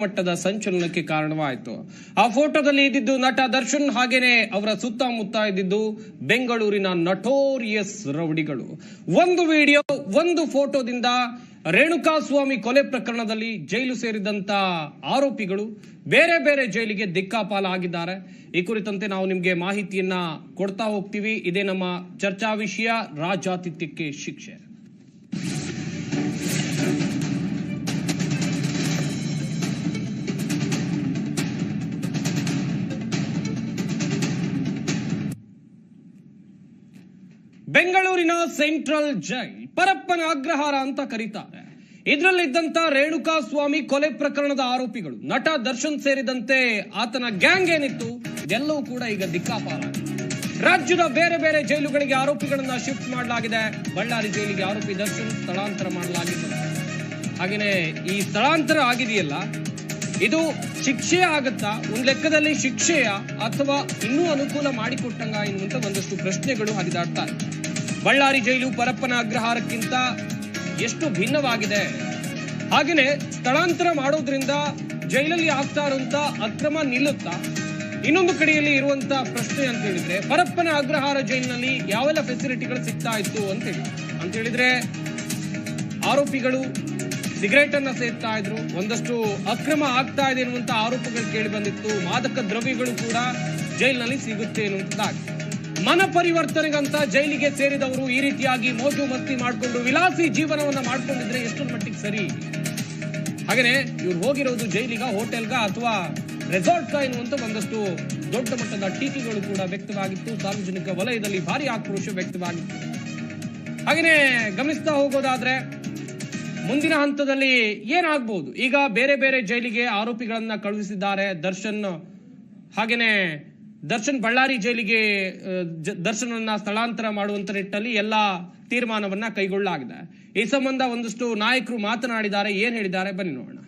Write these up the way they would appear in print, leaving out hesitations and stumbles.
ಮಟ್ಟದ ಸಂಚಲನಕ್ಕೆ ಕಾರಣವಾಯಿತು. ಆ ಫೋಟೋದಲ್ಲಿ ಇದ್ದಿದ್ದು ನಟ ದರ್ಶನ್, ಹಾಗೇನೆ ಅವರ ಸುತ್ತಮುತ್ತ ಇದ್ದಿದ್ದು ಬೆಂಗಳೂರಿನ ನಟೋರಿಯಸ್ ರೌಡಿಗಳು. ಒಂದು ವಿಡಿಯೋ, ಒಂದು ಫೋಟೋದಿಂದ ರೇಣುಕಾಸ್ವಾಮಿ ಕೊಲೆ ಪ್ರಕರಣದಲ್ಲಿ ಜೈಲು ಸೇರಿದಂತ ಆರೋಪಿಗಳು ಬೇರೆ ಬೇರೆ ಜೈಲಿಗೆ ದಿಕ್ಕಾಪಾಲಾಗಿದ್ದಾರೆ. ಈ ಕುರಿತಂತೆ ನಾವು ನಿಮಗೆ ಮಾಹಿತಿಯನ್ನ ಕೊಡ್ತಾ ಹೋಗ್ತೀವಿ. ಇದೇ ನಮ್ಮ ಚರ್ಚಾ ವಿಷಯ, ರಾಜಾತಿಥ್ಯಕ್ಕೆ ಶಿಕ್ಷೆ. ಬೆಂಗಳೂರಿನ ಸೆಂಟ್ರಲ್ ಜೈಲ್ ಪರಪ್ಪನ ಅಗ್ರಹಾರ ಅಂತ ಕರೀತಾರೆ. ಇದರಲ್ಲಿದ್ದಂತ ರೇಣುಕಾಸ್ವಾಮಿ ಕೊಲೆ ಪ್ರಕರಣದ ಆರೋಪಿಗಳು ನಟ ದರ್ಶನ್ ಸೇರಿದಂತೆ ಆತನ ಗ್ಯಾಂಗ್ ಏನಿತ್ತು ಎಲ್ಲವೂ ಕೂಡ ಈಗ ದಿಕ್ಕಾಪಾಲಾಗಿದೆ. ರಾಜ್ಯದ ಬೇರೆ ಬೇರೆ ಜೈಲುಗಳಿಗೆ ಆರೋಪಿಗಳನ್ನ ಶಿಫ್ಟ್ ಮಾಡಲಾಗಿದೆ. ಬಳ್ಳಾರಿ ಜೈಲಿಗೆ ಆರೋಪಿ ದರ್ಶನ್ ಸ್ಥಳಾಂತರ ಮಾಡಲಾಗಿದೆ. ಹಾಗೇನೆ ಈ ಸ್ಥಳಾಂತರ ಆಗಿದೆಯಲ್ಲ, ಇದು ಶಿಕ್ಷೆ ಆಗುತ್ತಾ, ಒಂದ್ ಲೆಕ್ಕದಲ್ಲಿ ಶಿಕ್ಷೆಯ ಅಥವಾ ಇನ್ನೂ ಅನುಕೂಲ ಮಾಡಿಕೊಟ್ಟಂಗ ಎನ್ನುವಂತ ಒಂದಷ್ಟು ಪ್ರಶ್ನೆಗಳು ಹರಿದಾಡ್ತಾರೆ. ಬಳ್ಳಾರಿ ಜೈಲು ಪರಪ್ಪನ ಅಗ್ರಹಾರಕ್ಕಿಂತ ಎಷ್ಟು ಭಿನ್ನವಾಗಿದೆ, ಹಾಗೇನೆ ಸ್ಥಳಾಂತರ ಮಾಡೋದ್ರಿಂದ ಜೈಲಲ್ಲಿ ಆಗ್ತಾ ಇರುವಂತ ಅಕ್ರಮ ನಿಲ್ಲುತ್ತಾ? ಇನ್ನೊಂದು ಕಡೆಯಲ್ಲಿ ಇರುವಂತ ಪ್ರಶ್ನೆ ಅಂತ ಹೇಳಿದ್ರೆ, ಪರಪ್ಪನ ಅಗ್ರಹಾರ ಜೈಲಿನಲ್ಲಿ ಯಾವೆಲ್ಲ ಫೆಸಿಲಿಟಿಗಳು ಸಿಗ್ತಾ ಇತ್ತು ಅಂತ ಹೇಳಿದ್ರೆ ಆರೋಪಿಗಳು ಸಿಗರೇಟ್ ಅನ್ನ ಸೇರ್ತಾ ಇದ್ರು, ಒಂದಷ್ಟು ಅಕ್ರಮ ಆಗ್ತಾ ಇದೆ ಎನ್ನುವಂತ ಆರೋಪಗಳು ಕೇಳಿ ಬಂದಿತ್ತು. ಮಾದಕ ದ್ರವ್ಯಗಳು ಕೂಡ ಜೈಲಿನಲ್ಲಿ ಸಿಗುತ್ತೆ ಎನ್ನುವಂಥದ್ದಾಗಿದೆ. ಮನ ಪರಿವರ್ತನೆಗಂತ ಜೈಲಿಗೆ ಸೇರಿದವರು ಈ ರೀತಿಯಾಗಿ ಮೋಜು ಮಸ್ತಿ ಮಾಡಿಕೊಂಡು ವಿಲಾಸಿ ಜೀವನವನ್ನ ಮಾಡ್ಕೊಂಡಿದ್ರೆ ಎಷ್ಟೊಂದು ಮಟ್ಟಿಗೆ ಸರಿ? ಹಾಗೇನೆ ಇವ್ರು ಹೋಗಿರೋದು ಜೈಲಿಗ, ಹೋಟೆಲ್ಗ ಅಥವಾ ರೆಸಾರ್ಟ್ಗ ಎನ್ನುವಂತ ಒಂದಷ್ಟು ದೊಡ್ಡ ಮಟ್ಟದ ಟೀಕೆಗಳು ಕೂಡ ವ್ಯಕ್ತವಾಗಿತ್ತು. ಸಾರ್ವಜನಿಕ ವಲಯದಲ್ಲಿ ಭಾರಿ ಆಕ್ರೋಶ ವ್ಯಕ್ತವಾಗಿತ್ತು. ಹಾಗೇನೆ ಗಮನಿಸ್ತಾ ಹೋಗೋದಾದ್ರೆ ಮುಂದಿನ ಹಂತದಲ್ಲಿ ಏನಾಗಬಹುದು? ಈಗ ಬೇರೆ ಬೇರೆ ಜೈಲಿಗೆ ಆರೋಪಿಗಳನ್ನ ಕಳುಹಿಸಿದ್ದಾರೆ ದರ್ಶನ್. ಹಾಗೇನೆ ದರ್ಶನ್ ಬಳ್ಳಾರಿ ಜೈಲಿಗೆ ದರ್ಶನನ್ನ ಸ್ಥಳಾಂತರ ಮಾಡುವಂತ ನಿಟ್ಟಿನಲ್ಲಿ ಎಲ್ಲಾ ತೀರ್ಮಾನವನ್ನ ಕೈಗೊಳ್ಳಲಾಗಿದೆ. ಈ ಸಂಬಂಧ ಒಂದಷ್ಟು ನಾಯಕರು ಮಾತನಾಡಿದ್ದಾರೆ. ಏನ್ ಹೇಳಿದ್ದಾರೆ ಬನ್ನಿ ನೋಡೋಣ.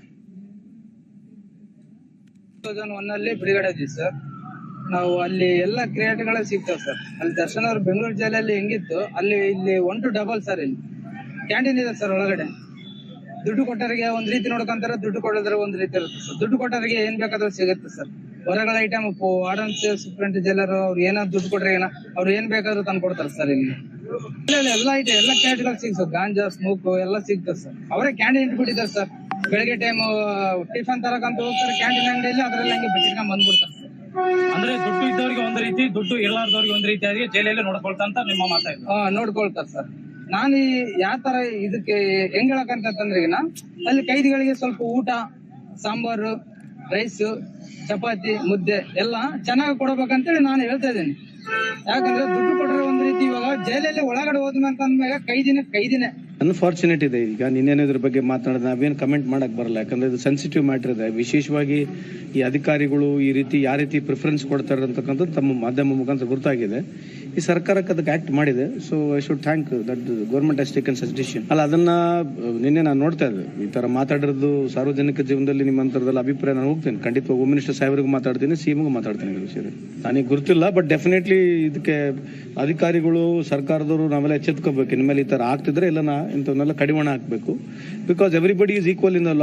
2001 ಬಿಡುಗಡೆ ಆದ್ವಿ ಸರ್. ನಾವು ಅಲ್ಲಿ ಎಲ್ಲ ಕ್ರಿಯೇಟ್ಗಳೇ ಸಿಗ್ತಾವ ಸರ್. ಅಲ್ಲಿ ದರ್ಶನ್ ಅವರು ಬೆಂಗಳೂರು ಜೈಲಲ್ಲಿ ಹೆಂಗಿತ್ತು ಅಲ್ಲಿ ಇಲ್ಲಿ 1 to 2 ಸರ್. ಇಲ್ಲಿ ಕ್ಯಾಂಟೀನ್ ಇದೆ ಸರ್. ಒಳಗಡೆ ದುಡ್ಡು ಕೊಟ್ಟರಿಗೆ ಒಂದ್ ರೀತಿ ನೋಡ್ಕೊಂತಾರೆ, ದುಡ್ಡು ಕೊಡೋದ್ರೆ ಒಂದ್ ರೀತಿ ಇರುತ್ತೆ ಸರ್. ದುಡ್ಡು ಕೊಟ್ಟರಿಗೆ ಏನ್ ಬೇಕಾದ್ರೂ ಸಿಗುತ್ತೆ ಸರ್. ಹೊರಗಡೆ ಐಟಮ್ ವಾರ್ಡನ್ಸ್, ಸೂಪ್ರೆಂಟ್ ಜೈಲರ್ ಅವ್ರು ಏನಾದ್ರು ದುಡ್ಡು ಕೊಟ್ರೆ ಅವ್ರು ಏನ್ ಬೇಕಾದ್ರೂ ತಂದು ಕೊಡ್ತಾರೆ ಸರ್. ಇಲ್ಲಿ ಎಲ್ಲ ಐಟಮ್ ಎಲ್ಲ ಕ್ಯಾಂಟೀನ್ ಸಿಗ್ತದೆ. ಗಾಂಜಾ, ಸ್ಮೋಕ್ ಎಲ್ಲ ಸಿಗ್ತದೆ ಸರ್. ಅವರೇ ಕ್ಯಾಂಟೀನ್ ಇಟ್ಬಿಟ್ಟಿದ್ದಾರೆ ಸರ್. ಬೆಳಗ್ಗೆ ಟೈಮ್ ಟಿಫನ್ ತರಕಂತ ಹೋಗ್ತಾರೆ ಕ್ಯಾಂಟೀನ್ ಅಂಗಡಿಯಲ್ಲಿ, ಅದ್ರಲ್ಲಿ ಹಂಗೆ ಬಿಟ್ಟಿಟ್ಕೊಂಡ್ ಬಂದ್ಬಿಡ್ತಾರೆ ಸರ್. ಅಂದ್ರೆ ದುಡ್ಡು ಇದ್ದವ್ರಿಗೆ ಒಂದ್ ರೀತಿ, ದುಡ್ಡು ಇರ್ಲಾರ್ದವ್ರಿಗೆ ಒಂದ್ ರೀತಿಯಾಗಿ ಜೈಲಲ್ಲಿ ನೋಡ್ಕೊಳ್ತಾ ಅಂತ ನಿಮ್ಮ ಮಾತಾಡ್ತಾರೆ. ನೋಡ್ಕೊಳ್ತಾರೆ ಸರ್. ನಾನು ಯಾವ ತರ ಇದಕ್ಕೆ ಹೆಂಗ್ ಹೇಳಕಂತಂದ್ರೆ, ಅಲ್ಲಿ ಕೈದಿಗಳಿಗೆ ಸ್ವಲ್ಪ ಊಟ, ಸಾಂಬಾರು, ರೈಸ್, ಚಪಾತಿ, ಮುದ್ದೆ ಎಲ್ಲ ಚೆನ್ನಾಗಿ ಕೊಡಬೇಕಂತೇಳಿ ನಾನು ಹೇಳ್ತಾ ಇದ್ದೀನಿ. ಯಾಕಂದ್ರೆ ದುಡ್ಡು ಕೊಟ್ರೆ ಒಂದ್ ರೀತಿ, ಇವಾಗ ಜೈಲಲ್ಲಿ ಒಳಗಡೆ ಹೋದ್ಮೇಲೆ ಕೈದಿನೇ ಅನ್ಫಾರ್ಚುನೇಟ್ ಇದೆ. ಈಗ ನಿನ್ನೇನು ಇದ್ರ ಬಗ್ಗೆ ಮಾತನಾಡಿದ ನಾವೇನು ಕಮೆಂಟ್ ಮಾಡಕ್ ಬರಲ್ಲ, ಯಾಕಂದ್ರೆ ಇದು ಸೆನ್ಸಿಟಿವ್ ಮ್ಯಾಟರ್ ಇದೆ. ವಿಶೇಷವಾಗಿ ಈ ಅಧಿಕಾರಿಗಳು ಈ ರೀತಿ ಯಾವ ರೀತಿ ಪ್ರಿಫರೆನ್ಸ್ ಕೊಡ್ತಾರೆ ಅಂತಕ್ಕಂಥದ್ದು ತಮ್ಮ ಮಾಧ್ಯಮ ಮುಖಾಂತರ ಗೊತ್ತಾಗಿದೆ. ಈ ಸರ್ಕಾರಕ್ಕೆ ಅದಕ್ಕೆ ಆಕ್ಟ್ ಮಾಡಿದೆ. So I should thank that government has taken such decision. ಅಲ್ಲ, ಅದನ್ನ ನಿನ್ನೆ ನಾನು ನೋಡ್ತಾ ಇದ್ದೆ. ಈ ತರ ಮಾತಾಡಿರೋದು ಸಾರ್ವಜನಿಕ ಜೀವನದಲ್ಲಿ ನಿಮ್ಮ ಅಂತರದಲ್ಲಿ ಅಭಿಪ್ರಾಯ ನಾನು ಹೋಗ್ತೇನೆ. ಖಂಡಿತವಾಗಿ ಹೋಮ್ ಮಿನಿಸ್ಟರ್ ಸಾಹೇಬ್ರಿಗೂ ಮಾತಾಡ್ತೀನಿ, ಸಿಎಂಗೂ ಮಾತಾಡ್ತೀನಿ ಈ ವಿಷಯ. ನನಗೆ ಗೊತ್ತಿಲ್ಲ, ಬಟ್ ಡೆಫಿನೆಟ್ಲಿ ಇದಕ್ಕೆ ಅಧಿಕಾರಿಗಳು, ಸರ್ಕಾರದವರು ನಾವೆಲ್ಲ ಎಚ್ಚೆತ್ಕೋಬೇಕು. ಇನ್ಮೇಲೆ ಈ ತರ ಆಗ್ತಿದ್ರೆ ಇಲ್ಲ ಇಂಥವನ್ನೆಲ್ಲ ಕಡಿವಾಣ ಹಾಕಬೇಕು. Because everybody is equal in the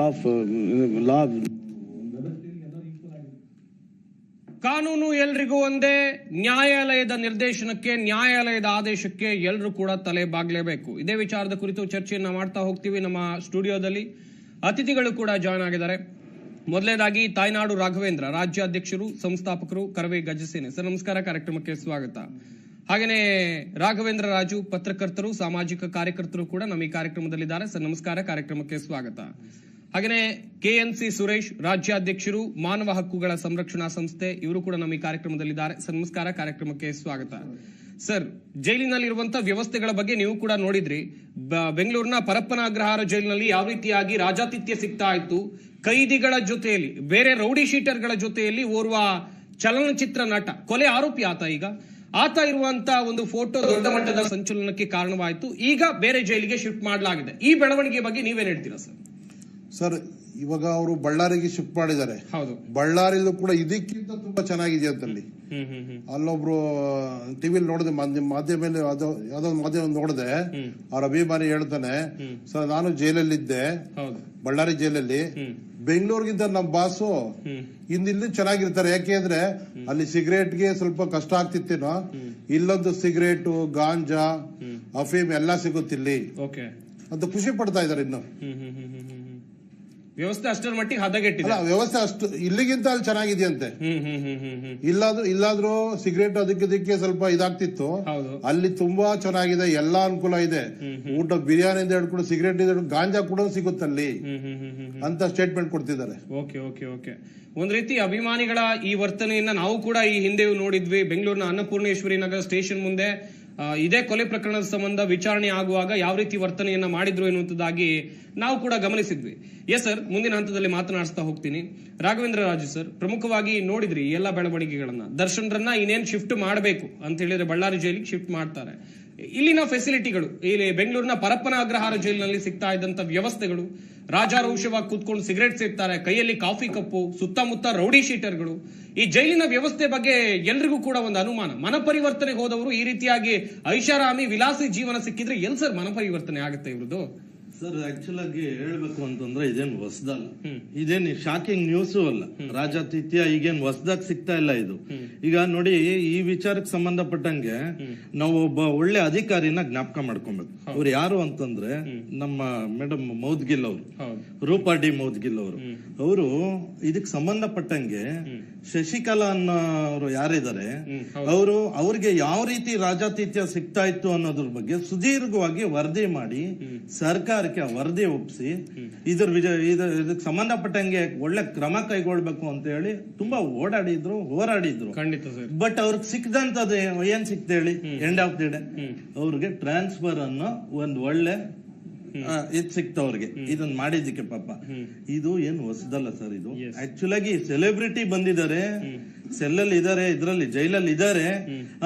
law. ಕಾನೂನು ಎಲ್ರಿಗೂ ಒಂದೇ. ನ್ಯಾಯಾಲಯದ ನಿರ್ದೇಶನಕ್ಕೆ, ನ್ಯಾಯಾಲಯದ ಆದೇಶಕ್ಕೆ ಎಲ್ಲರೂ ಕೂಡ ತಲೆ ಬಾಗ್ಲೇಬೇಕು. ಇದೇ ವಿಚಾರದ ಕುರಿತು ಚರ್ಚೆಯನ್ನ ಮಾಡ್ತಾ ಹೋಗ್ತೀವಿ. ನಮ್ಮ ಸ್ಟುಡಿಯೋದಲ್ಲಿ ಅತಿಥಿಗಳು ಕೂಡ ಜಾಯ್ನ್ ಆಗಿದ್ದಾರೆ. ಮೊದಲನೇದಾಗಿ ತಾಯ್ನಾಡು ರಾಘವೇಂದ್ರ, ರಾಜ್ಯಾಧ್ಯಕ್ಷರು, ಸಂಸ್ಥಾಪಕರು, ಕರವೇ ಗಜಸೇನೆ. ಸರ್ ನಮಸ್ಕಾರ, ಕಾರ್ಯಕ್ರಮಕ್ಕೆ ಸ್ವಾಗತ. ಹಾಗೇನೆ ರಾಘವೇಂದ್ರ ರಾಜು, ಪತ್ರಕರ್ತರು, ಸಾಮಾಜಿಕ ಕಾರ್ಯಕರ್ತರು ಕೂಡ ನಮ್ಮ ಈ ಕಾರ್ಯಕ್ರಮದಲ್ಲಿದ್ದಾರೆ. ಸರ್ ನಮಸ್ಕಾರ, ಕಾರ್ಯಕ್ರಮಕ್ಕೆ ಸ್ವಾಗತ. ಹಾಗೇನೆ KNC ಸುರೇಶ್, ರಾಜ್ಯಾಧ್ಯಕ್ಷರು, ಮಾನವ ಹಕ್ಕುಗಳ ಸಂರಕ್ಷಣಾ ಸಂಸ್ಥೆ, ಇವರು ಕೂಡ ನಮ್ಮ ಈ ಕಾರ್ಯಕ್ರಮದಲ್ಲಿದ್ದಾರೆ. ಸರ್ ನಮಸ್ಕಾರ, ಕಾರ್ಯಕ್ರಮಕ್ಕೆ ಸ್ವಾಗತ. ಸರ್, ಜೈಲಿನಲ್ಲಿರುವಂತಹ ವ್ಯವಸ್ಥೆಗಳ ಬಗ್ಗೆ ನೀವು ಕೂಡ ನೋಡಿದ್ರಿ. ಬೆಂಗಳೂರಿನ ಪರಪ್ಪನ ಅಗ್ರಹಾರ ಜೈಲಿನಲ್ಲಿ ಯಾವ ರೀತಿಯಾಗಿ ರಾಜಾತಿಥ್ಯ ಸಿಗ್ತಾ ಇತ್ತು. ಕೈದಿಗಳ ಜೊತೆಯಲ್ಲಿ, ಬೇರೆ ರೌಡಿ ಶೀಟರ್ಗಳ ಜೊತೆಯಲ್ಲಿ ಓರ್ವ ಚಲನಚಿತ್ರ ನಟ, ಕೊಲೆ ಆರೋಪಿ ಆತ ಇರುವಂತ ಒಂದು ಫೋಟೋ ದೊಡ್ಡ ಮಟ್ಟದ ಸಂಚಲನಕ್ಕೆ ಕಾರಣವಾಯಿತು. ಈಗ ಬೇರೆ ಜೈಲಿಗೆ ಶಿಫ್ಟ್ ಮಾಡಲಾಗಿದೆ. ಈ ಬೆಳವಣಿಗೆ ಬಗ್ಗೆ ನೀವೇನ್ ಹೇಳ್ತೀರಾ ಸರ್? ಸರ್, ಇವಾಗ ಅವರು ಬಳ್ಳಾರಿಗೆ ಶಿಫ್ಟ್ ಮಾಡಿದ್ದಾರೆ. ಹೌದು, ಬಳ್ಳಾರಿಲೂ ಕೂಡ ಇದಕ್ಕಿಂತ ತುಂಬಾ ಚೆನ್ನಾಗಿದೆ ಅಂತಲ್ಲಿ. ಅಲ್ಲೊಬ್ರು ಟಿವಿಲಿ ನೋಡಿದೆ, ಮಾಧ್ಯಮದಲ್ಲಿ ಯಾವ್ದೋ ಮಾಧ್ಯಮ ನೋಡಿದೆ, ಅವ್ರ ಅಭಿಮಾನಿ ಹೇಳ್ತಾನೆ, ಸರ್ ನಾನು ಜೈಲಲ್ಲಿದ್ದೆ, ಬಳ್ಳಾರಿ ಜೈಲಲ್ಲಿ ಬೆಂಗಳೂರಿಗಿಂತ ನಮ್ಮ ಬಾಸು ಇಲ್ಲಿ ಚೆನ್ನಾಗಿರ್ತಾರೆ. ಯಾಕೆಂದ್ರೆ ಅಲ್ಲಿ ಸಿಗರೇಟ್ಗೆ ಸ್ವಲ್ಪ ಕಷ್ಟ ಆಗ್ತಿತ್ತೇನೋ, ಇಲ್ಲೊಂದು ಸಿಗರೇಟು, ಗಾಂಜಾ, ಅಫೀಮ್ ಎಲ್ಲ ಸಿಗುತ್ತಿಲ್ಲಿ ಅಂತ ಖುಷಿ ಪಡ್ತಾ ಇದಾರೆ. ಇನ್ನು ವ್ಯವಸ್ಥೆ ಅಷ್ಟರ ಮಟ್ಟಿಗೆ ಹದಗೆಟ್ಟಿಲ್ಲ. ವ್ಯವಸ್ಥೆ ಅಷ್ಟು ಇಲ್ಲಿಗಿಂತ ಅಲ್ಲಿ ಚೆನ್ನಾಗಿದೆಯಂತೆ. ಇಲ್ಲಾದ್ರೂ ಸಿಗರೇಟ್ ಅದಕ್ಕೆ ಸ್ವಲ್ಪ ಇದಾಗ್ತಿತ್ತು, ಅಲ್ಲಿ ತುಂಬಾ ಚೆನ್ನಾಗಿದೆ, ಎಲ್ಲಾ ಅನುಕೂಲ ಇದೆ. ಊಟ ಬಿರಿಯಾನಿಯಿಂದ ಹಿಡ್ಕೊಂಡು ಸಿಗರೇಟ್ ಗಾಂಜಾ ಕೂಡ ಸಿಗುತ್ತಲ್ಲಿ ಅಂತ ಸ್ಟೇಟ್ಮೆಂಟ್ ಕೊಡ್ತಿದ್ದಾರೆ. ಓಕೆ. ಒಂದ್ ರೀತಿ ಅಭಿಮಾನಿಗಳ ಈ ವರ್ತನೆಯನ್ನ ನಾವು ಕೂಡ ಈ ಹಿಂದೆಯೂ ನೋಡಿದ್ವಿ. ಬೆಂಗಳೂರಿನ ಅನ್ನಪೂರ್ಣೇಶ್ವರಿ ನಗರ ಸ್ಟೇಷನ್ ಮುಂದೆ ಇದೇ ಕೊಲೆ ಪ್ರಕರಣದ ಸಂಬಂಧ ವಿಚಾರಣೆ ಆಗುವಾಗ ಯಾವ ರೀತಿ ವರ್ತನೆಯನ್ನ ಮಾಡಿದ್ರು ಎನ್ನುವಂಥದ್ದಾಗಿ ನಾವು ಕೂಡ ಗಮನಿಸಿದ್ವಿ. ಎಸ್ ಸರ್, ಮುಂದಿನ ಹಂತದಲ್ಲಿ ಮಾತನಾಡಿಸ್ತಾ ಹೋಗ್ತೀನಿ. ರಾಘವೇಂದ್ರ ರಾಜು ಸರ್, ಪ್ರಮುಖವಾಗಿ ನೋಡಿದ್ರಿ ಈ ಎಲ್ಲ ಬೆಳವಣಿಗೆಗಳನ್ನ. ದರ್ಶನ್ರನ್ನ ಇನ್ನೇನ್ ಶಿಫ್ಟ್ ಮಾಡಬೇಕು ಅಂತ ಹೇಳಿದ್ರೆ ಬಳ್ಳಾರಿ ಜೈಲಿಗೆ ಶಿಫ್ಟ್ ಮಾಡ್ತಾರೆ. ಇಲ್ಲಿನ ಫೆಸಿಲಿಟಿಗಳು, ಇಲ್ಲಿ ಬೆಂಗಳೂರಿನ ಪರಪ್ಪನ ಅಗ್ರಹಾರ ಜೈಲಿನಲ್ಲಿ ಸಿಗ್ತಾ ಇದ್ದಂತ ವ್ಯವಸ್ಥೆಗಳು, ರಾಜಾರೋಷವಾಗಿ ಕೂತ್ಕೊಂಡು ಸಿಗರೇಟ್ ಸೇರ್ತಾರೆ, ಕೈಯಲ್ಲಿ ಕಾಫಿ ಕಪ್ಪು, ಸುತ್ತಮುತ್ತ ರೌಡಿ ಶೀಟರ್ಗಳು, ಈ ಜೈಲಿನ ವ್ಯವಸ್ಥೆ ಬಗ್ಗೆ ಎಲ್ರಿಗೂ ಕೂಡ ಒಂದು ಅನುಮಾನ. ಮನಪರಿವರ್ತನೆಗೆ ಹೋದವರು ಈ ರೀತಿಯಾಗಿ ಐಷಾರಾಮಿ ವಿಲಾಸಿ ಜೀವನ ಸಿಕ್ಕಿದ್ರೆ ಎಲ್ ಸರ್ ಮನಪರಿವರ್ತನೆ ಆಗುತ್ತೆ ಇವ್ರದ್ದು? ಸರ್, ಆಕ್ಚುಲ್ ಆಗಿ ಹೇಳ್ಬೇಕು ಅಂತಂದ್ರೆ ಇದೇನು ಹೊಸದಲ್ಲ, ಇದೇನು ಶಾಕಿಂಗ್ ನ್ಯೂಸು ಅಲ್ಲ. ರಾಜಾತಿಥ್ಯ ಈಗೇನು ಹೊಸದಾಗಿ ಸಿಗ್ತಾ ಇಲ್ಲ ಇದು. ಈಗ ನೋಡಿ, ಈ ವಿಚಾರಕ್ಕೆ ಸಂಬಂಧಪಟ್ಟಂಗೆ ನಾವು ಒಬ್ಬ ಒಳ್ಳೆ ಅಧಿಕಾರಿನ ಜ್ಞಾಪಕ ಮಾಡ್ಕೊಬೇಕು. ಅವ್ರು ಯಾರು ಅಂತಂದ್ರೆ ನಮ್ಮ ಮೇಡಮ್ ಮೌದ್ಗಿಲ್ ಅವರು, ರೂಪಾ ಡಿ ಮೌದ್ಗಿಲ್ ಅವರು ಇದಕ್ಕೆ ಸಂಬಂಧಪಟ್ಟಂಗೆ ಶಶಿಕಲಾ ಅನ್ನೋರು ಯಾರಿದ್ದಾರೆ ಅವ್ರಿಗೆ ಯಾವ ರೀತಿ ರಾಜಾತಿಥ್ಯ ಸಿಗ್ತಾ ಇತ್ತು ಅನ್ನೋದ್ರ ಬಗ್ಗೆ ಸುದೀರ್ಘವಾಗಿ ವರದಿ ಮಾಡಿ ಸರ್ಕಾರಕ್ಕೆ ವರದಿ ಒಪ್ಪಿಸಿ ಇದಕ್ಕೆ ಸಂಬಂಧಪಟ್ಟಂಗೆ ಒಳ್ಳೆ ಕ್ರಮ ಕೈಗೊಳ್ಬೇಕು ಅಂತ ಹೇಳಿ ತುಂಬಾ ಹೋರಾಡಿದ್ರು. ಬಟ್ ಅವ್ರಿಗೆ ಸಿಕ್ಕದಂತದ್ದು ಏನ್ ಸಿಕ್ತ ಹೇಳಿ, ಎಂಡ್ ಆಫ್ ದಿ ಡೇ ಅವ್ರಿಗೆ ಟ್ರಾನ್ಸ್ಫರ್ ಅನ್ನೋ ಒಂದ್ ಒಳ್ಳೆ ಇದ್ ಸಿಕ್ತ ಅವ್ರಿಗೆ ಇದನ್ನ ಮಾಡಿದ್ದಕ್ಕೆ. ಪಾಪ ಇದು ಏನು ಹೊಸದಲ್ಲ ಸರ್. ಇದು ಆಕ್ಚುಲ್ ಆಗಿ ಸೆಲೆಬ್ರಿಟಿ ಬಂದಿದ್ದಾರೆ, ಸೆಲ್ಲಲ್ಲಿ ಇದಾರೆ, ಇದ್ರಲ್ಲಿ ಜೈಲಲ್ಲಿ ಇದಾರೆ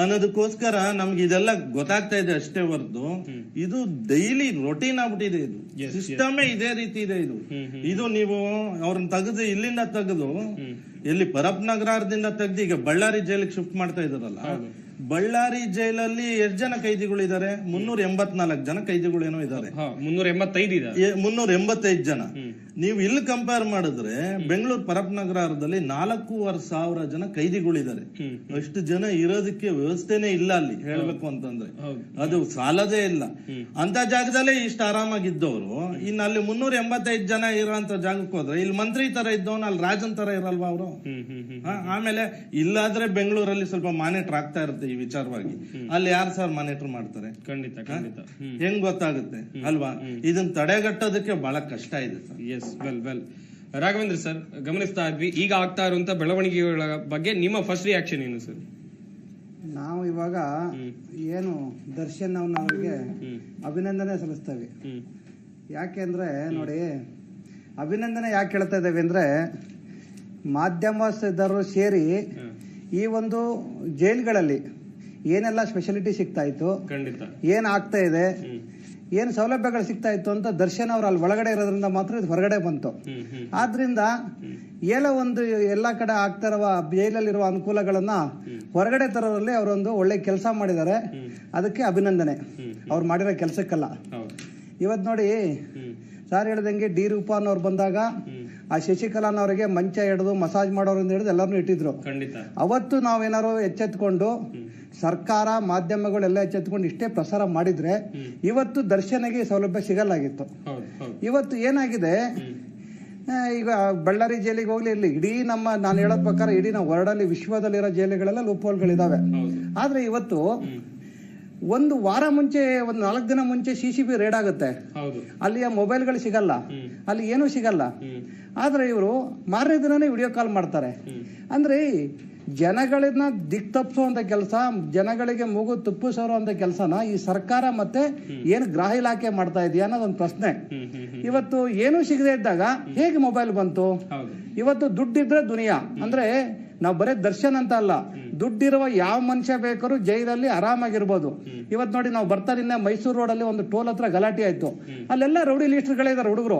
ಅನ್ನೋದಕ್ಕೋಸ್ಕರ ನಮ್ಗೆ ಇದೆಲ್ಲ ಗೊತ್ತಾಗ್ತಾ ಇದೆ ಅಷ್ಟೇ ಹೊರತು ಇದು ಡೈಲಿ ರೊಟೀನ್ ಆಗ್ಬಿಟ್ಟಿದೆ. ಇದು ಸಿಸ್ಟಮೇ ಇದೇ ರೀತಿ ಇದೆ. ಇದು ನೀವು ಅವ್ರನ್ನ ತೆಗೆದು ಇಲ್ಲಿಂದ ತೆಗೆದು ಎಲ್ಲಿ ಪರಪ್ ನಗರದಿಂದ ತೆಗೆದು ಈಗ ಬಳ್ಳಾರಿ ಜೈಲಿಗೆ ಶಿಫ್ಟ್ ಮಾಡ್ತಾ ಇದಾರಲ್ಲ. ಬಳ್ಳಾರಿ ಜೈಲಲ್ಲಿ ಎಷ್ಟು ಜನ ಕೈದಿಗಳಿದ್ದಾರೆ? 384 ಜನ ಕೈದಿಗಳೇನೋ ಇದ್ದಾರೆ. 385 ಜನ. ನೀವು ಇಲ್ಲಿ ಕಂಪೇರ್ ಮಾಡಿದ್ರೆ ಬೆಂಗಳೂರು ಪರಪ್ ನಗರದಲ್ಲಿ 4,500 ಜನ ಕೈದಿಗಳಿದ್ದಾರೆ. ಅಷ್ಟು ಜನ ಇರೋದಕ್ಕೆ ವ್ಯವಸ್ಥೆನೇ ಇಲ್ಲ ಅಲ್ಲಿ, ಹೇಳ್ಬೇಕು ಅಂತಂದ್ರೆ ಅದು ಸಾಲದೇ ಇಲ್ಲ. ಅಂತ ಜಾಗದಲ್ಲೇ ಇಷ್ಟು ಆರಾಮಾಗಿದ್ದವರು ಇನ್ನು ಅಲ್ಲಿ 385 ಜನ ಇರೋಂತ ಜಾಗಕ್ಕೆ ಹೋದ್ರೆ ಇಲ್ಲಿ ಮಂತ್ರಿ ತರ ಇದ್ದವನು ಅಲ್ಲಿ ರಾಜನ್ ತರ ಇರಲ್ವಾ ಅವರು? ಆಮೇಲೆ ಇಲ್ಲಾದ್ರೆ ಬೆಂಗಳೂರಲ್ಲಿ ಸ್ವಲ್ಪ ಮಾನಿಟರ್ ಆಗ್ತಾ ಇರುತ್ತೆ ಈ ವಿಚಾರವಾಗಿ. ಅಲ್ಲಿ ಯಾರು ಸರ್ ಮಾನಿಟರ್ ಮಾಡ್ತಾರೆ? ಖಂಡಿತ ಹೆಂಗ್ ಗೊತ್ತಾಗುತ್ತೆ ಅಲ್ವಾ? ಇದನ್ನ ತಡೆಗಟ್ಟೋದಕ್ಕೆ ಬಹಳ ಕಷ್ಟ ಇದೆ ಸರ್. ವೆಲ್ ರಾಘವೇಂದ್ರ ಸರ್, ಗಮನಿಸ್ತಾ ಇದ್ವಿ ಈಗ ಆಗ್ತಾ ಇರುವಂತ ಬೆಳವಣಿಗೆಗಳ ಬಗ್ಗೆ ನಿಮ್ಮ ಫಸ್ಟ್ ರಿಯಾಕ್ಷನ್ ಏನು ಸರ್? ನಾವು ಇವಾಗ ಏನು ದರ್ಶನ್ ಅವರಿಗೆ ಅಭಿನಂದನೆ ಸಲ್ಲಿಸ್ತೇವೆ. ಯಾಕೆಂದ್ರೆ ನೋಡಿ, ಅಭಿನಂದನೆ ಯಾಕೆ ಹೇಳ್ತಾ ಇದ್ದೇವೆ ಅಂದ್ರೆ ಮಾಧ್ಯಮದವರು ಸೇರಿ ಈ ಒಂದು ಜೈಲ್ಗಳಲ್ಲಿ ಏನೆಲ್ಲ ಸ್ಪೆಷಾಲಿಟಿ ಸಿಗ್ತಾ ಇತ್ತು, ಏನ್ ಆಗ್ತಾ ಇದೆ, ಏನ್ ಸೌಲಭ್ಯಗಳು ಸಿಗ್ತಾ ಇತ್ತು ಅಂತ ದರ್ಶನ್ ಅವ್ರು ಅಲ್ಲಿ ಒಳಗಡೆ ಇರೋದ್ರಿಂದ ಮಾತ್ರ ಇದು ಹೊರಗಡೆ ಬಂತು. ಆದ್ರಿಂದ ಎಲ್ಲ ಕಡೆ ಆಗ್ತಾ ಇರುವ ಜೈಲಲ್ಲಿರುವ ಅನುಕೂಲಗಳನ್ನ ಹೊರಗಡೆ ತರೋರಲ್ಲಿ ಅವರೊಂದು ಒಳ್ಳೆ ಕೆಲಸ ಮಾಡಿದ್ದಾರೆ. ಅದಕ್ಕೆ ಅಭಿನಂದನೆ ಅವ್ರು ಮಾಡಿರೋ ಕೆಲಸಕ್ಕಲ್ಲ. ಇವತ್ ನೋಡಿ ಸರ್ ಹೇಳ್ದಂಗೆ ಡಿ ರೂಪಾ ಅನ್ನೋರು ಬಂದಾಗ ಆ ಶಶಿಕಲಾನವರಿಗೆ ಮಂಚ ಹಿಡಿದು ಮಸಾಜ್ ಮಾಡೋರಿಂದ ಹಿಡಿದು ಎಲ್ಲರನ್ನೂ ಇಟ್ಟಿದ್ರು. ಅವತ್ತು ನಾವೇನಾರು ಎಚ್ಚೆತ್ಕೊಂಡು ಸರ್ಕಾರ ಮಾಧ್ಯಮಗಳೆಲ್ಲ ಎಚ್ಚೆತ್ಕೊಂಡು ಇಷ್ಟೇ ಪ್ರಸಾರ ಮಾಡಿದ್ರೆ ಇವತ್ತು ದರ್ಶನಿಗೆ ಸೌಲಭ್ಯ ಸಿಗಲಾಗಿತ್ತು. ಇವತ್ತು ಏನಾಗಿದೆ, ಈಗ ಬಳ್ಳಾರಿ ಜೈಲಿಗೆ ಹೋಗ್ಲಿ ಇರ್ಲಿ, ಇಡೀ ನಾನು ಹೇಳೋದ್ ಪ್ರಕಾರ ಇಡೀ ನಾವು ವರ್ಲ್ಡಲ್ಲಿ ವಿಶ್ವದಲ್ಲಿರೋ ಜೈಲುಗಳೆಲ್ಲ ಲೂಪೋಲ್ಗಳಿದಾವೆ. ಆದ್ರೆ ಇವತ್ತು ಒಂದು ವಾರ ಮುಂಚೆ, ಒಂದು 4 ದಿನ ಮುಂಚೆ CCB ರೇಡ್ ಆಗುತ್ತೆ. ಅಲ್ಲಿಯ ಮೊಬೈಲ್ಗಳು ಸಿಗಲ್ಲ, ಅಲ್ಲಿ ಏನೂ ಸಿಗಲ್ಲ. ಆದ್ರೆ ಇವರು ಮಾರನೇ ದಿನನೇ ವಿಡಿಯೋ ಕಾಲ್ ಮಾಡ್ತಾರೆ. ಅಂದ್ರೆ ಜನಗಳನ್ನ ದಿಕ್ತಪ್ಪಿಸುವಂತ ಕೆಲಸ, ಜನಗಳಿಗೆ ಮೂಗು ತುಪ್ಪಿಸೋರುವಂತ ಕೆಲಸನ ಈ ಸರ್ಕಾರ ಮತ್ತೆ ಏನು ಗೃಹ ಇಲಾಖೆ ಮಾಡ್ತಾ ಇದೆಯಾ ಅನ್ನೋದೊಂದು ಪ್ರಶ್ನೆ. ಇವತ್ತು ಏನೂ ಸಿಗದೆ ಇದ್ದಾಗ ಹೇಗೆ ಮೊಬೈಲ್ ಬಂತು? ಇವತ್ತು ದುಡ್ಡಿದ್ರೆ ದುನಿಯಾ. ಅಂದ್ರೆ ನಾವು ಬರೇ ದರ್ಶನ್ ಅಂತ ಅಲ್ಲ, ದುಡ್ಡಿರುವ ಯಾವ ಮನುಷ್ಯ ಬೇಕಾದ್ರೂ ಜೈಲಲ್ಲಿ ಆರಾಮಾಗಿರ್ಬೋದು. ಇವತ್ತು ನೋಡಿ, ನಾವು ಬರ್ತಾ ನಿನ್ನೆ ಮೈಸೂರು ರೋಡಲ್ಲಿ ಒಂದು ಟೋಲ್ ಹತ್ರ ಗಲಾಟೆ ಆಯ್ತು. ಅಲ್ಲೆಲ್ಲ ರೌಡಿ ಲೀಸ್ಟರ್ಗಳಿದ್ದಾರೆ ಹುಡುಗರು.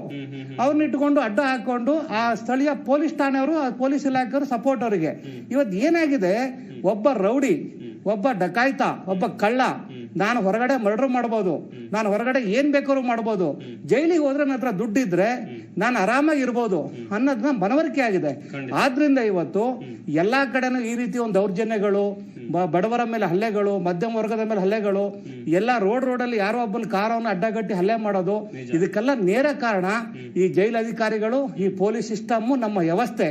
ಅವ್ರನ್ನ ಇಟ್ಕೊಂಡು ಅಡ್ಡ ಹಾಕೊಂಡು ಆ ಸ್ಥಳೀಯ ಪೊಲೀಸ್ ಠಾಣೆಯವರು, ಪೊಲೀಸ್ ಇಲಾಖೆಯವರು ಸಪೋರ್ಟ್ ಅವರಿಗೆ. ಇವತ್ತು ಏನಾಗಿದೆ, ಒಬ್ಬ ರೌಡಿ, ಒಬ್ಬ ಡಕಾಯ್ತ, ಒಬ್ಬ ಕಳ್ಳ ನಾನು ಹೊರಗಡೆ ಮರ್ಡರ್ ಮಾಡ್ಬೋದು, ನಾನು ಹೊರಗಡೆ ಏನ್ ಬೇಕಾದ್ರೂ ಮಾಡ್ಬೋದು, ಜೈಲಿಗೆ ಹೋದ್ರೆ ನನ್ನ ಹತ್ರ ದುಡ್ಡಿದ್ರೆ ನಾನು ಆರಾಮಾಗಿ ಇರ್ಬೋದು ಅನ್ನೋದನ್ನ ಮನವರಿಕೆ ಆಗಿದೆ. ಆದ್ರಿಂದ ಇವತ್ತು ಎಲ್ಲಾ ಕಡೆನೂ ಈ ರೀತಿ ಒಂದು ದೌರ್ಜನ್ಯಗಳು, ಬಡವರ ಮೇಲೆ ಹಲ್ಲೆಗಳು, ಮಧ್ಯಮ ವರ್ಗದ ಮೇಲೆ ಹಲ್ಲೆಗಳು, ಎಲ್ಲ ರೋಡಲ್ಲಿ ಯಾರೋ ಒಬ್ಬನ ಕಾರನ್ನು ಅಡ್ಡಗಟ್ಟಿ ಹಲ್ಲೆ ಮಾಡೋದು, ಇದಕ್ಕೆಲ್ಲ ನೇರ ಕಾರಣ ಈ ಜೈಲ್ ಅಧಿಕಾರಿಗಳು, ಈ ಪೊಲೀಸ್ ಸಿಸ್ಟಮ್, ನಮ್ಮ ವ್ಯವಸ್ಥೆ.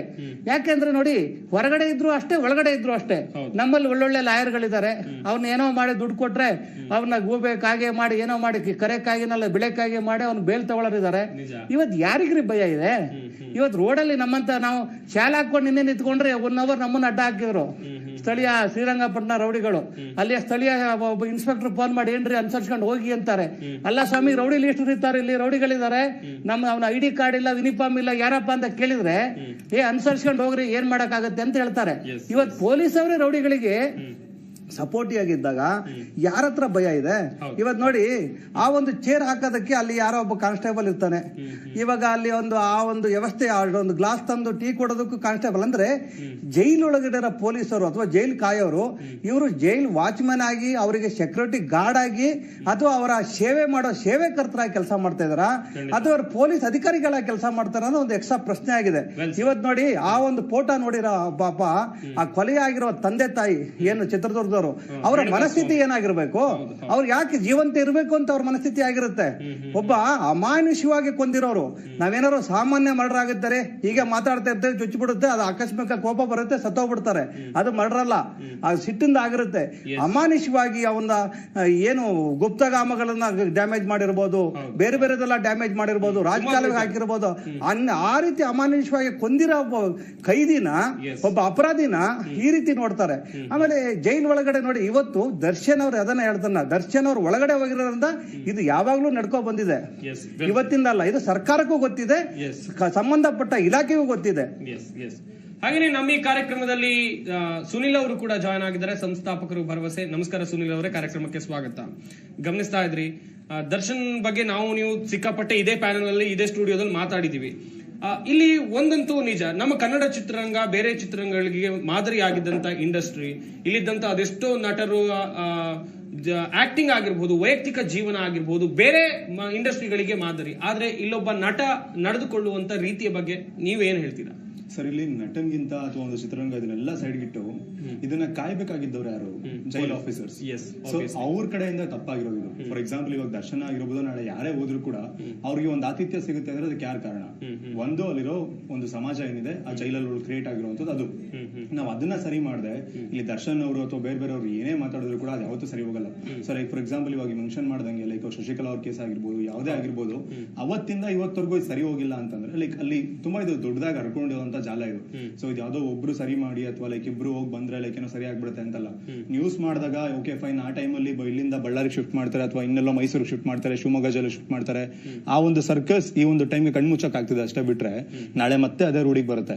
ಯಾಕೆಂದ್ರೆ ನೋಡಿ, ಹೊರಗಡೆ ಇದ್ರು ಅಷ್ಟೇ, ಒಳಗಡೆ ಇದ್ರು ಅಷ್ಟೇ. ನಮ್ಮಲ್ಲಿ ಒಳ್ಳೊಳ್ಳೆ ಲಾಯರ್ಗಳಿದ್ದಾರೆ, ಅವ್ನ ಏನೋ ಮಾಡಿ ದುಡ್ಡು ಕೊಟ್ರೆ ಅವ್ನ ಗೂಬೇಕಾಗೆ ಮಾಡಿ, ಏನೋ ಮಾಡಿ ಕರೆಕಾಗಿನಲ್ಲ ಬೆಳೆಕಾಗಿ ಮಾಡಿ ಅವ್ನು ಬೇಲ್ ತಗೊಳ್ಳೋರಿದ್ದಾರೆ. ಇವತ್ತು ಯಾರಿಗ್ರಿ ಭಯ ಇದೆ? ಇವತ್ತು ರೋಡಲ್ಲಿ ನಮ್ಮಂತ ನಾವು ಶಾಲೆ ಹಾಕೊಂಡು ನಿನ್ನೆ ನಿಂತ್ಕೊಂಡ್ರೆ 1 hour ನಮ್ಮನ್ನ ಅಡ್ಡ ಹಾಕಿದ್ರು ಸ್ಥಳೀಯ ಶ್ರೀರಂಗಪಟ್ಟಣ ರೌಡಿಗಳು. ಅಲ್ಲಿಯ ಸ್ಥಳೀಯ ಒಬ್ಬ ಇನ್ಸ್ಪೆಕ್ಟರ್ ಫೋನ್ ಮಾಡಿ ಏನ್ರಿ ಅನುಸರಿಸ್ಕೊಂಡು ಹೋಗಿ ಅಂತಾರೆ. ಅಲ್ಲ ಸ್ವಾಮಿ, ರೌಡಿ ಲಿಸ್ಟ್ ಇರ್ತಾರೆ, ಇಲ್ಲಿ ರೌಡಿಗಳಿದ್ದಾರೆ, ಅವನ ID ಕಾರ್ಡ್ ಇಲ್ಲ, ಯೂನಿಫಾರ್ಮ್ ಇಲ್ಲ, ಯಾರಪ್ಪ ಅಂತ ಕೇಳಿದ್ರೆ ಅನುಸರಿಸ್ಕೊಂಡು ಹೋಗ್ರಿ, ಏನ್ ಮಾಡಕ್ಕಾಗತ್ತೆ ಅಂತ ಹೇಳ್ತಾರೆ. ಇವತ್ತು ಪೊಲೀಸ್ ಅವರೇ ರೌಡಿಗಳಿಗೆ ಸಪೋರ್ಟಿ ಆಗಿದ್ದಾಗ ಯಾರ ಹತ್ರ ಭಯ ಇದೆ? ಇವತ್ ನೋಡಿ, ಆ ಒಂದು ಚೇರ್ ಹಾಕೋದಕ್ಕೆ ಅಲ್ಲಿ ಯಾರೋ ಒಬ್ಬ ಕಾನ್ಸ್ಟೇಬಲ್ ಇರ್ತಾನೆ. ಇವಾಗ ಅಲ್ಲಿ ಆ ಒಂದು ವ್ಯವಸ್ಥೆ, ಒಂದು ಗ್ಲಾಸ್ ತಂದು ಟೀ ಕೊಡೋದಕ್ಕೂ ಕಾನ್ಸ್ಟೇಬಲ್. ಅಂದ್ರೆ ಜೈಲ್ ಒಳಗಡೆ ಪೊಲೀಸರು ಅಥವಾ ಜೈಲ್ ಕಾಯೋರು, ಇವರು ಜೈಲ್ ವಾಚ್ಮನ್ ಆಗಿ, ಅವರಿಗೆ ಸೆಕ್ಯೂರಿಟಿ ಗಾರ್ಡ್ ಆಗಿ, ಅಥವಾ ಅವರ ಸೇವೆ ಮಾಡೋ ಸೇವೆಕರ್ತರಾಗಿ ಕೆಲಸ ಮಾಡ್ತಾ ಇದಾರ, ಅಥವಾ ಅವ್ರ ಪೊಲೀಸ್ ಅಧಿಕಾರಿಗಳಾಗಿ ಕೆಲಸ ಮಾಡ್ತಾರ ಅನ್ನೋ ಒಂದು ಎಕ್ಸ್ಟ್ರಾ ಪ್ರಶ್ನೆ ಆಗಿದೆ. ಇವತ್ ನೋಡಿ, ಆ ಒಂದು ಫೋಟೋ ನೋಡಿರೋ ಪಾಪ, ಆ ಕೊಲೆ ಆಗಿರೋ ತಂದೆ ತಾಯಿ ಏನು ಚಿತ್ರದುರ್ಗದವರು, ಅವರ ಮನಸ್ಥಿತಿ ಏನಾಗಿರ್ಬೇಕು? ಅವ್ರು ಯಾಕೆ ಜೀವಂತ ಇರಬೇಕು ಅಂತ ಅವ್ರ ಮನಸ್ಥಿತಿ ಆಗಿರುತ್ತೆ. ಒಬ್ಬ ಅಮಾನುಷವಾಗಿ ಕೊಂದಿರೋರು, ನಾವೇನಾದ್ರು ಸಾಮಾನ್ಯ ಮರ್ಡರ್ ಆಗಿದ್ದಾರೆ, ಹೀಗೆ ಮಾತಾಡ್ತಾ ಇರ್ತೇವೆ, ಚುಚ್ಚಿಬಿಡುತ್ತೆ, ಅದು ಆಕಸ್ಮಿಕ ಕೋಪ ಬರುತ್ತೆ, ಸತ್ತೋಗ್ಬಿಡ್ತಾರೆ, ಅದು ಮರ್ಡರ್ ಅಲ್ಲ, ಅದು ಸಿಟ್ಟಿಂದ ಆಗಿರುತ್ತೆ. ಅಮಾನುಷವಾಗಿ ಅವನ ಏನು ಗುಪ್ತಗಾಮಗಳನ್ನ ಡ್ಯಾಮೇಜ್ ಮಾಡಿರ್ಬೋದು, ಬೇರೆ ಬೇರೆದೆಲ್ಲ ಡ್ಯಾಮೇಜ್ ಮಾಡಿರ್ಬೋದು, ರಾಜಕಾಲುವೆ ಹಾಕಿರ್ಬೋದು. ಆ ರೀತಿ ಅಮಾನುಷವಾಗಿ ಕೊಂದಿರೋ ಒಬ್ಬ ಕೈದಿನ, ಒಬ್ಬ ಅಪರಾಧಿನ ಈ ರೀತಿ ನೋಡ್ತಾರೆ. ಆಮೇಲೆ ಜೈಲ್ ಒಳಗಡೆ ನೋಡಿ, ಇವತ್ತು ದರ್ಶನ್ ಅವ್ರು ಅದನ್ನ ಹೇಳ್ತಾನ, ದರ್ಶನ್ ಅವ್ರು ಒಳಗಡೆ ಹೋಗಿರೋದ್ರಿಂದ ಇದು ಯಾವಾಗ್ಲೂ ನಡ್ಕೊ ಬಂದಿದೆ, ಇವತ್ತಿಂದ ಅಲ್ಲ, ಇದು ಸರ್ಕಾರಕ್ಕೂ ಗೊತ್ತಿದೆ, ಸಂಬಂಧಪಟ್ಟ ಇಲಾಖೆಗೂ ಗೊತ್ತಿದೆ. ಹಾಗೇನೆ ನಮ್ಮ ಈ ಕಾರ್ಯಕ್ರಮದಲ್ಲಿ ಸುನಿಲ್ ಅವರು ಕೂಡ ಜಾಯ್ನ್ ಆಗಿದ್ದಾರೆ, ಸಂಸ್ಥಾಪಕರು ಭರವಸೆ. ನಮಸ್ಕಾರ ಸುನಿಲ್ ಅವರೇ, ಕಾರ್ಯಕ್ರಮಕ್ಕೆ ಸ್ವಾಗತ. ಗಮನಿಸ್ತಾ ಇದ್ರಿ, ದರ್ಶನ್ ಬಗ್ಗೆ ನಾವು ನೀವು ಸಿಕ್ಕಾಪಟ್ಟೆ ಇದೇ ಪ್ಯಾನಲ್ ಅಲ್ಲಿ, ಇದೇ ಸ್ಟುಡಿಯೋದಲ್ಲಿ ಮಾತಾಡಿದೀವಿ. ಇಲ್ಲಿ ಒಂದಂತೂ ನಿಜ, ನಮ್ಮ ಕನ್ನಡ ಚಿತ್ರರಂಗ ಬೇರೆ ಚಿತ್ರರಂಗಗಳಿಗೆ ಮಾದರಿ ಆಗಿದ್ದಂತ ಇಂಡಸ್ಟ್ರಿ, ಇಲ್ಲಿದ್ದಂತ ಅದೆಷ್ಟೋ ನಟರು ಆಕ್ಟಿಂಗ್ ಆಗಿರ್ಬೋದು, ವೈಯಕ್ತಿಕ ಜೀವನ ಆಗಿರ್ಬೋದು, ಬೇರೆ ಇಂಡಸ್ಟ್ರಿಗಳಿಗೆ ಮಾದರಿ. ಆದ್ರೆ ಇಲ್ಲೊಬ್ಬ ನಟ ನಡೆದುಕೊಳ್ಳುವಂತ ರೀತಿಯ ಬಗ್ಗೆ ನೀವೇನ್ ಹೇಳ್ತೀರಾ ಸರ್? ಇಲ್ಲಿ ನಟನ್ಗಿಂತ ಅಥವಾ ಒಂದು ಚಿತ್ರರಂಗ ಇದನ್ನೆಲ್ಲ ಸೈಡ್ಗಿಟ್ಟು ಇದನ್ನ ಕಾಯ್ಬೇಕಾಗಿದ್ದವ್ರು ಯಾರು? Jail officers. ಸೊ ಅವ್ರ ಕಡೆಯಿಂದ ತಪ್ಪಾಗಿರೋದು. ಫಾರ್ ಎಕ್ಸಾಂಪಲ್, ಇವಾಗ ದರ್ಶನ ಆಗಿರ್ಬೋದು, ನಾಳೆ ಯಾರೇ ಹೋದ್ರು ಕೂಡ ಅವ್ರಿಗೆ ಒಂದು ಆತಿಥ್ಯ ಸಿಗುತ್ತೆ ಅಂದ್ರೆ ಅದಕ್ಕೆ ಯಾರು ಕಾರಣ? ಒಂದು ಅಲ್ಲಿರೋ ಒಂದು ಸಮಾಜ ಏನಿದೆ, ಆ ಜೈಲಲ್ಲಿ ಕ್ರಿಯೇಟ್ ಆಗಿರುವಂತದ್ದು ಅದು. ನಾವು ಅದನ್ನ ಸರಿ ಮಾಡದೆ ಇಲ್ಲಿ ದರ್ಶನ್ ಅವರು ಅಥವಾ ಬೇರೆ ಬೇರೆಯವ್ರು ಏನೇ ಮಾತಾಡಿದ್ರು ಕೂಡ ಅದು ಯಾವತ್ತೂ ಸರಿ ಹೋಗಲ್ಲ. ಸೊ ಲೈಕ್ ಫಾರ್ ಎಕ್ಸಾಂಪಲ್, ಇವಾಗ ಮೆನ್ಷನ್ ಮಾಡ್ದಂಗೆ ಲೈಕ್ ಶಶಿಕಲಾ ಅವ್ರ ಕೇಸ್ ಆಗಿರ್ಬೋದು, ಯಾವುದೇ ಆಗಿರ್ಬೋದು, ಅವತ್ತಿಂದ ಇವತ್ತವರೆಗೂ ಸರಿ ಹೋಗಿಲ್ಲ ಅಂತಂದ್ರೆ ಲೈಕ್ ಅಲ್ಲಿ ತುಂಬಾ ಇದು ದೊಡ್ಡದಾಗಿ ಹರ್ಕೊಂಡಿರುವಂತ ಜಾಲ ಇದು. ಸೊ ಇದು ಯಾವ್ದೋ ಒಬ್ರು ಸರಿ ಮಾಡಿ ಅಥವಾ ಲೈಕ್ ಇಬ್ರು ಹೋಗಿ ಬಂದ್ರೆ ಲೈಕ್ ಏನೋ ಸರಿ ಆಗ್ಬಿಡುತ್ತೆ ಅಂತಲ್ಲ. ನ್ಯೂಸ್ ಮಾಡಿದಾಗ ಓಕೆ ಫೈನ್, ಆ ಟೈಮಲ್ಲಿ ಇಲ್ಲಿಂದ ಬಳ್ಳಾರಿಗೆ ಶಿಫ್ಟ್ ಮಾಡ್ತಾರೆ ಅಥವಾ ಇನ್ನೆಲ್ಲೋ ಮೈಸೂರಿಗೆ ಶಿಫ್ಟ್ ಮಾಡ್ತಾರೆ, ಶಿವಮೊಗ್ಗ ಜೈಲಿಗೆ ಶಿಫ್ಟ್ ಮಾಡ್ತಾರೆ. ಆ ಒಂದು ಸರ್ಕಸ್ ಈ ಒಂದು ಟೈಮ್ಗೆ ಕಣ್ಮುಚ್ಚಕ್ ಆಗ್ತಿದೆ ಅಷ್ಟೇ, ಬಿಟ್ರೆ ನಾಳೆ ಮತ್ತೆ ಅದೇ ರೂಢಿಗೆ ಬರುತ್ತೆ.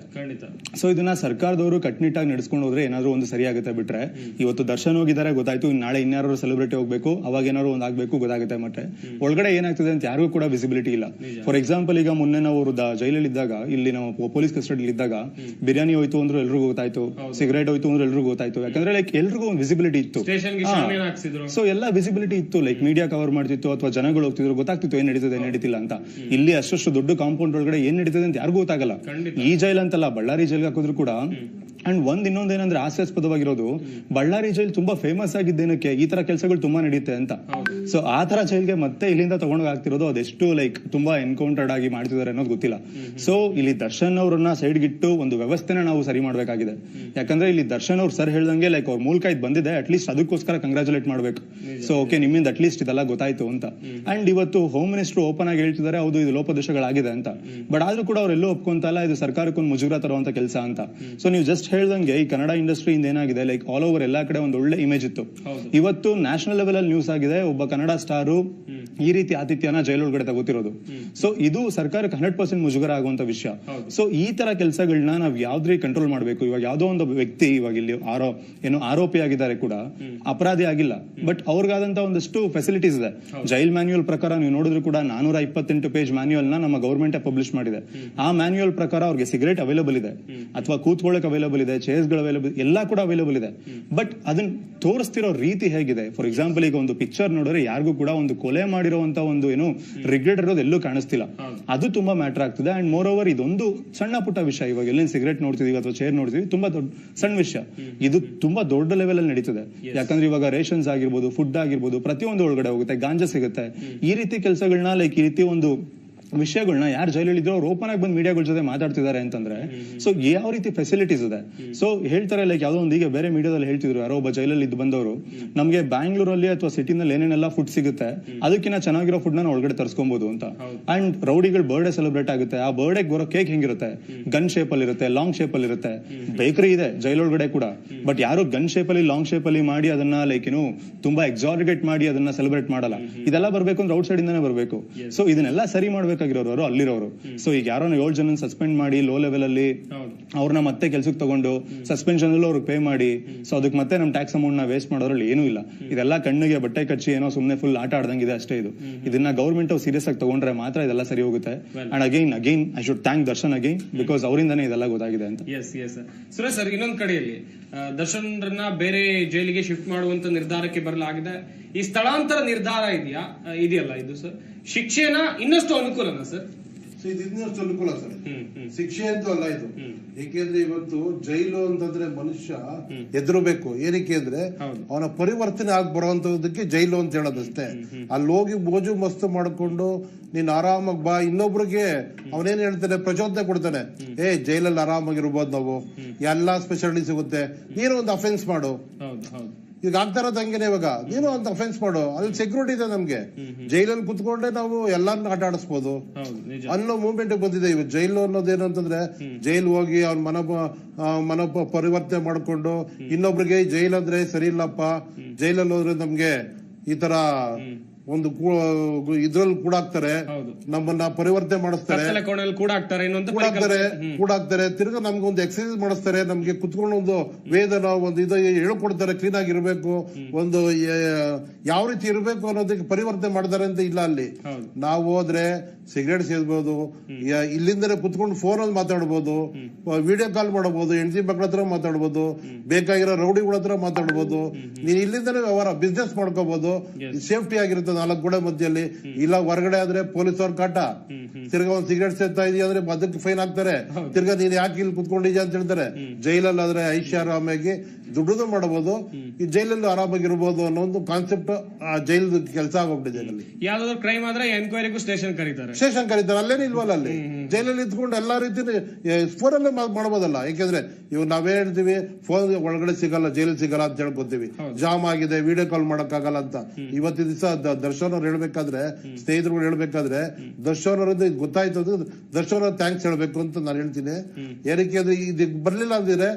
ಸೊ ಇದನ್ನ ಸರ್ಕಾರದವರು ಕಟ್ನಿಟ್ಟಾಗಿ ನಡೆಸ್ಕೊಂಡು ಹೋದ್ರೆ ಏನಾದ್ರು ಒಂದು ಸರಿ ಆಗುತ್ತೆ, ಬಿಟ್ರೆ ಇವತ್ತು ದರ್ಶನ್ ಹೋಗಿದ್ದಾರೆ ಗೊತ್ತಾಯ್ತು, ನಾಳೆ ಇನ್ಯಾರು ಸೆಲೆಬ್ರಿಟಿ ಹೋಗ್ಬೇಕು, ಅವಾಗ ಏನಾದ್ರು ಒಂದ್ ಆಗ್ಬೇಕು ಗೊತ್ತಾಗುತ್ತೆ, ಮತ್ತೆ ಒಳಗಡೆ ಏನಾಗ್ತದೆ ಅಂತ ಯಾರಿಗೂ ಕೂಡ ವಿಸಿಬಿಲಿಟಿ ಇಲ್ಲ. ಫಾರ್ ಎಕ್ಸಾಂಪಲ್, ಈಗ ಮೊನ್ನೆ ನಾವು ಜೈಲಲ್ಲಿ ಇದ್ದಾಗ, ಇಲ್ಲಿ ನಾವು ಪೊಲೀಸ್ ಕಸ್ಟಡಿ ಇದ್ದಾಗ ಬಿರಿಯಾನಿ ಹೋಯ್ತು ಅಂದ್ರೆ ಎಲ್ರಿಗೂ ಗೊತ್ತಾಯ್ತು, ಸಿಗರೇಟ್ ಹೋಯ್ತು ಅಂದ್ರೆ ಎಲ್ರಿಗೂ ಗೊತ್ತಾಯ್ತು, ಯಾಕಂದ್ರೆ ಲೈಕ್ ಎಲ್ರಿಗೂ ಒಂದು ವಿಸಿಬಿಲಿಟಿ ಇತ್ತು. ಸೊ ಎಲ್ಲ ವಿಸಿಬಿಲಿಟಿ ಇತ್ತು, ಲೈಕ್ ಮೀಡಿಯಾ ಕವರ್ ಮಾಡ್ತಿತ್ತು ಅಥವಾ ಜನಗಳು ಹೋಗ್ತಿದ್ರು, ಗೊತ್ತಾಗ್ತಿತ್ತು ಏನ್ ನಡೀತದೆ ಏನ್ ನಡೀತಿಲ್ಲ ಅಂತ. ಇಲ್ಲಿ ಅಷ್ಟು ದೊಡ್ಡ ಕಾಂಪೌಂಡ್ ಒಳಗಡೆ ಏನ್ ನಡೀತದೆ ಅಂತ ಯಾರಿಗೂ ಗೊತ್ತಾಗಲ್ಲ. ಈ ಜೈಲ್ ಅಂತಲ್ಲ, ಬಳ್ಳಾರಿ ಜೈಲ್ಗೆ ಹಾಕಿದ್ರು ಕೂಡ. ಅಂಡ್ ಇನ್ನೊಂದೇನಂದ್ರೆ ಹಾಸ್ಯಾಸ್ಪದವಾಗಿರೋದು, ಬಳ್ಳಾರಿ ಜೈಲ್ ತುಂಬಾ ಫೇಮಸ್ ಆಗಿದ್ದೇನಕ್ಕೆ ಈ ತರ ಕೆಲಸಗಳು ತುಂಬಾ ನಡೆಯುತ್ತೆ ಅಂತ. ಸೊ ಆ ತರ ಜೈಲ್ಗೆ ಮತ್ತೆ ಇಲ್ಲಿಂದ ತಗೊಂಡು ಆಗ್ತಿರೋದು, ಅದೆಷ್ಟು ಲೈಕ್ ತುಂಬಾ ಎನ್ಕೌಂಟರ್ಡ್ ಆಗಿ ಮಾಡ್ತಿದ್ದಾರೆ ಅನ್ನೋದು ಗೊತ್ತಿಲ್ಲ. ಸೊ ಇಲ್ಲಿ ದರ್ಶನ್ ಅವ್ರನ್ನ ಸೈಡ್ ಗಿಟ್ಟು ಒಂದು ವ್ಯವಸ್ಥೆನ ನಾವು ಸರಿ ಮಾಡ್ಬೇಕಾಗಿದೆ. ಯಾಕಂದ್ರೆ ಇಲ್ಲಿ ದರ್ಶನ್ ಅವ್ರು ಸರ್ ಹೇಳ್ದಂಗೆ ಲೈಕ್ ಅವ್ರ ಮೂಲಕ ಇದು ಬಂದಿದೆ, ಅಟ್ಲೀಸ್ಟ್ ಅದಕ್ಕೋಸ್ಕರ ಕಂಗ್ರಾಚುಲೇಟ್ ಮಾಡ್ಬೇಕು. ಸೊ ಓಕೆ, ನಿಮ್ಮಿಂದ ಅಟ್ಲೀಸ್ಟ್ ಇದೆಲ್ಲ ಗೊತ್ತಾಯ್ತು ಅಂತ. ಅಂಡ್ ಇವತ್ತು ಹೋಮ್ ಮಿನಿಸ್ಟರ್ ಓಪನ್ ಆಗಿ ಹೇಳ್ತಿದ್ದಾರೆ, ಹೌದು ಇದು ಲೋಪದೋಷಗಳಾಗಿದೆ ಅಂತ. ಬಟ್ ಆದ್ರೂ ಕೂಡ ಅವ್ರೆಲ್ಲೂ ಒಪ್ಕೊಂತಲ್ಲ, ಇದು ಸರ್ಕಾರಕ್ಕೊಂದು ಮುಜುಗರ ತರುವಂತ ಕೆಲಸ ಅಂತ. ಸೊ ನೀವು ಜಸ್ಟ್ ಹೇಳ್ದಂಗೆ ಈ ಕನ್ನಡ ಇಂಡಸ್ಟ್ರಿಯಿಂದ ಏನಾಗಿದೆ, ಲೈಕ್ ಆಲ್ ಓವರ್ ಎಲ್ಲಾ ಕಡೆ ಒಂದು ಒಳ್ಳೆ ಇಮೇಜ್ ಇತ್ತು. ಇವತ್ತು ನ್ಯಾಷನಲ್ ಲೆವೆಲ್ ಅಲ್ಲಿ ನ್ಯೂಸ್ ಆಗಿದೆ, ಒಬ್ಬ ಕನ್ನಡ ಸ್ಟಾರು ಈ ರೀತಿ ಆತಿಥ್ಯನ ಜೈಲೊಳಗಡೆ ತಗೋತಿರೋದು. ಸೊ ಇದು ಸರ್ಕಾರಕ್ಕೆ 100% ಮುಜುಗರ ಆಗುವಂತ ವಿಷಯ. ಸೊ ಈ ತರ ಕೆಲಸಗಳನ್ನ ನಾವ್ ಯಾವ್ದ್ರಿ ಕಂಟ್ರೋಲ್ ಮಾಡ್ಬೇಕು. ಇವಾಗ ಯಾವ್ದೋ ಒಂದು ವ್ಯಕ್ತಿ ಇವಾಗ ಇಲ್ಲಿ ಆರೋಪಿ ಆಗಿದ್ದಾರೆ ಕೂಡ, ಅಪರಾಧಿ ಆಗಿಲ್ಲ, ಬಟ್ ಅವ್ರಿಗಾದಂತ ಒಂದಷ್ಟು ಫೆಸಿಲಿಟೀಸ್ ಇದೆ. ಜೈಲ್ ಮ್ಯಾನ್ಯುಯಲ್ ಪ್ರಕಾರ ನೀವು ನೋಡಿದ್ರು ಕೂಡ 428 ಪೇಜ್ ಮ್ಯಾನ್ಯುಯಲ್ ನ ನಮ್ಮ ಗವರ್ಮೆಂಟ್ ಪಬ್ಲಿಷ್ ಮಾಡಿದೆ. ಆ ಮ್ಯಾನ್ಯುಯಲ್ ಪ್ರಕಾರ ಅವ್ರಿಗೆ ಸಿಗರೇಟ್ ಅವೈಲೇಬಲ್ ಇದೆ ಅಥವಾ ಕೂತ್ಕೊಳ್ಳಕ್ ಅವೈಲೇಬಲ್ ಇದೆ, ಚೇರ್ಸ್ಗಳು ಅವೈಲೇಬಲ್, ಎಲ್ಲ ಕೂಡ ಅವೈಲೇಬಲ್ ಇದೆ. ಬಟ್ ಅದನ್ನ ತೋರಿಸ್ತಿರೋ ರೀತಿ ಹೇಗಿದೆ, ಫಾರ್ ಎಕ್ಸಾಂಪಲ್ ಈಗ ಒಂದು ಪಿಕ್ಚರ್ ನೋಡಿದ್ರೆ ಯಾರಿಗೂ ಕೂಡ ಒಂದು ಕೊಲೆ ಮಾಡಿರುವಂತ ಒಂದು ಏನು ರಿಗ್ರೆಟ್ ಇರೋದು ಎಲ್ಲೂ ಕಾಣಿಸ್ತಿಲ್ಲ. ಅದು ತುಂಬಾ ಮ್ಯಾಟರ್ ಆಗ್ತದೆ. ಅಂಡ್ ಮೋರ್ ಓವರ್ ಇದೊಂದು ಸಣ್ಣ ಪುಟ್ಟ ವಿಷಯ, ಇವಾಗ ಎಲ್ಲ ಸಿಗರೇಟ್ ನೋಡ್ತಿದೀವಿ ಅಥವಾ ಚೇರ್ ನೋಡ್ತೀವಿ, ತುಂಬಾ ದೊಡ್ಡ ಸಣ್ಣ ವಿಷಯ, ಇದು ತುಂಬಾ ದೊಡ್ಡ ಲೆವೆಲ್ ಅಲ್ಲಿ ನಡೀತದೆ. ಯಾಕಂದ್ರೆ ಇವಾಗ ರೇಷನ್ಸ್ ಆಗಿರ್ಬೋದು, ಫುಡ್ ಆಗಿರ್ಬೋದು, ಪ್ರತಿಯೊಂದು ಒಳಗಡೆ ಹೋಗುತ್ತೆ, ಗಾಂಜಾ ಸಿಗುತ್ತೆ. ಈ ರೀತಿ ಕೆಲಸಗಳನ್ನ ಲೈಕ್ ಈ ರೀತಿ ಒಂದು ವಿಷಯಗಳನ್ನ ಯಾರು ಜೈಲಲ್ಲಿದ್ರು ಅವ್ರು ಓಪನ್ ಆಗಿ ಬಂದು ಮೀಡಿಯಾಗಳ ಜೊತೆ ಮಾತಾಡ್ತಿದ್ದಾರೆ ಅಂತಂದ್ರೆ ಸೊ ಯಾವ ರೀತಿ ಫೆಸಿಲಿಟೀಸ್ ಇದೆ. ಸೊ ಹೇಳ್ತಾರೆ ಲೈಕ್ ಯಾವ್ದೋ ಒಂದು ಈಗ ಬೇರೆ ಮೀಡಿಯಾದಲ್ಲಿ ಹೇಳ್ತಿದ್ರು, ಯಾರೋ ಒಬ್ಬ ಜೈಲಲ್ಲಿ ಇದ್ದು ಬಂದವರು, ನಮ್ಗೆ ಬ್ಯಾಂಗ್ಳೂರಲ್ಲಿ ಅಥವಾ ಸಿಟಿನಲ್ಲಿ ಏನೇನೆಲ್ಲ ಫುಡ್ ಸಿಗುತ್ತೆ ಅದಕ್ಕಿಂತ ಚೆನ್ನಾಗಿರೋ ಫುಡ್ ನ ಒಳಗಡೆ ತರಿಸ್ಕೊಬಹುದು ಅಂತ. ಅಂಡ್ ರೌಡಿಗಳು ಬರ್ಡೇ ಸೆಲೆಬ್ರೇಟ್ ಆಗುತ್ತೆ, ಆ ಬರ್ಡೇ ಬರೋ ಕೇಕ್ ಹೆಂಗಿರುತ್ತೆ, ಗನ್ ಶೇಪ್ ಅಲ್ಲಿ ಇರುತ್ತೆ, ಲಾಂಗ್ ಶೇಪ್ ಅಲ್ಲಿ ಇರುತ್ತೆ. ಬೇಕರಿ ಇದೆ ಜೈಲೊಳಗಡೆ ಕೂಡ, ಬಟ್ ಯಾರು ಗನ್ ಶೇಪ್ ಅಲ್ಲಿ ಲಾಂಗ್ ಶೇಪ್ ಅಲ್ಲಿ ಮಾಡಿ ಅದನ್ನ ಲೈಕ್ ಏನು ತುಂಬಾ ಎಕ್ಸಾರಿಗೇಟ್ ಮಾಡಿ ಅದನ್ನ ಸೆಲೆಬ್ರೇಟ್ ಮಾಡಲ್ಲ. ಇದೆಲ್ಲ ಬರ್ಬೇಕು ಅಂದ್ರೆ ಔಟ್ ಸೈಡ್ ಇಂದಾನೆ ಬರ್ಬೇಕು. ಸೊ ಇದನ್ನೆಲ್ಲ ಸರಿ ಮಾಡ್ಬೇಕು ಅಲ್ಲಿರೋರು. ಸೊ ಈಗ ಯಾರೋ 7 ಜನ ಸಸ್ಪೆಂಡ್ ಮಾಡಿ ಲೋ ಲೆವೆಲ್ ಅಲ್ಲಿ ಅವ್ರನ್ನ ಮತ್ತೆ ಕೆಲ್ಸಕ್ಕೆ ತಗೊಂಡು ಸಸ್ಪೆನ್ಷನ್ ಅಲ್ಲೂ ಅವ್ರಿಗೆ ಪೇ ಮಾಡಿ, ಸೊ ಅದಕ್ಕೆ ಮತ್ತೆ ನಮ್ ಟ್ಯಾಕ್ಸ್ ಅಮೌಂಟ್ ನ ವೇಸ್ಟ್ ಮಾಡೋದ್ರಲ್ಲಿ ಏನೂ ಇಲ್ಲ. ಇದೆಲ್ಲ ಕಣ್ಣಿಗೆ ಬಟ್ಟೆ ಕಚ್ಚಿ ಏನೋ ಸುಮ್ನೆ ಫುಲ್ ಆಟ ಆಡ್ದಂಗಿದೆ ಅಷ್ಟೇ. ಇದನ್ನ ಗೌರ್ಮೆಂಟ್ ಸೀರಿಯಸ್ ಆಗಿ ತಗೊಂಡ್ರೆ ಮಾತ್ರ ಇದೆಲ್ಲ ಸರಿ ಹೋಗುತ್ತೆ. And again I should thank Darshan again, because ಅವರಿಂದಾನೇ ಇದೆಲ್ಲ ಗೊತ್ತಾಗಿದೆ ಅಂತ. ಸುರೇಶ್ ಸರ್, ಇನ್ನೊಂದ್ ಕಡೆಯಲ್ಲಿ ದರ್ಶನ್ ರನ್ನ ಬೇರೆ ಜೈಲಿಗೆ ಶಿಫ್ಟ್ ಮಾಡುವಂತ ನಿರ್ಧಾರಕ್ಕೆ ಬರಲಾಗಿದೆ. ಈ ಸ್ಥಳಾಂತರ ನಿರ್ಧಾರ ಇದೆಯಲ್ಲ, ಇದು ಸರ್ ಶಿಕ್ಷೆನ ಇನ್ನಷ್ಟು ಅನುಕೂಲನಾ ಸರ್? ಇದು ಇನ್ನಷ್ಟು ಅನುಕೂಲ ಸರ್, ಶಿಕ್ಷೆ ಅಂತೂ ಅಲ್ಲ ಇದು. ಏಕೆಂದ್ರೆ ಇವತ್ತು ಜೈಲು ಅಂತಂದ್ರೆ ಮನುಷ್ಯ ಎದುರಬೇಕು. ಏನಕ್ಕೆ ಅಂದ್ರೆ ಅವನ ಪರಿವರ್ತನೆ ಆಗಿ ಬರುವಂತದಕ್ಕೆ ಜೈಲು ಅಂತ ಹೇಳೋದಷ್ಟೇ. ಅಲ್ಲಿ ಹೋಗಿ ಮೋಜು ಮಸ್ತು ಮಾಡ್ಕೊಂಡು ನೀನ್ ಆರಾಮಾಗಿ ಬಾ, ಇನ್ನೊಬ್ರಿಗೆ ಅವನೇನ್ ಹೇಳ್ತಾನೆ, ಪ್ರಚೋದನೆ ಕೊಡ್ತಾನೆ, ಜೈಲಲ್ಲಿ ಆರಾಮಾಗಿರ್ಬೋದು, ನಾವು ಎಲ್ಲಾ ಸ್ಪೆಷಾಲಿಟಿ ಸಿಗುತ್ತೆ, ನೀನು ಒಂದು ಅಫೆನ್ಸ್ ಮಾಡು. ಈಗ ಆಗ್ತಾ ಇರೋದು ಹಂಗೇನೆ, ಇವಾಗ ನೀನು ಅಂತ ಅಫೆನ್ಸ್ ಮಾಡು, ಅಲ್ಲಿ ಸೆಕ್ಯೂರಿಟಿ ಇದೆ ನಮ್ಗೆ, ಜೈಲಲ್ಲಿ ಕುತ್ಕೊಂಡೆ ನಾವು ಎಲ್ಲಾರನ್ನ ಆಟ ಆಡಿಸ್ಬೋದು ಅನ್ನೋ ಮೂವ್ಮೆಂಟ್ ಬಂದಿದೆ. ಇವಾಗ ಜೈಲು ಅನ್ನೋದೇನು ಅಂತಂದ್ರೆ, ಜೈಲ್ ಹೋಗಿ ಅವ್ನ ಮನ ಪರಿವರ್ತನೆ ಮಾಡ್ಕೊಂಡು ಇನ್ನೊಬ್ರಿಗೆ ಜೈಲ್ ಅಂದ್ರೆ ಸರಿ ಇಲ್ಲಪ್ಪ, ಜೈಲಲ್ಲಿ ಹೋದ್ರೆ ನಮ್ಗೆ ಈ ತರ ಒಂದು ಇದ್ರಲ್ಲಿ ಕೂಡಾಕ್ತಾರೆ, ನಮ್ಮನ್ನ ಪರಿವರ್ತನೆ ಮಾಡಿಸ್ತಾರೆ, ಕೂಡಾಕ್ತಾರೆ, ತಿರ್ಗಾ ನಮ್ಗೆ ಒಂದು ಎಕ್ಸರ್ಸೈಸ್ ಮಾಡಿಸ್ತಾರೆ, ನಮ್ಗೆ ಕುತ್ಕೊಂಡು ಒಂದು ವೇದನ ಒಂದು ಇದು ಹೇಳ್ಕೊಡ್ತಾರೆ, ಕ್ಲೀನ್ ಆಗಿ ಇರ್ಬೇಕು, ಒಂದು ಯಾವ ರೀತಿ ಇರ್ಬೇಕು ಅನ್ನೋದಕ್ಕೆ ಪರಿವರ್ತನೆ ಮಾಡ್ತಾರೆ ಅಂತ ಇಲ್ಲ. ಅಲ್ಲಿ ನಾವು ಹೋದ್ರೆ ಸಿಗರೇಟ್ ಸೇದ್ಬೋದು, ಇಲ್ಲಿಂದಲೇ ಕುತ್ಕೊಂಡು ಫೋನ್ ಅಲ್ಲಿ ಮಾತಾಡ್ಬೋದು, ವಿಡಿಯೋ ಕಾಲ್ ಮಾಡಬಹುದು, ಹೆಂಡತಿ ಮಕ್ಕಳ ಹತ್ರ ಮಾತಾಡ್ಬೋದು, ಬೇಕಾಗಿರೋ ರೌಡಿಗಳ ಹತ್ರ ಮಾತಾಡ್ಬೋದು, ನೀನ್ ಇಲ್ಲಿಂದಲೇ ವ್ಯವಹಾರ ಬಿಸ್ನೆಸ್ ಮಾಡ್ಕೋಬಹುದು, ಸೇಫ್ಟಿ ಆಗಿರುತ್ತೆ 4 ಗೋಡೆ ಮಧ್ಯದಲ್ಲಿ. ಇಲ್ಲ ಹೊರಗಡೆ ಆದ್ರೆ ಪೊಲೀಸ್ ಅವ್ರ ಕಾಟ, ತಿರ್ಗಾ ಒಂದ್ ಸಿಗರೇಟ್ ಸೇರ್ತಾ ಇದೀಯ ಅಂದ್ರೆ ಅದಕ್ಕೆ ಫೈನ್ ಹಾಕ್ತಾರೆ, ತಿರ್ಗಾ ನೀನ್ ಯಾಕೆ ಇಲ್ಲಿ ಕುತ್ಕೊಂಡಿದ್ಯಾ ಅಂತ ಹೇಳ್ತಾರೆ. ಜೈಲಲ್ಲಿ ಆದ್ರೆ ಐಷಾರಾಮಾಗಿ ದುಡ್ಡು ಮಾಡಬಹುದು, ಈ ಜೈಲಲ್ಲಿ ಆರಾಮಾಗಿರ್ಬೋದು ಅನ್ನೋ ಒಂದು ಕಾನ್ಸೆಪ್ಟ್ ಜೈಲ್ ಕೆಲಸ ಆಗೋಗ್ಬಿಟ್ಟಿದೆ. ಯಾವ್ದಾದ್ರು ಕ್ರೈಮ್ ಆದ್ರೆ ಎನ್ಕ್ವೈರಿಗೂ ಸ್ಟೇಷನ್ ಕರೀತಾರೆ, ಅಲ್ಲೇನೇ ಇಲ್ವಲ್ಲ, ಅಲ್ಲಿ ಜೈಲಲ್ಲಿ ಇದ್ಕೊಂಡು ಎಲ್ಲಾ ರೀತಿ ಫೋನ್ ಅಲ್ಲೇ ಮಾಡಬಹುದಲ್ಲ. ಯಾಕೆಂದ್ರೆ ಇವ್ ನಾವೇ ಹೇಳ್ತೀವಿ ಫೋನ್ ಒಳಗಡೆ ಸಿಗಲ್ಲ, ಜೈಲಲ್ಲಿ ಸಿಗಲ್ಲ ಅಂತ ಹೇಳ್ಕೊತೀವಿ, ಜಾಮ್ ಆಗಿದೆ, ವಿಡಿಯೋ ಕಾಲ್ ಮಾಡಕ್ ಆಗಲ್ಲ ಅಂತ. ಇವತ್ತಿನ ದಿವಸ ದರ್ಶನ್ ಅವ್ರು ಹೇಳ್ಬೇಕಾದ್ರೆ, ಸ್ನೇಹಿತರುಗಳು ಹೇಳ್ಬೇಕಾದ್ರೆ, ದರ್ಶನ್ ಅವರಿಂದ ಇದು ಗೊತ್ತಾಯ್ತು ಅಂದ್ರೆ ದರ್ಶನ್ ಅವ್ರ ಥ್ಯಾಂಕ್ಸ್ ಹೇಳ್ಬೇಕು ಅಂತ ನಾನು ಹೇಳ್ತೀನಿ. ಏನಕ್ಕೆ ಅಂದ್ರೆ ಇದು ಬರ್ಲಿಲ್ಲ ಅಂದ್ರೆ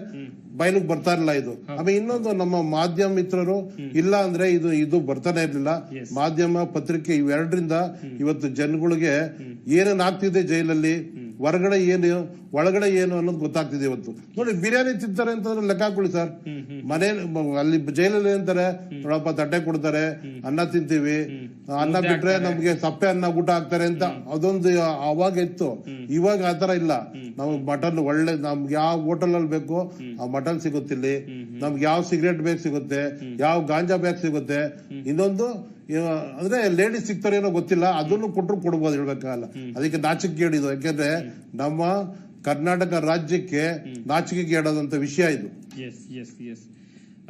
ಬಯಲಿಗೆ ಬರ್ತಾ ಇರಲಿಲ್ಲ ಇದು. ಆಮೇಲೆ ಇನ್ನೊಂದು, ನಮ್ಮ ಮಾಧ್ಯಮ ಮಿತ್ರರು ಇಲ್ಲ ಅಂದ್ರೆ ಇದು ಬರ್ತಾನೆ ಇರ್ಲಿಲ್ಲ. ಮಾಧ್ಯಮ, ಪತ್ರಿಕೆ ಇವೆರಡರಿಂದ ಇವತ್ತು ಜನಗಳಿಗೆ ಏನೇನ್ ಆಗ್ತಿದೆ ಜೈಲಲ್ಲಿ, ಹೊರಗಡೆ ಏನು ಒಳಗಡೆ ಏನು ಅನ್ನೋದು ಗೊತ್ತಾಗ್ತಿದೆ. ಇವತ್ತು ನೋಡಿ, ಬಿರಿಯಾನಿ ತಿಂತಾರೆ ಅಂತಂದ್ರೆ ಲೆಕ್ಕ ಹಾಕೊಳ್ಳಿ ಸರ್, ಮನೆ ಅಲ್ಲಿ ಜೈಲಲ್ಲಿ ಏನಂತಾರೆ, ನೋಡಪ್ಪ ತಟ್ಟೆ ಕೊಡ್ತಾರೆ, ಅನ್ನ ತಿಂತೀವಿ, ಅನ್ನ ಬಿಟ್ರೆ ನಮ್ಗೆ ಸಪ್ಪೆ ಅನ್ನ ಊಟ ಹಾಕ್ತಾರೆ ಅಂತ ಅದೊಂದು ಅವಾಗ ಇತ್ತು. ಇವಾಗ ಆತರ ಇಲ್ಲ. ನಾವು ಮಟನ್ ಒಳ್ಳೆ, ನಮ್ಗೆ ಯಾವ ಹೋಟೆಲ್ ಅಲ್ಲಿ ಬೇಕು ಆ ಮಟನ್ ಸಿಗುತ್ತಿಲ್ಲಿ, ನಮ್ಗೆ ಯಾವ ಸಿಗರೇಟ್ ಬೇಕು ಸಿಗುತ್ತೆ, ಯಾವ ಗಾಂಜಾ ಬೇಕು ಸಿಗುತ್ತೆ. ಇನ್ನೊಂದು ಅಂದ್ರೆ ಲೇಡೀಸ್ ಸಿಗ್ತಾರೆ ಏನೋ ಗೊತ್ತಿಲ್ಲ, ಅದನ್ನು ಕೊಟ್ಟರು ಕೊಡ್ಬೋದು, ಹೇಳ್ಬೇಕಾಗಲ್ಲ. ಅದಕ್ಕೆ ನಾಚಿಕೆಗೇಡಿದು. ಯಾಕೆಂದ್ರೆ ನಮ್ಮ ಕರ್ನಾಟಕ ರಾಜ್ಯಕ್ಕೆ ನಾಚಿಕೆಗೇಡಾದಂತ ವಿಷಯ ಇದು.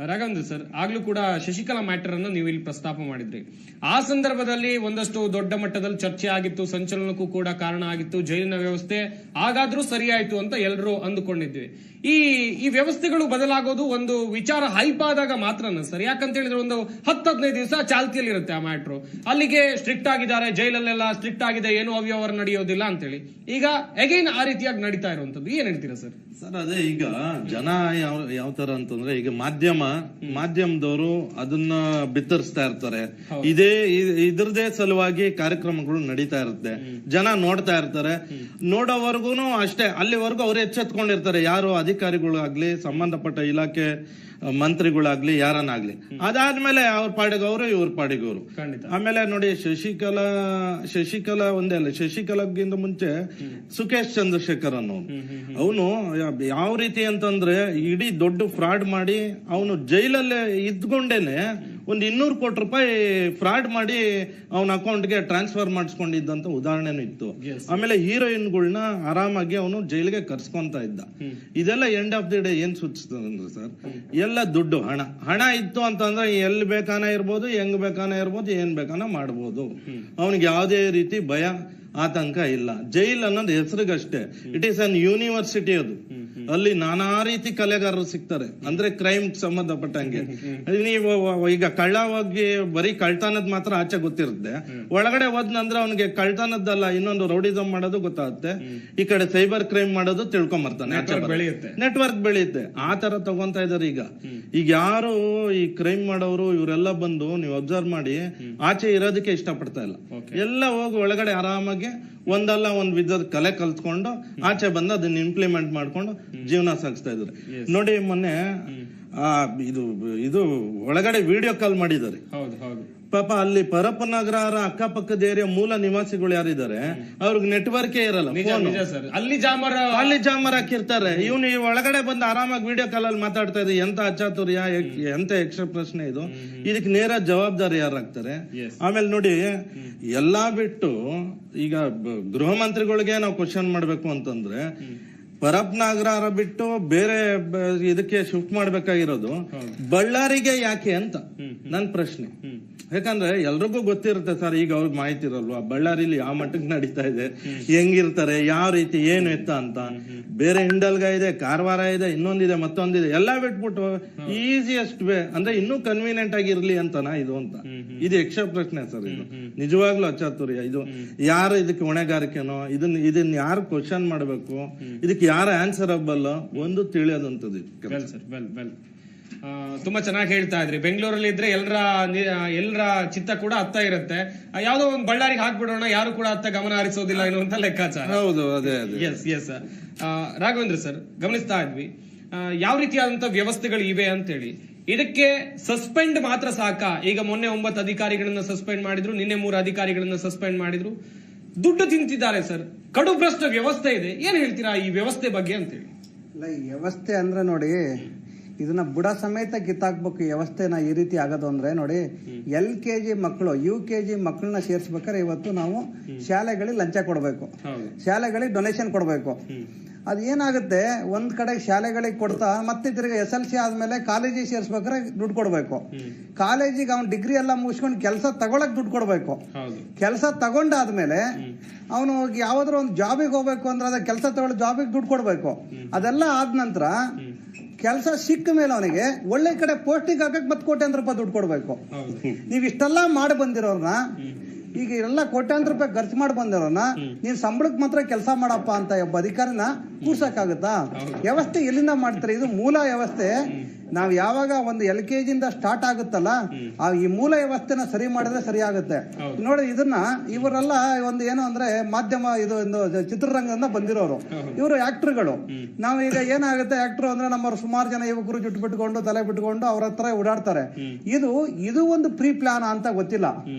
ರಾಘವೇಂದ್ರ ಸರ್, ಆಗ್ಲೂ ಕೂಡ ಶಶಿಕಲಾ ಮ್ಯಾಟರ್ ಅನ್ನು ನೀವು ಇಲ್ಲಿ ಪ್ರಸ್ತಾಪ ಮಾಡಿದ್ರಿ. ಆ ಸಂದರ್ಭದಲ್ಲಿ ಒಂದಷ್ಟು ದೊಡ್ಡ ಮಟ್ಟದಲ್ಲಿ ಚರ್ಚೆ ಆಗಿತ್ತು, ಸಂಚಲನಕ್ಕೂ ಕೂಡ ಕಾರಣ ಆಗಿತ್ತು. ಜೈಲಿನ ವ್ಯವಸ್ಥೆ ಹಾಗಾದ್ರೂ ಸರಿಯಾಯ್ತು ಅಂತ ಎಲ್ಲರೂ ಅಂದುಕೊಂಡಿದ್ವಿ. ಈ ವ್ಯವಸ್ಥೆಗಳು ಬದಲಾಗೋದು ಒಂದು ವಿಚಾರ ಹೈಪ್ ಆದಾಗ ಮಾತ್ರನ ಸರ್? ಯಾಕಂತ ಹೇಳಿದ್ರೆ ಒಂದು 10-15 ದಿವಸ ಚಾಲ್ತಿಯಲ್ಲಿ ಇರುತ್ತೆ ಆ ಮ್ಯಾಟ್ರು. ಅಲ್ಲಿಗೆ ಸ್ಟ್ರಿಕ್ಟ್ ಆಗಿದ್ದಾರೆ, ಜೈಲಲ್ಲೆಲ್ಲ ಸ್ಟ್ರಿಕ್ಟ್ ಆಗಿದೆ, ಏನೋ ಅವ್ಯವಹಾರ ನಡೆಯೋದಿಲ್ಲ ಅಂತೇಳಿ. ಈಗ ಅಗೈನ್ ಆ ರೀತಿಯಾಗಿ ನಡೀತಾ ಇರುವಂತದ್ದು ಏನ್ ಹೇಳ್ತೀರಾ ಸರ್? ಸರ್ ಅದೇ, ಈಗ ಜನ ಯಾವ ತರ ಅಂತಂದ್ರೆ, ಈಗ ಮಾಧ್ಯಮದವರು ಅದನ್ನ ಬಿತ್ತರಿಸ್ತಾ ಇರ್ತಾರೆ. ಇದ್ರದೇ ಸಲುವಾಗಿ ಕಾರ್ಯಕ್ರಮಗಳು ನಡೀತಾ ಇರುತ್ತೆ, ಜನ ನೋಡ್ತಾ ಇರ್ತಾರೆ. ನೋಡೋವರೆಗೂ ಅಷ್ಟೇ, ಅಲ್ಲಿವರೆಗೂ ಅವ್ರು ಎಚ್ಚೆತ್ಕೊಂಡಿರ್ತಾರೆ. ಯಾರು ಅಧಿಕಾರಿಗಳು ಆಗ್ಲಿ, ಸಂಬಂಧಪಟ್ಟ ಇಲಾಖೆ ಮಂತ್ರಿಗಳಾಗ್ಲಿ ಯಾರನ್ನಾಗ್ಲಿ. ಅದಾದ್ಮೇಲೆ ಅವ್ರ ಪಾಡಿಗವರು ಇವ್ರ ಪಾಡಿಗವರು. ಆಮೇಲೆ ನೋಡಿ ಶಶಿಕಲಾ ಒಂದೇ ಅಲ್ಲ, ಶಶಿಕಲಾಗಿಂತ ಮುಂಚೆ ಸುಖೇಶ್ ಚಂದ್ರಶೇಖರ್ ಅನ್ನೋನು, ಅವನು ಯಾವ ರೀತಿ ಅಂತಂದ್ರೆ ಇಡೀ ದೊಡ್ಡ ಫ್ರಾಡ್ ಮಾಡಿ ಅವನು ಜೈಲಲ್ಲೇ ಇದ್ಕೊಂಡೇನೆ ಒಂದು 200 ಕೋಟಿ ರೂಪಾಯಿ ಫ್ರಾಡ್ ಮಾಡಿ ಅವನ ಅಕೌಂಟ್ಗೆ ಟ್ರಾನ್ಸ್ಫರ್ ಮಾಡಿಸ್ಕೊಂಡಿದ್ದಂತ ಉದಾಹರಣೆನೂ ಇತ್ತು. ಆಮೇಲೆ ಹೀರೋಯಿನ್ಗಳನ್ನ ಆರಾಮಾಗಿ ಅವನು ಜೈಲಿಗೆ ಕರ್ಸ್ಕೊಂತ ಇದ್ದ. ಇದೆಲ್ಲ ಎಂಡ್ ಆಫ್ ದಿ ಡೇ ಏನ್ ಸೂಚಿಸ್ತದಂದ್ರೆ ಸರ್, ಎಲ್ಲ ದುಡ್ಡು, ಹಣ ಇತ್ತು ಅಂತಂದ್ರೆ ಎಲ್ಲಿ ಬೇಕಾನ ಇರ್ಬೋದು, ಹೆಂಗ್ ಬೇಕಾನ ಇರ್ಬೋದು, ಏನ್ ಬೇಕಾನ ಮಾಡ್ಬೋದು. ಅವನಿಗೆ ಯಾವುದೇ ರೀತಿ ಭಯ ಆತಂಕ ಇಲ್ಲ. ಜೈಲ್ ಅನ್ನೋದು ಹೆಸರಿಗಷ್ಟೇ, ಇಟ್ ಈಸ್ ಅನ್ ಯೂನಿವರ್ಸಿಟಿ. ಅದು ಅಲ್ಲಿ ನಾನಾ ರೀತಿ ಕಲೆಗಾರರು ಸಿಗ್ತಾರೆ, ಅಂದ್ರೆ ಕ್ರೈಮ್ ಸಂಬಂಧಪಟ್ಟಂಗೆ. ನೀವು ಈಗ ಕಳ್ಳ ಹೋಗಿ ಬರೀ ಕಳ್ತನದ್ ಮಾತ್ರ ಆಚೆ ಗೊತ್ತಿರುತ್ತೆ, ಒಳಗಡೆ ಹೋದ್ನಂದ್ರೆ ಅವನಿಗೆ ಕಳ್ತನದ್ದಲ್ಲ ಇನ್ನೊಂದು ರೌಡಿಸಮ್ ಮಾಡೋದು ಗೊತ್ತಾಗುತ್ತೆ, ಈ ಕಡೆ ಸೈಬರ್ ಕ್ರೈಮ್ ಮಾಡೋದು ತಿಳ್ಕೊಂಬರ್ತಾನೆ, ನೆಟ್ವರ್ಕ್ ಬೆಳೆಯುತ್ತೆ. ಆ ತರ ತಗೊಂತ ಇದಾರೆ ಈಗ ಯಾರು ಈ ಕ್ರೈಮ್ ಮಾಡೋರು ಇವರೆಲ್ಲ ಬಂದು ನೀವು ಅಬ್ಸರ್ವ್ ಮಾಡಿ ಆಚೆ ಇರೋದಕ್ಕೆ ಇಷ್ಟಪಡ್ತಾ ಇಲ್ಲ. ಎಲ್ಲ ಹೋಗಿ ಒಳಗಡೆ ಆರಾಮಾಗಿ ಒಂದಲ್ಲ ಒಂದ್ ವಿಧದ ಕಲೆ ಕಲ್ತ್ಕೊಂಡು ಆಚೆ ಬಂದು ಅದನ್ನ ಇಂಪ್ಲಿಮೆಂಟ್ ಮಾಡ್ಕೊಂಡು ಜೀವನ ಸಾಗಿಸ್ತಾ ಇದ್ದಾರೆ. ನೋಡಿ ಮೊನ್ನೆ ಇದು ಒಳಗಡೆ ವಿಡಿಯೋ ಕಾಲ್ ಮಾಡಿದ್ದಾರೆ ಪಾಪ. ಅಲ್ಲಿ ಪರಪ್ಪನಗರ ಅಕ್ಕಪಕ್ಕದ ಏರಿಯಾ ಮೂಲ ನಿವಾಸಿಗಳು ಯಾರಿದ್ದಾರೆ ಅವ್ರಿಗೆ ನೆಟ್ವರ್ಕೇ ಇರಲ್ಲ, ಅಲ್ಲಿ ಜಾಮರ್ ಹಾಕಿರ್ತಾರೆ. ಇವನು ಈ ಒಳಗಡೆ ಬಂದು ಆರಾಮಾಗಿ ವಿಡಿಯೋ ಕಾಲ್ ಅಲ್ಲಿ ಮಾತಾಡ್ತಾ ಇದ್ದಾರೆ. ಎಂತ ಅಚಾತುರ್ಯ, ಎಂತ ಯಕ್ಷ ಪ್ರಶ್ನೆ ಇದು. ಇದಕ್ಕೆ ನೇರ ಜವಾಬ್ದಾರಿ ಯಾರಾಗ್ತಾರೆ? ಆಮೇಲೆ ನೋಡಿ, ಎಲ್ಲಾ ಬಿಟ್ಟು ಈಗ ಗೃಹ ಮಂತ್ರಿಗಳಿಗೆ ನಾವು ಕ್ವಶನ್ ಮಾಡ್ಬೇಕು ಅಂತಂದ್ರೆ, ಪರಪ್ಪನಗರ ಬಿಟ್ಟು ಬೇರೆ ಇದಕ್ಕೆ ಶಿಫ್ಟ್ ಮಾಡ್ಬೇಕಾಗಿರೋದು ಬಳ್ಳಾರಿಗೆ ಯಾಕೆ ಅಂತ ನನ್ ಪ್ರಶ್ನೆ. ಯಾಕಂದ್ರೆ ಎಲ್ರಿಗೂ ಗೊತ್ತಿರುತ್ತೆ ಸರ್, ಈಗ ಅವ್ರಿಗೆ ಮಾಹಿತಿ ಇರಲ್ವಾ ಬಳ್ಳಾರಿಲಿ ಯಾವ ಮಟ್ಟಕ್ಕೆ ನಡೀತಾ ಇದೆ, ಹೆಂಗಿರ್ತಾರೆ, ಯಾವ ರೀತಿ ಏನು ಎತ್ತ ಅಂತ. ಬೇರೆ ಇಂಡಲ್ಗ ಇದೆ, ಕಾರವಾರ ಇದೆ, ಇನ್ನೊಂದಿದೆ, ಮತ್ತೊಂದಿದೆ, ಎಲ್ಲಾ ಬಿಟ್ಬಿಟ್ಟು ಈಸಿಯೆಸ್ಟ್ ವೇ ಅಂದ್ರೆ ಇನ್ನೂ ಕನ್ವೀನಿಯಂಟ್ ಆಗಿರ್ಲಿ ಅಂತನಾ ಇದು ಅಂತ. ಇದು ಯಕ್ಷ ಪ್ರಶ್ನೆ ಸರ್, ಇದು ನಿಜವಾಗ್ಲೂ ಅಚಾತುರ್ಯ. ಇದು ಯಾರು ಇದಕ್ಕೆ ಹೊಣೆಗಾರಿಕೆನೋ, ಇದನ್ನ ಯಾರು ಕ್ವಶನ್ ಮಾಡ್ಬೇಕು, ಇದಕ್ಕೆ ಯಾರ ಆನ್ಸರಬಲ್ ಒಂದು ತಿಳಿಯೋದಂತದ್ದು. ತುಂಬಾ ಚೆನ್ನಾಗಿ ಹೇಳ್ತಾ ಇದ್ರಿ. ಬೆಂಗಳೂರಲ್ಲಿ ಇದ್ರೆ ಎಲ್ಲರ ಚಿತ್ತ ಕೂಡ ಅತ್ತ ಇರುತ್ತೆ, ಯಾವ್ದೋ ಒಂದು ಬಳ್ಳಾರಿಗೆ ಹಾಕ್ಬಿಡೋಣ, ಯಾರು ಕೂಡ ಅತ್ತ ಗಮನ ಹರಿಸೋದಿಲ್ಲ ಎನ್ನುವಂತ ಲೆಕ್ಕಾಚಾರ. ಹೌದು, ಅದೇ. ಎಸ್ ರಾಘವೇಂದ್ರ ಸರ್, ಗಮನಿಸ್ತಾ ಇದ್ವಿ ಯಾವ ರೀತಿಯಾದಂತ ವ್ಯವಸ್ಥೆಗಳು ಇವೆ ಅಂತೇಳಿ. ಇದಕ್ಕೆ ಸಸ್ಪೆಂಡ್ ಮಾತ್ರ ಸಾಕ? ಈಗ ಮೊನ್ನೆ 9 ಅಧಿಕಾರಿಗಳನ್ನ ಸಸ್ಪೆಂಡ್ ಮಾಡಿದ್ರು, ನಿನ್ನೆ 3 ಅಧಿಕಾರಿಗಳನ್ನ ಸಸ್ಪೆಂಡ್ ಮಾಡಿದ್ರು. ದುಡ್ಡು ತಿಂತಿದ್ದಾರೆ ಸರ್, ಕಡು ಭ್ರಷ್ಟ ವ್ಯವಸ್ಥೆ ಇದೆ. ಏನ್ ಹೇಳ್ತೀರಾ ಈ ವ್ಯವಸ್ಥೆ ಬಗ್ಗೆ ಅಂತೇಳಿ? ಇಲ್ಲ, ಈ ವ್ಯವಸ್ಥೆ ಅಂದ್ರೆ ನೋಡಿ, ಇದನ್ನ ಬುಡ ಸಮೇತ ಕಿತ್ತಾಕ್ಬೇಕು ಈ ವ್ಯವಸ್ಥೆನ. ಈ ರೀತಿ ಆಗೋದು ಅಂದ್ರೆ ನೋಡಿ, LKG ಮಕ್ಕಳು, UKG ಮಕ್ಕಳನ್ನ ಸೇರಿಸ್ಬೇಕಾದ್ರೆ ಇವತ್ತು ನಾವು ಶಾಲೆಗಳಿಗೆ ಲಂಚ ಕೊಡಬೇಕು, ಶಾಲೆಗಳಿಗೆ ಡೊನೇಷನ್ ಕೊಡಬೇಕು. ಅದೇನಾಗುತ್ತೆ, ಒಂದ್ ಕಡೆ ಶಾಲೆಗಳಿಗೆ ಕೊಡ್ತಾ ಮತ್ತೆ ತಿರ್ಗಿ SLC ಆದ್ಮೇಲೆ ಕಾಲೇಜಿಗೆ ಸೇರಿಸ್ಬೇಕಾದ್ರೆ ದುಡ್ಡು ಕೊಡ್ಬೇಕು. ಕಾಲೇಜಿಗೆ ಅವ್ನ ಡಿಗ್ರಿ ಎಲ್ಲ ಮುಗಿಸ್ಕೊಂಡು ಕೆಲಸ ತಗೊಳಕ್ ದುಡ್ಡು ಕೊಡ್ಬೇಕು. ಕೆಲಸ ತಗೊಂಡಾದ್ಮೇಲೆ ಅವನು ಯಾವ್ದಾದ್ರು ಒಂದು ಜಾಬಿಗೆ ಹೋಗ್ಬೇಕು ಅಂದ್ರೆ ಅದ ಕೆಲಸ ತಗೊಳ್ಳೋ ಜಾಬಿಗೆ ದುಡ್ಡು ಕೊಡ್ಬೇಕು. ಅದೆಲ್ಲ ಆದ ನಂತರ ಕೆಲಸ ಸಿಕ್ಕ ಮೇಲೆ ಅವನಿಗೆ ಒಳ್ಳೆ ಕಡೆ ಪೋಸ್ಟಿಂಗ್ ಹಾಕಕ್ 10 ಕೋಟ್ಯಾಂತರ ರೂಪಾಯಿ ದುಡ್ಡು ಕೊಡ್ಬೇಕು. ನೀವ್ ಇಷ್ಟೆಲ್ಲಾ ಮಾಡಿ ಬಂದಿರೋರ್ನ, ಈಗ ಎಲ್ಲ ಕೋಟ್ಯಾಂತರ ರೂಪಾಯಿ ಖರ್ಚು ಮಾಡಿ ಬಂದಿರೋನ ನೀನ್ ಸಂಬಳಕ್ಕೆ ಮಾತ್ರ ಕೆಲಸ ಮಾಡಪ್ಪ ಅಂತ ಒಬ್ಬ ಅಧಿಕಾರಿನ ಕೂರ್ಸಕ್ಕಾಗತ್ತಾ? ವ್ಯವಸ್ಥೆ ಎಲ್ಲಿಂದ ಮಾಡ್ತಾರೆ? ಇದು ಮೂಲ ವ್ಯವಸ್ಥೆ. ನಾವ್ ಯಾವಾಗ ಒಂದು LKG ಇಂದ ಸ್ಟಾರ್ಟ್ ಆಗುತ್ತಲ್ಲ, ಈ ಮೂಲ ವ್ಯವಸ್ಥೆನ ಸರಿ ಮಾಡಿದ್ರೆ ಸರಿ ಆಗುತ್ತೆ. ನೋಡಿ, ಇದನ್ನ ಇವರೆಲ್ಲ ಒಂದು ಏನು ಅಂದ್ರೆ ಮಾಧ್ಯಮ, ಇದು ಒಂದು ಚಿತ್ರರಂಗದಿಂದ ಬಂದಿರೋರು, ಇವರು ಆಕ್ಟರ್ಗಳು. ನಾವೀಗ ಏನಾಗುತ್ತೆ, ಆಕ್ಟರ್ ಅಂದ್ರೆ ನಮ್ಮವ್ರು ಸುಮಾರು ಜನ ಯುವಕರು ಜುಟ್ಟು ಬಿಟ್ಕೊಂಡು ತಲೆ ಬಿಟ್ಕೊಂಡು ಅವ್ರ ಹತ್ರ ಓಡಾಡ್ತಾರೆ. ಇದು ಒಂದು ಪ್ರೀ ಪ್ಲಾನ್ ಅಂತ ಗೊತ್ತಿಲ್ಲ.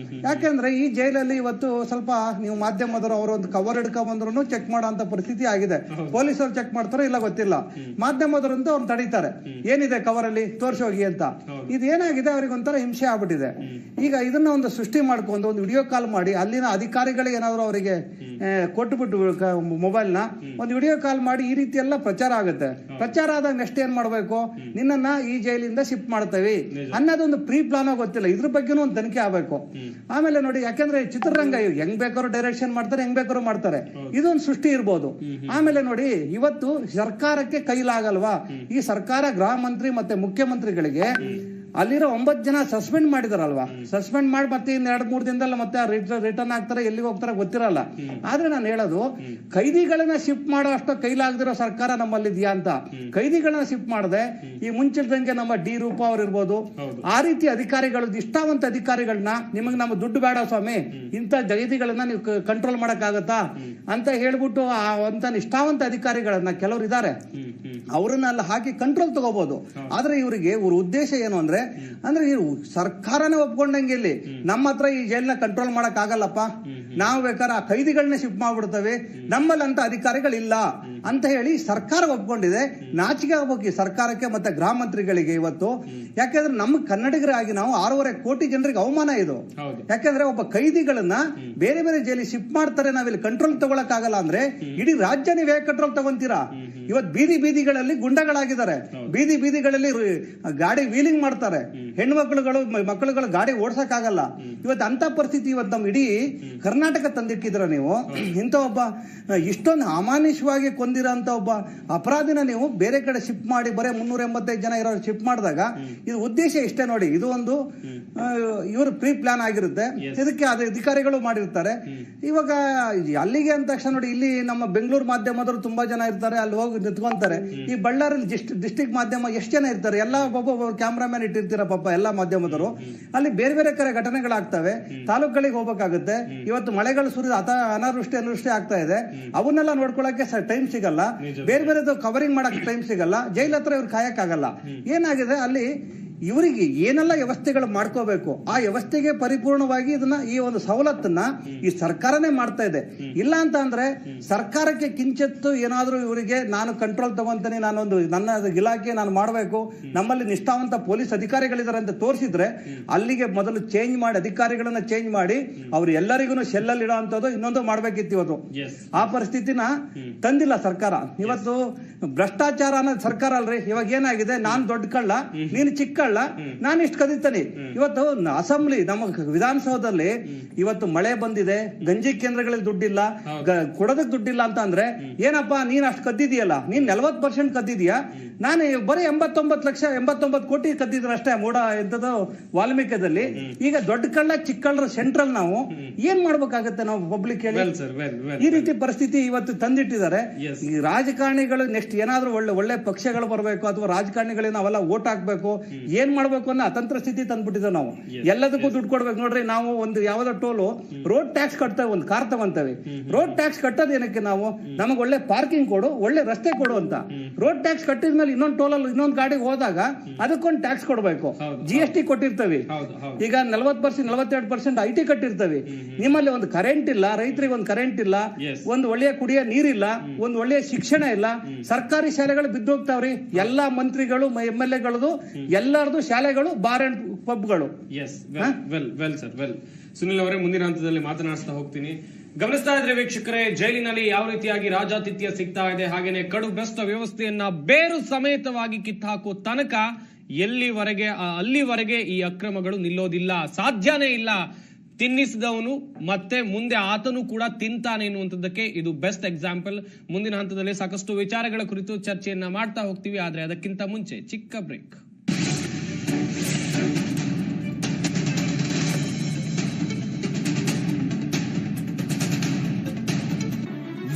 ಯಾಕೆಂದ್ರೆ ಈ ಜೈಲಲ್ಲಿ ಇವತ್ತು ಸ್ವಲ್ಪ ನೀವು ಮಾಧ್ಯಮದವರು ಅವರು ಒಂದು ಕವರ್ ಹಿಡ್ಕೊಂಡ್ ಬಂದ್ರು ಚೆಕ್ ಮಾಡೋ ಅಂತ ಪರಿಸ್ಥಿತಿ ಆಗಿದೆ. ಪೊಲೀಸರು ಚೆಕ್ ಮಾಡ್ತಾರೋ ಇಲ್ಲ ಗೊತ್ತಿಲ್ಲ, ಮಾಧ್ಯಮದವರಂತೂ ಅವ್ರು ತಡೀತಾರೆ, ಏನಿದೆ ಕವರ್ ಅಲ್ಲಿ ತೋರ್ಸೋಗಿ ಅಂತ. ಇದೇನಾಗಿದೆ, ಅವ್ರಿಗೆ ಒಂಥರ ಹಿಂಸೆ ಆಗ್ಬಿಟ್ಟಿದೆ. ಈಗ ಇದನ್ನ ಒಂದು ಸೃಷ್ಟಿ ಮಾಡ್ಕೊಂಡು ಒಂದು ವಿಡಿಯೋ ಕಾಲ್ ಮಾಡಿ ಅಲ್ಲಿನ ಅಧಿಕಾರಿಗಳಿಗೆ ಏನಾದ್ರು ಅವರಿಗೆ ಕೊಟ್ಟುಬಿಟ್ಟು ಮೊಬೈಲ್ನ ಒಂದು ವಿಡಿಯೋ ಕಾಲ್ ಮಾಡಿ ಈ ರೀತಿ ಎಲ್ಲ ಪ್ರಚಾರ ಆಗುತ್ತೆ. ಪ್ರಚಾರ ಆದಾಗ ನೆಕ್ಸ್ಟ್ ಏನ್ ಮಾಡ್ಬೇಕು, ನಿನ್ನನ್ನ ಈ ಜೈಲಿಂದ ಶಿಫ್ಟ್ ಮಾಡ್ತೇವೆ ಅನ್ನೋದೊಂದು ಪ್ರೀ ಪ್ಲಾನ್ ಗೊತ್ತಿಲ್ಲ. ಇದ್ರ ಬಗ್ಗೆನೂ ಒಂದು ತನಿಖೆ ಆಗ್ಬೇಕು. ಆಮೇಲೆ ನೋಡಿ, ಯಾಕಂದ್ರೆ ಚಿತ್ರರಂಗ ಹೆಂಗ್ ಬೇಕಾದ್ರೂ ಡೈರೆಕ್ಷನ್ ಮಾಡ್ತಾರೆ, ಹೆಂಗ್ ಬೇಕಾದ್ರೂ ಮಾಡ್ತಾರೆ, ಇದೊಂದು ಸೃಷ್ಟಿ ಇರ್ಬೋದು. ಆಮೇಲೆ ನೋಡಿ, ಇವತ್ತು ಸರ್ಕಾರಕ್ಕೆ ಕೈಲಾಗಲ್ವಾ, ಈ ಸರ್ಕಾರ ಗೃಹ ಮಂತ್ರಿ ಮತ್ತೆ ಮುಖ್ಯಮಂತ್ರಿಗಳಿಗೆ ಅಲ್ಲಿರೋ 9 ಜನ ಸಸ್ಪೆಂಡ್ ಮಾಡಿದಾರಲ್ವಾ, ಸಸ್ಪೆಂಡ್ ಮಾಡಿ ಮತ್ತೆ 2-3 ದಿನದಲ್ಲ ಮತ್ತೆ ರಿಟರ್ನ್ ಆಗ್ತಾರೆ, ಎಲ್ಲಿಗೆ ಹೋಗ್ತಾರೆ ಗೊತ್ತಿರಲ್ಲ. ಆದ್ರೆ ನಾನು ಹೇಳೋದು, ಕೈದಿಗಳನ್ನ ಶಿಫ್ಟ್ ಮಾಡೋ ಅಷ್ಟು ಕೈಲಾಗದಿರೋ ಸರ್ಕಾರ ನಮ್ಮಲ್ಲಿ ಇದೆಯಾ ಅಂತ. ಕೈದಿಗಳನ್ನ ಶಿಫ್ಟ್ ಮಾಡದೆ ಈ ಮುಂಚಿಲ್ದಂಗೆ ನಮ್ಮ ಡಿ ರೂಪ ಅವ್ರು ಇರ್ಬೋದು, ಆ ರೀತಿ ಅಧಿಕಾರಿಗಳು, ಇಷ್ಟಾವಂತ ಅಧಿಕಾರಿಗಳನ್ನ, ನಿಮಗೆ ನಮ್ಮ ದುಡ್ಡು ಬೇಡ ಸ್ವಾಮಿ, ಇಂಥ ಕೈದಿಗಳನ್ನ ನೀವು ಕಂಟ್ರೋಲ್ ಮಾಡಕ್ ಆಗತ್ತಾ ಅಂತ ಹೇಳ್ಬಿಟ್ಟು ಅಂತ ನಿಷ್ಠಾವಂತ ಅಧಿಕಾರಿಗಳನ್ನ ಕೆಲವರು ಇದ್ದಾರೆ. ಅವರನ್ನ ಅಲ್ಲಿ ಹಾಕಿ ಕಂಟ್ರೋಲ್ ತಗೋಬಹುದು. ಆದ್ರೆ ಇವ್ರ ಉದ್ದೇಶ ಏನು ಅಂದ್ರೆ ಸರ್ಕಾರನೇ ಒಪ್ಕೊಂಡಂಗೆ ಇಲ್ಲಿ ನಮ್ಮ ಹತ್ರ ಈ ಜೈಲ್ನ ಕಂಟ್ರೋಲ್ ಮಾಡಕ್ ಆಗಲ್ಲಪ್ಪ, ನಾವು ಬೇಕಾದ್ರೆ ಆ ಕೈದಿಗಳನ್ನ ಶಿಫ್ಟ್ ಮಾಡ್ಬಿಡ್ತೇವೆ, ನಮ್ಮಲ್ಲಿ ಅಂತ ಅಧಿಕಾರಿಗಳಿಲ್ಲ ಅಂತ ಹೇಳಿ ಸರ್ಕಾರ ಒಪ್ಕೊಂಡಿದೆ. ನಾಚಿಕೆ ಆಗ್ಬೇಕು ಈ ಸರ್ಕಾರಕ್ಕೆ ಮತ್ತೆ ಗೃಹ ಮಂತ್ರಿಗಳಿಗೆ ಇವತ್ತು. ಯಾಕಂದ್ರೆ ನಮ್ಮ ಕನ್ನಡಿಗರಾಗಿ ನಾವು 6.5 ಕೋಟಿ ಜನರಿಗೆ ಅವಮಾನ ಇದು. ಯಾಕಂದ್ರೆ ಒಬ್ಬ ಕೈದಿಗಳನ್ನ ಬೇರೆ ಬೇರೆ ಜೈಲಿಗೆ ಶಿಫ್ಟ್ ಮಾಡ್ತಾರೆ, ನಾವಿಲ್ಲಿ ಕಂಟ್ರೋಲ್ ತಗೊಳಕ್ ಆಗಲ್ಲ ಅಂದ್ರೆ ಇಡೀ ರಾಜ್ಯ ನೀವ್ ಹೇಗೆ ಕಂಟ್ರೋಲ್ ತಗೊಂತೀರಾ? ಇವತ್ತು ಬೀದಿಗಳಲ್ಲಿ ಗುಂಡಗಳಾಗಿದ್ದಾರೆ, ಬೀದಿಗಳಲ್ಲಿ ಗಾಡಿ ವೀಲಿಂಗ್ ಮಾಡ್ತಾರೆ, ಮಕ್ಕಳುಗಳು ಗಾಡಿ ಓಡ್ಸಕ್ ಆಗಲ್ಲ. ಇವತ್ತು ಅಂತ ಪರಿಸ್ಥಿತಿ ಇವತ್ತು ನಮ್ ಇಡೀ ಕರ್ನಾಟಕ ತಂದಿಕ್ಕಿದ್ರ ನೀವು. ಇಂಥ ಒಬ್ಬ ಇಷ್ಟೊಂದು ಅಮಾನುಷವಾಗಿ ಕೊಂದಿರೋ ಅಂತ ಒಬ್ಬ ಅಪರಾಧಿನ ನೀವು ಬೇರೆ ಕಡೆ ಶಿಫ್ಟ್ ಮಾಡಿ ಬರೀ 385 ಜನ ಇರೋ ಶಿಫ್ಟ್ ಮಾಡಿದಾಗ ಇದು ಉದ್ದೇಶ ಇಷ್ಟೇ ನೋಡಿ. ಇದು ಒಂದು ಇವರು ಪ್ರೀ ಪ್ಲಾನ್ ಆಗಿರುತ್ತೆ, ಇದಕ್ಕೆ ಅಧಿಕಾರಿಗಳು ಮಾಡಿರ್ತಾರೆ. ಇವಾಗ ಅಲ್ಲಿಗೆ ಅಂದ ತಕ್ಷಣ ನೋಡಿ, ಇಲ್ಲಿ ನಮ್ಮ ಬೆಂಗಳೂರು ಮಾಧ್ಯಮದವರು ತುಂಬಾ ಜನ ಇರ್ತಾರೆ, ಅಲ್ಲಿ ಹೋಗಿ ನಿಂತ್ಕೊಂತಾರೆ. ಈ ಬಳ್ಳಾರಿ ಡಿಸ್ಟ್ರಿಕ್ಟ್ ಮಾಧ್ಯಮ ಎಷ್ಟು ಜನ ಇರ್ತಾರೆ, ಎಲ್ಲ ಒಬ್ಬೊಬ್ಬ ಕ್ಯಾಮ್ರಾಮ್ಯಾನ್ ಇಟ್ಟಿರ್ತೀರ ಪಾಪ ಎಲ್ಲಾ ಮಾಧ್ಯಮದವರು. ಅಲ್ಲಿ ಬೇರೆ ಬೇರೆ ಕಡೆ ಘಟನೆಗಳಾಗ್ತವೆ, ತಾಲೂಕುಗಳಿಗೆ ಹೋಗ್ಬೇಕಾಗುತ್ತೆ. ಇವತ್ತು ಮಳೆಗಳು ಸುರಿದ ಅನಾವೃಷ್ಟಿ ಆಗ್ತಾ ಇದೆ, ಅವನ್ನೆಲ್ಲ ನೋಡ್ಕೊಳಕ್ಕೆ ಟೈಮ್ ಸಿಗಲ್ಲ, ಬೇರೆ ಬೇರೆದು ಕವರಿಂಗ್ ಮಾಡಕ್ ಟೈಮ್ ಸಿಗಲ್ಲ, ಜೈಲ್ ಹತ್ರ ಇವ್ರು ಕಾಯಕ್ ಆಗಲ್ಲ. ಏನಾಗಿದೆ ಅಲ್ಲಿ ಇವರಿಗೆ ಏನೆಲ್ಲ ವ್ಯವಸ್ಥೆಗಳು ಮಾಡ್ಕೋಬೇಕು ಆ ವ್ಯವಸ್ಥೆಗೆ ಪರಿಪೂರ್ಣವಾಗಿ ಇದನ್ನ ಈ ಒಂದು ಸವಲತ್ತನ್ನ ಈ ಸರ್ಕಾರನೇ ಮಾಡ್ತಾ ಇದೆ. ಇಲ್ಲ ಅಂತ ಅಂದ್ರೆ ಸರ್ಕಾರಕ್ಕೆ ಕಿಂಚಿತ್ತು ಏನಾದ್ರೂ ಇವರಿಗೆ ನಾನು ಕಂಟ್ರೋಲ್ ತಗೊಂತೀನಿ, ನಾನೊಂದು ನನ್ನ ಇಲಾಖೆ ನಾನು ಮಾಡಬೇಕು, ನಮ್ಮಲ್ಲಿ ನಿಷ್ಠಾವಂತ ಪೊಲೀಸ್ ಅಧಿಕಾರಿಗಳಿದ್ದಾರೆ ಅಂತ ತೋರಿಸಿದ್ರೆ ಅಲ್ಲಿಗೆ ಮೊದಲು ಚೇಂಜ್ ಮಾಡಿ ಅಧಿಕಾರಿಗಳನ್ನ ಚೇಂಜ್ ಮಾಡಿ ಅವ್ರು ಎಲ್ಲರಿಗೂ ಸೆಲ್ಲಲ್ಲಿ ಇಡೋ ಅಂತದ್ದು ಇನ್ನೊಂದು ಮಾಡ್ಬೇಕಿತ್ತು. ಇವತ್ತು ಆ ಪರಿಸ್ಥಿತಿನ ತಂದಿಲ್ಲ ಸರ್ಕಾರ. ಇವತ್ತು ಭ್ರಷ್ಟಾಚಾರ ಅನ್ನೋದು ಸರ್ಕಾರ ಅಲ್ರಿ. ಇವಾಗ ಏನಾಗಿದೆ, ನಾನ್ ದೊಡ್ಡ ಕಳ್ಳ, ನೀನು ಚಿಕ್ಕ ಕಳ್ಳ, ನಾನು ಇಷ್ಟು ಕದೀತಾನೆ. ಇವತ್ತು ಅಸೆಂಬ್ಲಿ ನಮ್ಮ ವಿಧಾನಸೌಧದಲ್ಲಿ ಇವತ್ತು ಮಳೆ ಬಂದಿದೆ, ಗಂಜಿ ಕೇಂದ್ರಗಳಲ್ಲಿ ದುಡ್ಡಿಲ್ಲ, ಕೊಡೋದಕ್ಕೆ ದುಡ್ಡಿಲ್ಲ ಅಂತ ಅಂದ್ರೆ ಏನಪ್ಪಾ ನೀನ್ ಅಷ್ಟು ಕದ್ದಿದೀಯಲ್ಲ, ನೀನ್ 40% ಕದ್ದಿದೀಯಾ, ನಾನು ಬರೀ 89 ಕೋಟಿ ಕದ್ದಿದ್ರು ಅಷ್ಟೇ ಮೂಡ ಎಂತದ್ದು ವಾಲ್ಮೀಕದಲ್ಲಿ. ಈಗ ದೊಡ್ಡ ಕಳ್ಳ ಚಿಕ್ಕ ಕಳ್ಳರ ಸೆಂಟ್ರಲ್ ನಾವು ಏನ್ ಮಾಡ್ಬೇಕಾಗತ್ತೆ ನಾವು ಪಬ್ಲಿಕ್ ಹೇಳಿ? ಈ ರೀತಿ ಪರಿಸ್ಥಿತಿ ಇವತ್ತು ತಂದಿಟ್ಟಿದ್ದಾರೆ. ಈ ರಾಜಕಾರಣಿಗಳು ನೆಕ್ಸ್ಟ್ ಏನಾದ್ರೂ ಒಳ್ಳೆ ಪಕ್ಷಗಳು ಬರಬೇಕು ಅಥವಾ ರಾಜಕಾರಣಿಗಳಿಗೆ ನಾವೆಲ್ಲ ಓಟ್ ಹಾಕ್ಬೇಕು, ಏನ್ ಮಾಡ್ಬೇಕು ಅನ್ನೋ ಅತಂತ್ರ ಸ್ಥಿತಿ ತಂದ್ಬಿಟ್ಟಿದ್ದೇವೆ ನಾವು. ಎಲ್ಲದಕ್ಕೂ ದುಡ್ಡು ಕೊಡ್ಬೇಕು ನೋಡ್ರಿ. ನಾವು ಒಂದು ಯಾವ್ದೋ ಟೋಲು ರೋಡ್ ಟ್ಯಾಕ್ಸ್ ಕಟ್ತೇವೆ, ಒಂದು ಕಾರ್ ತಗೊಂತೇವೆ. ರೋಡ್ ಟ್ಯಾಕ್ಸ್ ಕಟ್ಟೋದು ಏನಕ್ಕೆ? ನಾವು ನಮಗೆ ಒಳ್ಳೆ ಪಾರ್ಕಿಂಗ್ ಕೊಡು, ಒಳ್ಳೆ ರಸ್ತೆ ಕೊಡು ಅಂತ. ರೋಡ್ ಟ್ಯಾಕ್ಸ್ ಕಟ್ಟಿದ್ಮೇಲೆ ಇನ್ನೊಂದು ಟೋಲಲ್ಲಿ ಇನ್ನೊಂದು ಗಾಡಿಗೆ ಹೋದಾಗ ಅದಕ್ಕೊಂದು ಟ್ಯಾಕ್ಸ್ ಕೊಡ್ಬೇಕು. GST ಕೊಟ್ಟಿರ್ತೇವೆ. ಈಗ 42% IT ಕಟ್ಟಿರ್ತೇವೆ. ನಿಮ್ಮಲ್ಲಿ ಒಂದು ಕರೆಂಟ್ ಇಲ್ಲ, ರೈತರಿಗೆ ಒಂದು ಕರೆಂಟ್ ಇಲ್ಲ, ಒಂದು ಒಳ್ಳೆಯ ಕುಡಿಯೋ ನೀರಿಲ್ಲ, ಒಂದು ಒಳ್ಳೆಯ ಶಿಕ್ಷಣ ಇಲ್ಲ, ಸರ್ಕಾರಿ ಶಾಲೆಗಳು ಬಿದ್ದೋಗ್ತಾವ್ರಿ. ಎಲ್ಲಾ ಮಂತ್ರಿಗಳು MLAಗಳದು ಎಲ್ಲರದು ಶಾಲೆಗಳು ಬಾರ್ ಅಂಡ್ ಪಬ್ಗಳು. ಸುನಿಲ್ ಅವರೇ, ಮುಂದಿನ ಹಂತದಲ್ಲಿ ಮಾತನಾಡಿಸ್ತಾ ಹೋಗ್ತೀನಿ. ಗಮನಿಸ್ತಾ ಇದ್ರೆ ವೀಕ್ಷಕರೇ, ಜೈಲಿನಲ್ಲಿ ಯಾವ ರೀತಿಯಾಗಿ ರಾಜಾತಿಥ್ಯ ಸಿಗ್ತಾ ಇದೆ, ಹಾಗೇನೆ ಕಡು ಭ್ರಷ್ಟ ವ್ಯವಸ್ಥೆಯನ್ನ ಬೇರು ಸಮೇತವಾಗಿ ಕಿತ್ತಾಕೋ ತನಕ ಅಲ್ಲಿವರೆಗೆ ಈ ಅಕ್ರಮಗಳು ನಿಲ್ಲೋದಿಲ್ಲ, ಸಾಧ್ಯನೇ ಇಲ್ಲ. ತಿನ್ನಿಸಿದವನು ಮತ್ತೆ ಮುಂದೆ ಆತನು ಕೂಡ ತಿಂತಾನೆ ಎನ್ನುವಂಥದ್ದಕ್ಕೆ ಇದು ಬೆಸ್ಟ್ ಎಕ್ಸಾಂಪಲ್. ಮುಂದಿನ ಹಂತದಲ್ಲಿ ಸಾಕಷ್ಟು ವಿಚಾರಗಳ ಕುರಿತು ಚರ್ಚೆಯನ್ನ ಮಾಡ್ತಾ ಹೋಗ್ತೀವಿ, ಆದ್ರೆ ಅದಕ್ಕಿಂತ ಮುಂಚೆ ಚಿಕ್ಕ ಬ್ರೇಕ್.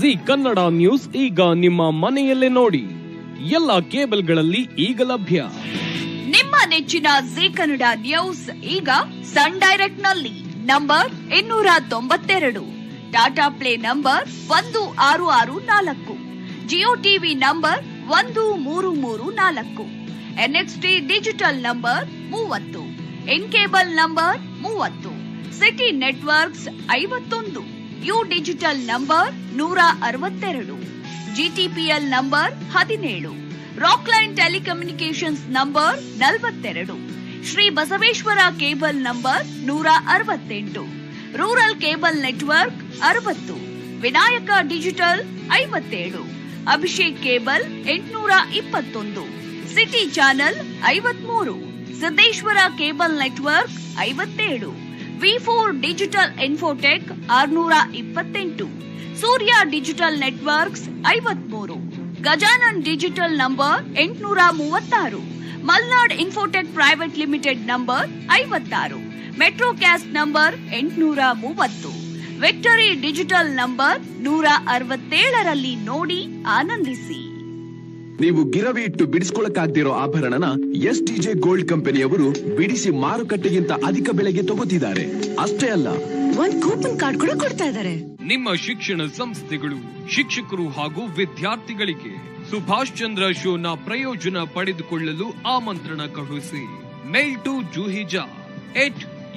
ಜಿ ಕನ್ನಡ ನ್ಯೂಸ್ ಈಗ ನಿಮ್ಮ ಮನೆಯಲ್ಲೇ ನೋಡಿ, ಎಲ್ಲ ಕೇಬಲ್ಗಳಲ್ಲಿ ಈಗ ಲಭ್ಯ. ನಿಮ್ಮ ನೆಚ್ಚಿನ ಜಿ ಕನ್ನಡ ನ್ಯೂಸ್ ಈಗ ಸನ್ ಡೈರೆಕ್ಟ್ ನಲ್ಲಿ number 292, Tata play number 1664, Jio TV number 1334, NXT digital number 30, in cable number 30, city networks 51, U digital number 162, GTPL number 17, Rockline telecommunications number 42, Shri Basaveshwara cable number 168, rural cable network 60, Vinayaka digital 57, Abhishek cable 821, city channel 53, Siddeshwara cable network 57, V4 digital Infotech 628, Surya digital networks 53, Gajanan digital number 836, Malnad Infotech private limited number 56, Metrocast number 830, Victory digital number 167ರಲ್ಲಿ ನೋಡಿ ಆನಂದಿಸಿ. ನೀವು ಗಿರವಿ ಇಟ್ಟು ಬಿಡಿಸ್ಕೊಳಕ್ಕಾಗ್ದಿರೋ ಆಭರಣನ STJ gold ಕಂಪನಿಯವರು ಬಿಡಿಸಿ ಮಾರುಕಟ್ಟೆಗಿಂತ ಅಧಿಕ ಬೆಲೆಗೆ ತಗೋತಿದ್ದಾರೆ. ಅಷ್ಟೇ ಅಲ್ಲ, ಒಂದು ಕೂಪನ್ ಕಾರ್ಡ್ ಕೂಡ ಕೊಡ್ತಾ ಇದ್ದಾರೆ. ನಿಮ್ಮ ಶಿಕ್ಷಣ ಸಂಸ್ಥೆಗಳು, ಶಿಕ್ಷಕರು ಹಾಗೂ ವಿದ್ಯಾರ್ಥಿಗಳಿಗೆ ಸುಭಾಷ್ ಚಂದ್ರ ಶೋನ ಪ್ರಯೋಜನ ಪಡೆದುಕೊಳ್ಳಲು ಆಮಂತ್ರಣ ಕಳುಹಿಸಿ. ಮೇಲ್ ಟು ಜೂಹಿಜಾ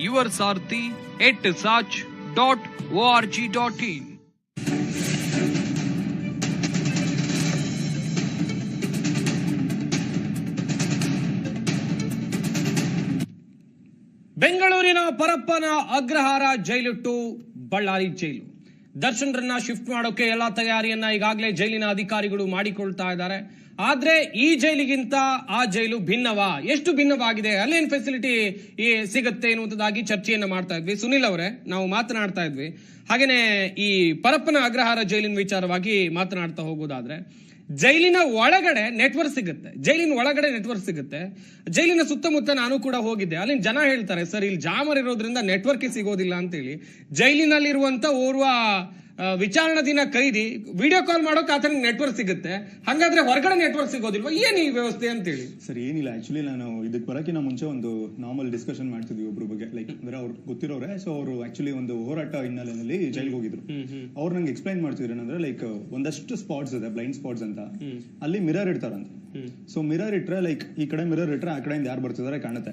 @yoursaarthi@sach.org.in. ಬೆಂಗಳೂರಿನ ಪರಪ್ಪನ ಅಗ್ರಹಾರ ಜೈಲಿಟ್ಟು ಬಳ್ಳಾರಿ ಜೈಲು. ದರ್ಶನ್ರನ್ನ ಶಿಫ್ಟ್ ಮಾಡೋಕೆ ಎಲ್ಲಾ ತಯಾರಿಯನ್ನ ಈಗಾಗಲೇ ಜೈಲಿನ ಅಧಿಕಾರಿಗಳು ಮಾಡಿಕೊಳ್ತಾ ಇದ್ದಾರೆ. ಆದ್ರೆ ಈ ಜೈಲಿಗಿಂತ ಆ ಜೈಲು ಭಿನ್ನವಾ, ಎಷ್ಟು ಭಿನ್ನವಾಗಿದೆ, ಅಲ್ಲೇನ್ ಫೆಸಿಲಿಟಿ ಸಿಗುತ್ತೆ ಎನ್ನುವುದಾಗಿ ಚರ್ಚೆಯನ್ನ ಮಾಡ್ತಾ ಇದ್ವಿ. ಸುನಿಲ್ ಅವರೇ, ನಾವು ಮಾತನಾಡ್ತಾ ಇದ್ವಿ. ಹಾಗೇನೆ ಈ ಪರಪ್ಪನ ಅಗ್ರಹಾರ ಜೈಲಿನ ವಿಚಾರವಾಗಿ ಮಾತನಾಡ್ತಾ ಹೋಗೋದಾದ್ರೆ, ಜೈಲಿನ ಒಳಗಡೆ ನೆಟ್ವರ್ಕ್ ಸಿಗುತ್ತೆ, ಜೈಲಿನ ಸುತ್ತಮುತ್ತ ನಾನು ಕೂಡ ಹೋಗಿದ್ದೆ. ಅಲ್ಲಿನ ಜನ ಹೇಳ್ತಾರೆ, ಸರ್ ಇಲ್ಲಿ ಜಾಮರ್ ಇರೋದ್ರಿಂದ ನೆಟ್ವರ್ಕ್ ಸಿಗೋದಿಲ್ಲ ಅಂತೇಳಿ. ಜೈಲಿನಲ್ಲಿರುವಂತ ಓರ್ವ ವಿಚಾರಣಾಧೀನ ಕೈದಿ ವಿಡಿಯೋ ಕಾಲ್ ಮಾಡೋಕೆ ಆತನಿಗೆ ನೆಟ್ವರ್ಕ್ ಸಿಗುತ್ತೆ, ಹಂಗಾದ್ರೆ ಹೊರಗಡೆ ನೆಟ್ವರ್ಕ್ ಸಿಗೋದಿಲ್ವಾ, ಏನ್ ಈ ವ್ಯವಸ್ಥೆ ಅಂತೇಳಿ? ಸರ್ ಏನಿಲ್ಲ, ಆಕ್ಚುಲಿ ನಾನು ಇದಕ್ಕೆ ಬರೋಕ್ಕಿಂತ ಮುಂಚೆ ಒಂದು ನಾರ್ಮಲ್ ಡಿಸ್ಕಷನ್ ಮಾಡ್ತಿದ್ವಿ ಒಬ್ರ ಬಗ್ಗೆ, ಲೈಕ್ ಅಂದ್ರೆ ಅವ್ರು ಗೊತ್ತಿರೋರೆ. ಸೊ ಅವರು ಆಕ್ಚುಲಿ ಒಂದು ಹೋರಾಟ ಹಿನ್ನೆಲೆಯಲ್ಲಿ ಜೈಲ್ಗೆ ಹೋಗಿದ್ರು. ಅವ್ರು ನಂಗೆ ಎಕ್ಸ್ಪ್ಲೈನ್ ಮಾಡ್ತಿದ್ರು ಏನಂದ್ರೆ, ಲೈಕ್ ಒಂದಷ್ಟು ಸ್ಪಾಟ್ಸ್ ಇದೆ, ಬ್ಲೈಂಡ್ ಸ್ಪಾಟ್ಸ್ ಅಂತ, ಅಲ್ಲಿ ಮಿರರ್ ಇಡ್ತಾರಂತ. ಸೊ ಮಿರರ್ ಇಟ್ರೆ, ಲೈಕ್ ಈ ಕಡೆ ಮಿರರ್ ಇಟ್ರೆ ಆ ಕಡೆಯಿಂದ ಯಾರು ಬರ್ತಿದಾರೆ ಕಾಣುತ್ತೆ.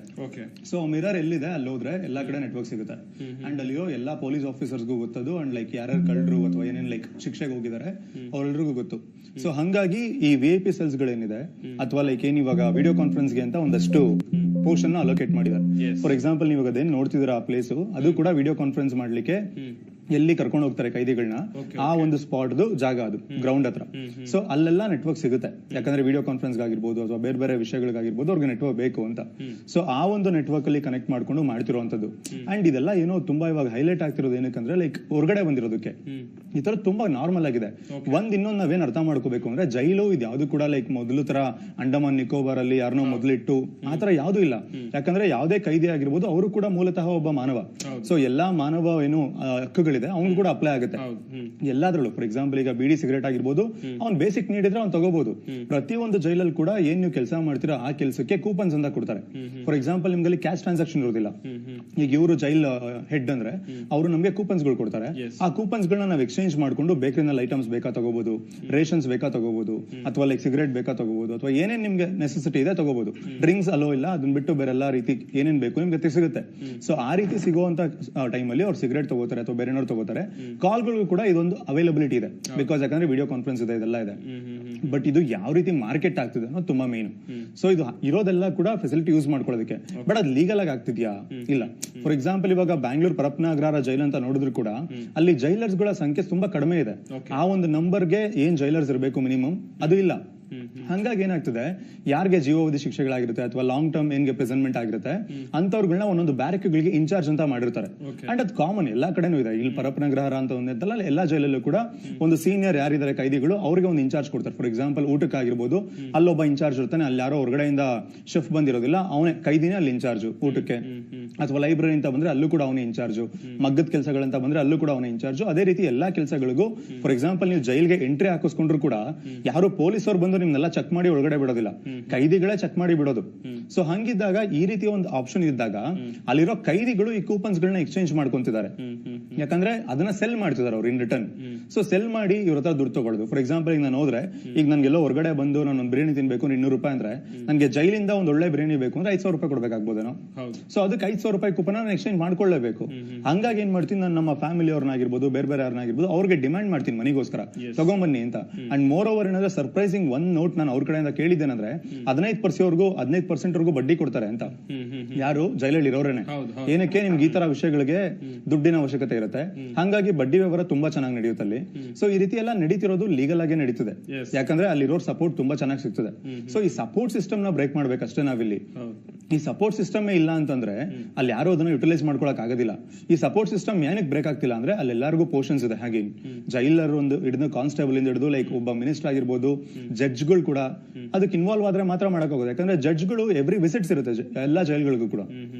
ಸೊ ಮಿರರ್ ಎಲ್ಲಿದೆ ಅಲ್ಲಿ ಹೋದ್ರೆ ಎಲ್ಲಾ ಕಡೆ ನೆಟ್ವರ್ಕ್ ಸಿಗುತ್ತೆ. ಅಂಡ್ ಅಲ್ಲಿರೋ ಎಲ್ಲಾ ಪೊಲೀಸ್ ಆಫೀಸರ್ಸ್ಗೂ ಗೊತ್ತದು. ಅಂಡ್ ಲೈಕ್ ಯಾರ್ಯಾರು ಕಳ್ಳರು ಅಥವಾ ಏನೇನ್ ಲೈಕ್ ಶಿಕ್ಷೆಗೆ ಹೋಗಿದ್ದಾರೆ ಅವ್ರೆಲ್ರಿಗೂ ಗೊತ್ತು. ಸೊ ಹಂಗಾಗಿ ಈ VIP ಸೆಲ್ಸ್ ಗಳೇನಿದೆ ಅಥವಾ ಲೈಕ್ ಏನ್ ಇವಾಗ ವಿಡಿಯೋ ಕಾನ್ಫರೆನ್ಸ್ ಗೆ ಅಂತ ಒಂದಷ್ಟು ಪೋರ್ಷನ್ ಅಲೋಕೇಟ್ ಮಾಡಿದ್ದಾರೆ. ಫಾರ್ ಎಕ್ಸಾಂಪಲ್ ನೀವು ಅದೇನ್ ನೋಡ್ತಿದ್ದೀರಾ ಆ ಪ್ಲೇಸ್, ಅದು ಕೂಡ ವಿಡಿಯೋ ಕಾನ್ಫರೆನ್ಸ್ ಮಾಡ್ಲಿಕ್ಕೆ ಎಲ್ಲಿ ಕರ್ಕೊಂಡು ಹೋಗ್ತಾರೆ ಕೈದಿಗಳನ್ನ, ಆ ಒಂದು ಸ್ಪಾಟ್ ಜಾಗ ಅದು ಗ್ರೌಂಡ್ ಹತ್ರ. ಸೊ ಅಲ್ಲೆಲ್ಲ ನೆಟ್ವರ್ಕ್ ಸಿಗುತ್ತೆ, ಯಾಕಂದ್ರೆ ವಿಡಿಯೋ ಕಾನ್ಫರೆನ್ಸ್ ಆಗಿರ್ಬೋದು ಅಥವಾ ಬೇರೆ ಬೇರೆ ವಿಷಯಗಳಿಗಾಗಿರ್ಬೋದು ಅವ್ರಿಗೆ ನೆಟ್ವರ್ಕ್ ಬೇಕು ಅಂತ. ಸೊ ಆ ಒಂದು ನೆಟ್ವರ್ಕ್ ಅಲ್ಲಿ ಕನೆಕ್ಟ್ ಮಾಡ್ಕೊಂಡು ಮಾಡ್ತಿರುವಂತದ್ದು. ಅಂಡ್ ಇದೆಲ್ಲ ಏನೋ ತುಂಬಾ ಇವಾಗ ಹೈಲೈಟ್ ಆಗ್ತಿರೋದು ಏನಕ್ಕಂದ್ರೆ, ಲೈಕ್ ಹೊರಗಡೆ ಬಂದಿರೋದಕ್ಕೆ ಈ ತರ ತುಂಬಾ ನಾರ್ಮಲ್ ಆಗಿದೆ. ಇನ್ನೊಂದು ನಾವೇನ್ ಅರ್ಥ ಮಾಡ್ಕೋಬೇಕು ಅಂದ್ರೆ, ಜೈಲು ಇದು ಯಾವ್ದು ಕೂಡ ಲೈಕ್ ಮೊದಲು ತರ ಅಂಡಮಾನ್ ನಿಕೋಬಾರ್ ಅಲ್ಲಿ ಯಾರನ್ನೋ ಮೊದಲಿಟ್ಟು ಆ ತರ ಯಾವ್ದು ಇಲ್ಲ. ಯಾಕಂದ್ರೆ ಯಾವ್ದೇ ಕೈದಿ ಆಗಿರ್ಬೋದು ಅವರು ಕೂಡ ಮೂಲತಃ ಒಬ್ಬ ಮಾನವ. ಸೊ ಎಲ್ಲಾ ಮಾನವ ಏನು ಹಕ್ಕುಗಳಿದೆ ಅವ್ನು ಕೂಡ ಅಪ್ಲೈ ಆಗುತ್ತೆ ಎಲ್ಲಾದ್ರಲ್ಲೂ. ಫಾರ್ ಎಕ್ಸಾಂಪಲ್ ಈಗ ಬೀಡಿ ಸಿಗರೇಟ್ ಆಗಿರ್ಬೋದು, ಅವ್ನ್ ಬೇಸಿಕ್ ನೀಡ್ ಇದ್ರೆ ಅವ್ನು ತಗೋಬಹುದು. ಪ್ರತಿಯೊಂದು ಜೈಲಲ್ಲಿ ಕೂಡ ಏನ್ ನೀವು ಕೆಲಸ ಮಾಡ್ತೀರಾ ಆ ಕೆಲಸಕ್ಕೆ ಕೂಪನ್ಸ್ ಅಂತ ಕೊಡ್ತಾರೆ. ಫಾರ್ ಎಕ್ಸಾಂಪಲ್ ನಿಮ್ಗೆ ಕ್ಯಾಶ್ ಟ್ರಾನ್ಸಾಕ್ಷನ್ ಇರೋದಿಲ್ಲ. ಈಗ ಇವರು ಜೈಲ್ ಹೆಡ್ ಅಂದ್ರೆ ಅವರು ನಮ್ಗೆ ಕೂಪನ್ಸ್ ಗಳು ಕೊಡ್ತಾರೆ. ಆ ಕೂಪನ್ಸ್ ಗಳನ್ನ ನಾವು ಎಕ್ಸ್ಚೇಂಜ್ ಮಾಡ್ಕೊಂಡು ಬೇಕರಿನಲ್ಲಿ ಐಟಮ್ಸ್ ಬೇಕಾ ತಗೋಬಹುದು, ರೇಷನ್ಸ್ ಬೇಕಾ ತಗೋಬಹುದು, ಅಥವಾ ಲೈಕ್ ಸಿಗರೇಟ್ ಬೇಕಾ ತಗೋಬಹುದು, ಅಥವಾ ಏನೇನ್ ನಿಮ್ಗೆ ನೆಸೆಸಿಟಿ ಇದೆ ತಗೋಬಹುದು. ಡ್ರಿಂಕ್ಸ್ ಅಲೋ ಇಲ್ಲ, ಅದನ್ನ ಬಿಟ್ಟು ಬೇರೆ ಎಲ್ಲಾ ರೀತಿ ಏನೇನ್ ಬೇಕು ನಿಮ್ಗೆ ಸಿಗುತ್ತೆ. ಸೊ ಆ ರೀತಿ ಸಿಗುವಂತ ಟೈಮಲ್ಲಿ ಅವ್ರು ಸಿಗರೇಟ್ ತಗೋತಾರೆ ಅಥವಾ ಬೇರೆ ತಗೋತಾರೆ. ಕಾಲ್ಗಳಿಗೂ ಕೂಡ ಇದೊಂದು ಅವೈಲಬಿಲಿಟಿ ಇದೆ, ಬಿಕಾಸ್ ಯಾಕಂದ್ರೆ ವಿಡಿಯೋ ಕಾನ್ಫರೆನ್ಸ್ ಇದೆ, ಇದೆಲ್ಲ ಇದೆ. ಬಟ್ ಇದು ಯಾವ ರೀತಿ ಮಾರ್ಕೆಟ್ ಆಗ್ತಿದೆ ಅನ್ನೋದು ತುಂಬಾ ಮೇನ್. ಸೊ ಇದು ಇರೋದೆಲ್ಲ ಕೂಡ ಫೆಸಿಲಿಟಿ ಯೂಸ್ ಮಾಡ್ಕೊಳ್ಳೋದಕ್ಕೆ. ಬಟ್ ಅದು ಲೀಗಲ್ ಆಗಿ ಆಗ್ತಿದ್ಯಾ? ಇಲ್ಲ. ಫಾರ್ ಎಕ್ಸಾಂಪಲ್ ಇವಾಗ ಬ್ಯಾಂಗ್ಳೂರ್ ಪರಪ್ಪನ ಅಗ್ರಹಾರ ಜೈಲ್ ಅಂತ ನೋಡಿದ್ರು ಕೂಡ ಅಲ್ಲಿ ಜೈಲರ್ಸ್ ಗಳ ಸಂಖ್ಯೆ ತುಂಬಾ ಕಡಿಮೆ ಇದೆ. ಆ ಒಂದು ನಂಬರ್ಗೆ ಏನ್ ಜೈಲರ್ಸ್ ಇರಬೇಕು ಮಿನಿಮಮ್ ಅದು ಇಲ್ಲ. ಹಂಗಾಗಿ ಏನಾಗ್ತದೆ, ಯಾರಿಗೆ ಜೀವಾವಧಿ ಶಿಕ್ಷೆಗಳಾಗಿರುತ್ತೆ ಅಥವಾ ಲಾಂಗ್ ಟರ್ಮ್ ಏನ್ಗೆ ಪ್ರೆಸೆಂಟ್ಮೆಂಟ್ ಆಗಿರುತ್ತೆ ಅಂತವ್ರಗಳನ್ನ ಒಂದೊಂದು ಬ್ಯಾರಕ್ಗಳಿಗೆ ಇನ್ಚಾರ್ಜ್ ಅಂತ ಮಾಡಿರ್ತಾರೆ. ಅಂಡ್ ಅದು ಕಾಮನ್ ಎಲ್ಲಾ ಕಡೆನೂ ಇದೆ. ಇಲ್ಲಿ ಪರಪ್ಪನ ಅಗ್ರಹಾರ ಅಂತ ಒಂದಿತ್ತಲ್ಲ, ಎಲ್ಲಾ ಜೈಲಲ್ಲೂ ಕೂಡ ಒಂದು ಸೀನಿಯರ್ ಯಾರಿದ್ದಾರೆ ಕೈದಿಗಳು ಅವ್ರಿಗೆ ಒಂದು ಇನ್ಚಾರ್ಜ್ ಕೊಡ್ತಾರೆ. ಫಾರ್ ಎಕ್ಸಾಂಪಲ್ ಊಟಕ್ಕಾಗಿರ್ಬೋದು, ಅಲ್ಲೊಬ್ಬ ಇನ್ಚಾರ್ಜ್ ಇರ್ತಾನೆ, ಅಲ್ಲಿ ಯಾರೋ ಹೊರಗಡೆಯಿಂದ ಶೆಫ್ ಬಂದಿರೋದಿಲ್ಲ, ಅವನೇ ಕೈದಿನೇ ಅಲ್ಲಿ ಇನ್ಚಾರ್ಜ್ ಊಟಕ್ಕೆ. ಅಥವಾ ಲೈಬ್ರರಿ ಅಂತ ಬಂದ್ರೆ ಅಲ್ಲೂ ಕೂಡ ಅವನೇ ಇನ್ಚಾರ್ಜು, ಮಗ್ಗದ ಕೆಲಸಗಳಂತ ಬಂದ್ರೆ ಅಲ್ಲೂ ಕೂಡ ಅವನೇ ಇನ್ಚಾರ್ಜು. ಅದೇ ರೀತಿ ಎಲ್ಲಾ ಕೆಲಸಗಳಿಗೂ ಫಾರ್ ಎಕ್ಸಾಂಪಲ್ ನೀವು ಜೈಲ್ಗೆ ಎಂಟ್ರಿ ಹಾಕಿಸ್ಕೊಂಡ್ರು ಕೂಡ ಯಾರು ಪೊಲೀಸರು ಬಂದು ನಿಮ್ನೆಲ್ಲ ಚೆಕ್ ಮಾಡಿ ಒಳಗಡೆ ಬಿಡೋದಿಲ್ಲ, ಕೈದಿಗಳೇ ಚೆಕ್ ಮಾಡಿ ಬಿಡೋದು. ಸೊ ಹಂಗಿದ್ದಾಗ ಈ ರೀತಿಯ ಒಂದು ಆಪ್ಷನ್ ಇದ್ದಾಗ ಅಲ್ಲಿರೋ ಕೈದಿಗಳು ಈ ಕೂಪನ್ಸ್ ಗಳನ್ನ ಎಕ್ಸ್ಚೇಂಜ್ ಮಾಡ್ಕೊಂತಿದ್ದಾರೆ. ಯಾಕಂದ್ರೆ ಅದನ್ನ ಸೆಲ್ ಮಾಡ್ತಿದ್ದಾರೆ ಅವ್ರು ಇನ್ ರಿಟರ್ನ್. ಸೊ ಸೆಲ್ ಮಾಡಿ ಇವ್ರ ಹತ್ರ ದುಡ್ಡು ತಗೊಳ್ಳೋದು. ಫಾರ್ ಎಕ್ಸಾಂಪಲ್ ಈಗ ನಾನು ಹೋದ್ರೆ, ಈಗ ನನ್ಗೆಲ್ಲೋ ಹೊರಗಡೆ ಬಂದು ನಾನು ಒಂದು ಬಿರಿಯಾನಿ ತಿನ್ಬೇಕು ₹200 ಅಂದ್ರೆ ನನಗೆ ಜೈಲಿಂದ ಒಂದು ಒಳ್ಳೆ ಬಿರಿಯಾನಿ ಬೇಕು ಅಂದ್ರೆ ₹5,000 ಕೊಡ್ಬೇಕಾಗ್ಬೋದೇನೋ. ಸೊ ಅದಕ್ಕೆ ₹5,000 ಕೂಪನ್ ನಾನು ಎಕ್ಸ್ಚೇಂಜ್ ಮಾಡ್ಕೊಳ್ಳೇಬೇಕು. ಹಂಗಾಗಿ ಏನ್ ಮಾಡ್ತೀನಿ, ನಾನು ನಮ್ಮ ಫ್ಯಾಮಿಲಿ ಅವ್ರನ್ನಾಗಿರ್ಬೋದು ಬೇರೆ ಬೇರೆ ಯಾರನ್ನಾಗಿರ್ಬೋದು ಅವ್ರಿಗೆ ಡಿಮ್ಯಾಂಡ್ ಮಾಡ್ತೀನಿ ಮನಿಗೋಸ್ಕರ ತಗೊಂಬನ್ನಿ ಅಂತ. ಅಂಡ್ ಮೋರ್ ಓವರ್ ಏನಂದ್ರೆ ಸರ್ಪ್ರೈಸಿಂಗ್ ಒಂದ್ ನೋಟ್ ನಾನು ಅವ್ರ ಕಡೆಯಿಂದ ಕೇಳಿದ್ದೇನಂದ್ರೆ 15% ಬಡ್ಡಿ ಕೊಡ್ತಾರೆ ಅಂತ. ಯಾರು ಜೈಲಲ್ಲಿ ಇರೋರೇನೆ. ಏನಕ್ಕೆ, ನಿಮ್ಗೆ ಈ ತರ ವಿಷಯಗಳಿಗೆ ದುಡ್ಡಿನ ಅವಶ್ಯಕತೆ ಇರುತ್ತೆ, ಹಂಗಾಗಿ ಬಡ್ಡಿ ವ್ಯವಹಾರ ತುಂಬಾ ಚೆನ್ನಾಗಿ ನಡೆಯುತ್ತೆ ಅಲ್ಲಿ. ಸೊ ಈ ರೀತಿ ಎಲ್ಲ ನಡೀತಿರೋದು ಲೀಗಲ್ ಆಗೇ ನಡೀತಿದೆ, ಯಾಕಂದ್ರೆ ಅಲ್ಲಿರೋ ಸಪೋರ್ಟ್ ತುಂಬಾ ಚೆನ್ನಾಗಿ ಸಿಗ್ತದೆ. ಸೊ ಈ ಸಪೋರ್ಟ್ ಸಿಸ್ಟಮ್ ನ ಬ್ರೇಕ್ ಮಾಡ್ಬೇಕಷ್ಟೇ ನಾವಿಲ್ಲಿ. ಈ ಸಪೋರ್ಟ್ ಸಿಸ್ಟಮ್ ಇಲ್ಲ ಅಂತಂದ್ರೆ ಅಲ್ಲಿ ಯಾರು ಅದನ್ನ ಯುಟಿಲೈಸ್ ಮಾಡ್ಕೊಳಕ್ ಆಗೋದಿಲ್ಲ. ಈ ಸಪೋರ್ಟ್ ಸಿಸ್ಟಮ್ ಏನಕ್ಕೆ ಬ್ರೇಕ್ ಆಗ್ತಿಲ್ಲ ಅಂದ್ರೆ ಅಲ್ಲಿ ಎಲ್ಲರಿಗೂ ಪೋರ್ಷನ್ಸ್ ಇದೆ. ಹಾಗೆ ಜೈಲರ್ ಒಂದು ಹಿಡಿದು ಕಾನ್ಸ್ಟೇಬಲ್ ಇಂದ ಹಿಡಿದು ಲೈಕ್ ಒಬ್ಬ ಮಿನಿಸ್ಟರ್ ಆಗಿರ್ಬೋದು, ಜಡ್ಜ್ಗಳು ಕೂಡ ಅದಕ್ಕೆ ಇನ್ವಾಲ್ವ್ ಆದ್ರೆ ಮಾತ್ರ ಮಾಡಕ್ ಹೋಗೋದು. ಯಾಕಂದ್ರೆ ಜಡ್ಜ್ಗಳು ಎವ್ರಿ ವಿಸಿಟ್ಸ್ ಇರುತ್ತೆ ಎಲ್ಲಾ ಜೈಲ್ಗಳಿಗೂ ಕೂಡ.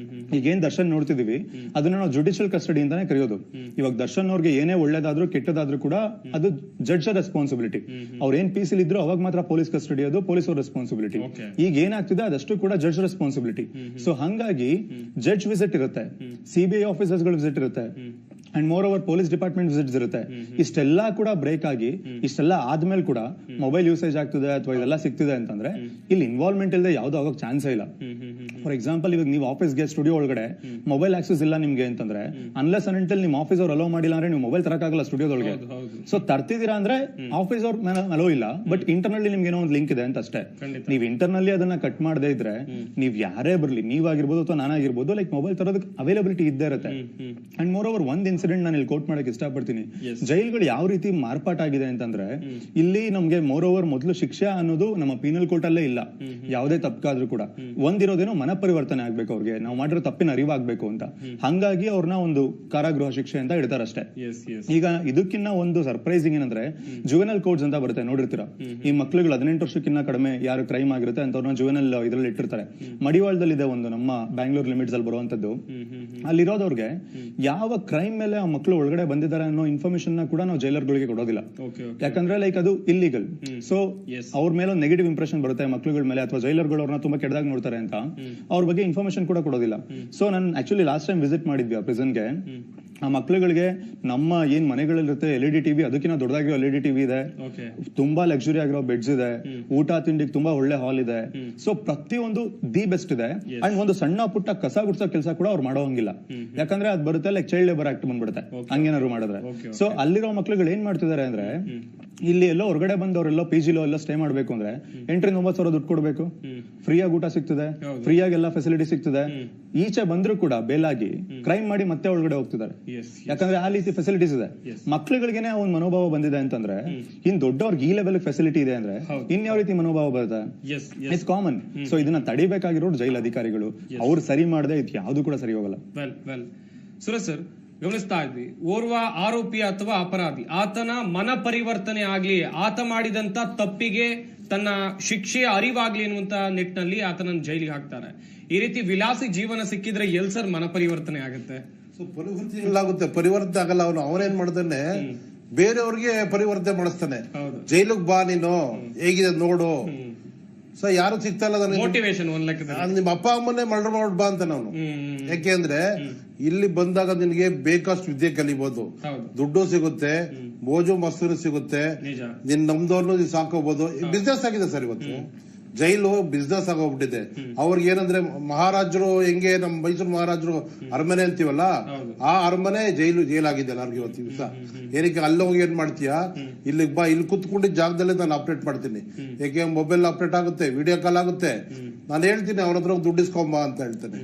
ಈಗೇನ್ ದರ್ಶನ್ ನೋಡ್ತಿದೀವಿ ಅದನ್ನ ನಾವು ಜುಡಿಷಿಯಲ್ ಕಸ್ಟಡಿ ಅಂತಾನೆ ಕರೆಯೋದು. ಇವಾಗ ದರ್ಶನ್ ಅವ್ರಿಗೆ ಏನೇ ಒಳ್ಳೇದಾದ್ರೂ ಕೆಟ್ಟದಾದ್ರೂ ಕೂಡ ಅದು ಜಡ್ಜ್ ರೆಸ್ಪಾನ್ಸಿಬಿಲಿಟಿ. ಅವ್ರ ಏನ್ ಪೀಸ್ ಇದ್ರು ಅವಾಗ ಮಾತ್ರ ಪೊಲೀಸ್ ಕಸ್ಟಡಿ, ಅದು ಪೊಲೀಸ್ ಅವ್ರ ರೆಸ್ಪಾನ್ಸಿಬಿಲಿಟಿ. ಈಗ ಏನಾಗ್ತಿದೆ ಅದಷ್ಟು ಕೂಡ ಜಡ್ಜ್ ರೆಸ್ಪಾನ್ಸಿಬಿಲಿಟಿ. ಸೊ ಹಂಗಾಗಿ ಜಡ್ಜ್ ವಿಸಿಟ್ ಇರುತ್ತೆ, CBI ಆಫೀಸರ್ಸ್ ಗಳು ವಿಸಿಟ್ ಇರುತ್ತೆ, and more over police department visits ಇರುತ್ತೆ. ಇಷ್ಟೆಲ್ಲ ಕೂಡ ಬ್ರೇಕ್ ಆಗಿ ಇಷ್ಟೆಲ್ಲ ಆದ್ಮೇಲೆ ಕೂಡ ಮೊಬೈಲ್ ಯೂಸೇಜ್ ಆಗ್ತಿದೆ ಅಥವಾ ಇದೆಲ್ಲ ಸಿಗ್ತಿದೆ ಅಂತಂದ್ರೆ ಇಲ್ಲಿ ಇನ್ವಾಲ್ವ್ಮೆಂಟ್ ಇಲ್ಲದೆ ಯಾವ್ದು ಆಗೋಕ್ ಚಾನ್ಸೇ ಇಲ್ಲ. ಫಾರ್ ಎಕ್ಸಾಂಪಲ್, ಇವಾಗ ನೀವು ಆಫೀಸ್ಗೆ ಸ್ಟುಡಿಯೋ ಒಳಗಡೆ ಮೊಬೈಲ್ ಆಕ್ಸೆಸ್ ಇಲ್ಲ ನಿಮ್ಗೆ ಅಂತಂದ್ರೆ, ಅನ್ಲೆಸ್ ಅಂಡ್ ಅಂಟಿಲ್ ನಿಮ್ ಆಫೀಸ್ ಅವ್ರು ಅಲೋ ಮಾಡಿಲ್ಲ ಅಂದ್ರೆ ನೀವು ಮೊಬೈಲ್ ತರಕಾಗಲ್ಲ ಸ್ಟುಡಿಯೋದೊಳಗೆ. ಸೊ ತರ್ತಿದ್ದೀರಾ ಅಂದ್ರೆ ಆಫೀಸ್ ಅವ್ರ ಅಲೋ ಇಲ್ಲ, ಬಟ್ ಇಂಟರ್ನಲ್ಲಿ ನಿಮ್ಗೆ ಏನೋ ಒಂದು ಲಿಂಕ್ ಇದೆ ಅಂತ ಅಷ್ಟೇ. ನೀವು ಇಂಟರ್ನಲ್ಲಿ ಅದನ್ನ ಕಟ್ ಮಾಡದೇ ಇದ್ರೆ ನೀವ್ ಯಾರೇ ಬರ್ಲಿ, ನೀವಾಗಿರ್ಬೋದು ಅಥವಾ ನಾನಾಗಿರ್ಬೋದು, ಲೈಕ್ ಮೊಬೈಲ್ ತರೋದಕ್ಕೆ ಅವೈಲಬಿಲಿಟಿ ಇದ್ದೇ ಇರುತ್ತೆ. ಅಂಡ್ ಮೋರ್ ಓವರ್ ಒಂದ್ ಇನ್ಸಿಡೆಂಟ್ ನಾನು ಇಲ್ಲಿ ಕೋಟ್ ಮಾಡಕ್ ಇಷ್ಟಪಡ್ತೀನಿ. ಜೈಲ್ಗಳು ಯಾವ ರೀತಿ ಮಾರ್ಪಾಟಾಗಿದೆ ಅಂತಂದ್ರೆ, ಇಲ್ಲಿ ನಮ್ಗೆ ಮೋರ್ ಓವರ್ ಮೊದಲು ಶಿಕ್ಷೆ ಅನ್ನೋದು ನಮ್ಮ ಪೀನಲ್ ಕೋರ್ಟ್ ಅಲ್ಲೇ ಇಲ್ಲ. ಯಾವುದೇ ತಪ್ಪಾದ್ರೂ ಕೂಡ ಒಂದಿರೋದೇನೋ ಮನ ಪರಿವರ್ತನೆ ಆಗ್ಬೇಕು, ಅವ್ರಿಗೆ ನಾವು ಮಾಡಿರೋ ತಪ್ಪಿನ ಅರಿವಾಗ್ಬೇಕು ಅಂತ. ಹಂಗಾಗಿ ಅವ್ರನ್ನ ಒಂದು ಕಾರಾಗೃಹ ಶಿಕ್ಷೆ ಅಂತ ಇಡ್ತಾರಷ್ಟೇ. ಈಗ ಇದಕ್ಕಿನ್ನ ಒಂದು ಸರ್ಪ್ರೈಸಿಂಗ್ ಏನಂದ್ರೆ, ಜುವೆನಲ್ ಕೋಡ್ಸ್ ಅಂತ ಬರುತ್ತೆ, ನೋಡಿರ್ತೀರಾ. ಈ ಮಕ್ಳುಗಳು 18 ವರ್ಷಕ್ಕಿಂತ ಕಡಿಮೆ ಯಾರು ಕ್ರೈಮ್ ಆಗಿರುತ್ತೆ ಅಂತವ್ರನ್ನ ಜುವೆನಲ್ ಇದ್ರಲ್ಲಿ ಇಟ್ಟಿರ್ತಾರೆ. ಮಡಿವಾಳದಲ್ಲಿ ಇದೆ ಒಂದು, ನಮ್ಮ ಬ್ಯಾಂಗ್ಳೂರ್ ಲಿಮಿಟ್ಸ್ ಅಲ್ಲಿ ಬರುವಂತದ್ದು. ಅಲ್ಲಿರೋದವ್ರಿಗೆ ಯಾವ ಕ್ರೈಮ್ ಮೇಲೆ ಆ ಮಕ್ಕಳು ಒಳಗಡೆ ಬಂದಿದ್ದಾರೆ ಅನ್ನೋ ಇನ್ಫಾರ್ಮೇಶನ್ ಕೂಡ ನಾವು ಜೈಲರ್ಗಳಿಗೆ ಕೊಡೋದಿಲ್ಲ. ಯಾಕಂದ್ರೆ ಲೈಕ್ ಅದು ಇಲ್ಲಿಗಲ್. ಸೊ ಅವ್ರ ಮೇಲೆ ಒಂದು ನೆಗೆಟಿವ್ ಇಂಪ್ರೆಷನ್ ಬರುತ್ತೆ ಮಕ್ಳುಗಳ ಮೇಲೆ, ಅಥವಾ ಜೈಲರ್ಗಳು ಅವ್ರನ್ನ ತುಂಬಾ ಕೆಟ್ಟದಾಗ ನೋಡ್ತಾರೆ ಅಂತ ಅವ್ರ ಬಗ್ಗೆ ಇನ್ಫಾರ್ಮೇಶನ್ ಕೂಡ ಕೊಡೋದಿಲ್ಲ. ಸೊ ನಾನು ಆಕ್ಚುಲಿ ಲಾಸ್ಟ್ ಟೈಮ್ ವಿಸಿಟ್ ಮಾಡಿದ್ವಿ ಆ ಪ್ರಿಸನ್ಗೆ. ಆ ಮಕ್ಳುಗಳಿಗೆ ನಮ್ಮ ಏನ್ ಮನೆಗಳಿರುತ್ತೆ LED ಟಿವಿ, ಅದಕ್ಕಿಂತ ದೊಡ್ಡದಾಗಿರೋ LED ಟಿವಿ ಇದೆ, ತುಂಬಾ ಲಕ್ಸುರಿ ಆಗಿರೋ ಬೆಡ್ಸ್ ಇದೆ, ಊಟ ತಿಂಡಿಗೆ ತುಂಬಾ ಒಳ್ಳೆ ಹಾಲ್ ಇದೆ. ಸೊ ಪ್ರತಿಯೊಂದು ದಿ ಬೆಸ್ಟ್ ಇದೆ. ಅಂಡ್ ಒಂದು ಸಣ್ಣ ಪುಟ್ಟ ಕಸ ಗುಡ್ಸೋ ಕೆಲಸ ಕೂಡ ಅವ್ರು ಮಾಡೋ ಹಂಗಿಲ್ಲ, ಯಾಕಂದ್ರೆ ಅದ್ ಬರುತ್ತೆ ಲೈಕ್ ಚೈಲ್ಡ್ ಲೇಬರ್ ಆಕ್ಟ್ ಬಂದ್ಬಿಡುತ್ತೆ ಹಂಗೇನಾದ್ರು ಮಾಡಿದ್ರೆ. ಸೊ ಅಲ್ಲಿರೋ ಮಕ್ಳುಗಳು ಏನ್ ಮಾಡ್ತಿದ್ದಾರೆ ಅಂದ್ರೆ, ಇಲ್ಲಿ ಎಲ್ಲೋ ಹೊರಗಡೆ ಬಂದು ಅವರೆಲ್ಲೋ PG ಎಲ್ಲ ಸ್ಟೇ ಮಾಡ್ಬೇಕು ಅಂದ್ರೆ 8,000 ದುಡ್ಡು ಕೊಡ್ಬೇಕು. ಫ್ರೀಯಾಗಿ ಊಟ ಸಿಗ್ತದೆ, ಫ್ರೀಯಾಗಿ ಎಲ್ಲ ಫೆಸಿಲಿಟಿ ಸಿಗ್ತದೆ. ಈಚೆ ಬಂದ್ರು ಕೂಡ ಬೇಲಾಗಿ ಕ್ರೈಮ್ ಮಾಡಿ ಮತ್ತೆ ಒಳಗಡೆ ಹೋಗ್ತಿದ್ದಾರೆ, ಯಾಕಂದ್ರೆ ಆ ರೀತಿ ಫೆಸಿಲಿಟೀಸ್ ಇದೆ. ಮಕ್ಳುಗಳಿಗೆನೆ ಒಂದ್ ಮನೋಭಾವ ಬಂದಿದೆ ಅಂತಂದ್ರೆ, ಇನ್ ದೊಡ್ಡವ್ರಿಗೆ ಈ ಲೆವೆಲ್ ಫೆಸಿಲಿಟಿ ಇದೆ ಅಂದ್ರೆ ಇನ್ಯಾವ ರೀತಿ ಮನೋಭಾವ ಬರುತ್ತೆ? It's common. ಸೊ ಇದನ್ನ ತಡಿಬೇಕಾಗಿರೋದು ಜೈಲ್ ಅಧಿಕಾರಿಗಳು. ಅವ್ರು ಸರಿ ಮಾಡದೆ ಇದು ಯಾವ್ದು ಕೂಡ ಸರಿ ಹೋಗಲ್ಲ. ಸುರೇಶ್ ಸರ್, ಗಮನಿಸ್ತಾ ಇದ್ವಿ, ಓರ್ವ ಆರೋಪಿ ಅಥವಾ ಅಪರಾಧಿ, ಆತನ ಮನ ಪರಿವರ್ತನೆ ಆಗ್ಲಿ, ಆತ ಮಾಡಿದಂತ ತಪ್ಪಿಗೆ ತನ್ನ ಶಿಕ್ಷೆಯ ಅರಿವಾಗ್ಲಿ ಎನ್ನುವಂತ ನಿಟ್ಟಿನಲ್ಲಿ ಆತನ ಜೈಲಿಗೆ ಹಾಕ್ತಾರೆ. ಈ ರೀತಿ ವಿಲಾಸಿ ಜೀವನ ಸಿಕ್ಕಿದ್ರೆ ಎಲ್ ಸರ್ ಮನ ಪರಿವರ್ತನೆ ಆಗುತ್ತೆ? ಪರಿವರ್ತನೆ ಎಲ್ಲಾಗುತ್ತೆ, ಪರಿವರ್ತನೆ ಆಗಲ್ಲ. ಅವನೇನ್ ಮಾಡ್ತಾನೆ, ಬೇರೆಯವ್ರಿಗೆ ಪರಿವರ್ತನೆ ಮಾಡಿಸ್ತಾನೆ. ಜೈಲಿಗೆ ಬಾ, ನೀನು ಹೇಗಿದೆ ನೋಡು. ಸೊ ಯಾರು ಸಿಗ್ತಾ ಇಲ್ಲ, ಮೋಟಿವೇಶನ್ ಒಂದ್ ಲೆಕ್ಕದಲ್ಲಿ. ನಿಮ್ಮ ಅಪ್ಪ ಅಮ್ಮನ್ನೇ ಮರ್ಡರ್ ಮಾಡ್ಬ ಬಾ ಅಂತ ನಾವು. ಯಾಕೆಂದ್ರೆ ಇಲ್ಲಿ ಬಂದಾಗ ನಿನ್ಗೆ ಬೇಕಷ್ಟು ವಿದ್ಯೆ ಕಲಿಬಹುದು, ದುಡ್ಡು ಸಿಗುತ್ತೆ, ಮೋಜು ಮಸ್ತೂರು ಸಿಗುತ್ತೆ, ನಿನ್ ನಮ್ದವ್ರನ್ನು ಸಾಕೋಬಹುದು. ಬಿಸ್ನೆಸ್ ಆಗಿದೆ ಸರ್ ಇವತ್ತು. ಜೈಲು ಬಿಸ್ನೆಸ್ ಆಗೋಗ್ಬಿಟ್ಟಿದೆ. ಅವ್ರಿಗೆ ಏನಂದ್ರೆ, ಮಹಾರಾಜರು ಹೆಂಗೆ ನಮ್ ಮೈಸೂರು ಮಹಾರಾಜರು ಅರಮನೆ ಅಂತೀವಲ್ಲ, ಆ ಅರಮನೆ ಜೈಲಾಗಿದೆ ಎಲ್ಲರಿಗೂ ಇವತ್ತು ದಿವಸ. ಏನಕ್ಕೆ ಅಲ್ಲಿ ಹೋಗಿ ಏನ್ ಮಾಡ್ತೀಯಾ, ಇಲ್ಲಿಗೆ ಬಾ, ಇಲ್ಲಿ ಕುತ್ಕೊಂಡಿದ್ದ ಜಾಗದಲ್ಲೇ ನಾನು ಆಪರೇಟ್ ಮಾಡ್ತೀನಿ. ಯಾಕೆ ಮೊಬೈಲ್ ಆಪರೇಟ್ ಆಗುತ್ತೆ, ವಿಡಿಯೋ ಕಾಲ್ ಆಗುತ್ತೆ. ನಾನು ಹೇಳ್ತೀನಿ ಅವನ ಹತ್ರ ದುಡ್ಡು ಇಸ್ಕೊಂಬ ಅಂತ ಹೇಳ್ತಾನೆ.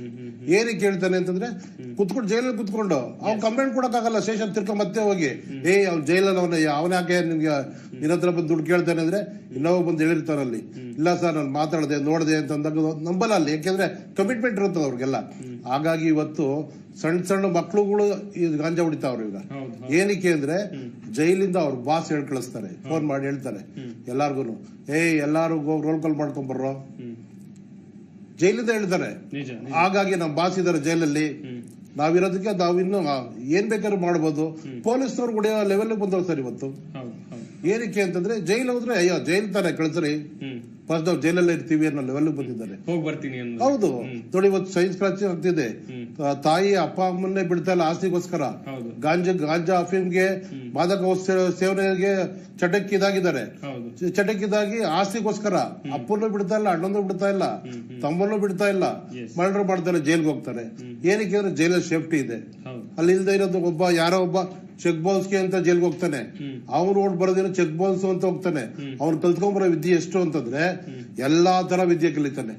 ಏನಕ್ಕೆ ಹೇಳ್ತಾನೆ ಅಂತಂದ್ರೆ, ಕುತ್ಕೊಂಡು ಜೈಲಲ್ಲಿ ಕುತ್ಕೊಂಡು ಅವ್ನು ಕಂಪ್ಲೇಂಟ್ ಕೊಡಕ್ಕಾಗಲ್ಲ, ಸ್ಟೇಷನ್ ತಿರ್ಕೊಂಡ್ ಮತ್ತೆ ಹೋಗಿ ಅವ್ನು ಜೈಲಲ್ಲಿ ಅವನ ಯಾಕೆ ನಿನ್ಗೆ ನಿನ್ನ ಹತ್ರ ಬಂದು ದುಡ್ಡು ಕೇಳ್ತಾನೆ ಅಂದ್ರೆ, ಇನ್ನೊಬ್ಬ ಬಂದು ಹೇಳಿರ್ತಾರಲ್ಲಿ, ಇಲ್ಲ ಸರ್ ನಾನು ಮಾತಾಡದೆ ನೋಡದೆ ಅಂತ ಅಂದಾಗ ನಂಬಲ್ಲ ಅಲ್ಲಿ. ಯಾಕೆಂದ್ರೆ ಕಮಿಟ್ಮೆಂಟ್ ಇರುತ್ತದೆ ಅವ್ರಿಗೆಲ್ಲ. ಹಾಗಾಗಿ ಇವತ್ತು ಸಣ್ಣ ಸಣ್ಣ ಮಕ್ಳುಗಳು ಗಾಂಜಾ ಹೊಡಿತಾವ್ರು ಈಗ. ಏನಕ್ಕೆ ಅಂದ್ರೆ, ಜೈಲಿಂದ ಅವ್ರ ಬಾಸ್ ಹೇಳ್ ಕಳಿಸ್ತಾರೆ, ಫೋನ್ ಮಾಡಿ ಹೇಳ್ತಾರೆ ಎಲ್ಲಾರ್ಗು, ಎಲ್ಲಾರು ರೋಲ್ ಕಾಲ್ ಮಾಡ್ಕೊಂಡ್ ಬರ್ರೋ, ಜೈಲಿಂದ ಹೇಳ್ತಾರೆ. ಹಾಗಾಗಿ ನಮ್ ಬಾಸ್ ಇದಾರೆ ಜೈಲಲ್ಲಿ, ನಾವಿರೋದಕ್ಕೆ ನಾವಿನ್ನು ಏನ್ ಬೇಕಾದ್ರೂ ಮಾಡ್ಬೋದು. ಪೊಲೀಸ್ನವ್ರು ಹೊಡೆಯೋ ಲೆವೆಲ್ ಬಂದವ್ ಸರ್ ಇವತ್ತು. ಏನಕ್ಕೆ ಅಂತಂದ್ರೆ, ಜೈಲ್ ಹೋದ್ರೆ ಅಯ್ಯೋ ಜೈಲ್ ತಾನೆ ಕಳ್ಸ್ರಿ, ಫಸ್ಟ್ ನಾವು ಜೈಲಲ್ಲೇ ಇರ್ತೀವಿ ಅನ್ನೋ ಲೆವೆಲ್ ಬಂದಿದ್ದಾರೆ. ಹೌದು ನೋಡಿ, ಇವತ್ತು ಸೈನ್ಸ್ ಕ್ರಾಂತಿ ಆಗ್ತಿದೆ. ತಾಯಿ ಅಪ್ಪ ಅಮ್ಮನ್ನೇ ಬಿಡ್ತಾ ಇಲ್ಲ ಆಸ್ತಿಗೋಸ್ಕರ. ಗಾಂಜಾ ಅಫೀಮ್ಗೆ, ಮಾದಕ ವಸ್ತು ಸೇವನೆಗೆ ಚಟಕ್ಕಿದಾಗಿದ್ದಾರೆ. ಚಟಕ್ಕಿದಾಗಿ ಆಸ್ತಿಗೋಸ್ಕರ ಅಪ್ಪನೂ ಬಿಡ್ತಾ ಇಲ್ಲ, ಅಣ್ಣನೂ ಬಿಡ್ತಾ ಇಲ್ಲ, ತಮ್ಮನ್ನೂ ಬಿಡ್ತಾ ಇಲ್ಲ, ಮರ್ಡರ್ ಮಾಡ್ತಾರೆ, ಜೈಲ್ಗೆ ಹೋಗ್ತಾರೆ. ಏನಕ್ಕೆ ಅಂದ್ರೆ ಜೈಲಲ್ಲಿ ಸೇಫ್ಟಿ ಇದೆ. ಅಲ್ಲಿ ಇಲ್ದೇ ಇರೋದು ಒಬ್ಬ ಯಾರೋ ಒಬ್ಬ ಚೆಕ್ ಬೌನ್ಸ್ಗೆ ಅಂತ ಜೈಲ್ಗೆ ಹೋಗ್ತಾನೆ, ಅವ್ನು ನೋಡ್ ಬರೋದೇನೋ ಚೆಕ್ ಬೌನ್ಸ್ ಅಂತ ಹೋಗ್ತಾನೆ. ಅವ್ನು ಕಲ್ತ್ಕೊಂಡ್ಬರೋ ವಿದ್ಯೆ ಎಷ್ಟು ಅಂತಂದ್ರೆ ಎಲ್ಲಾ ತರ ವಿದ್ಯೆ ಕಲಿತಾನೆ.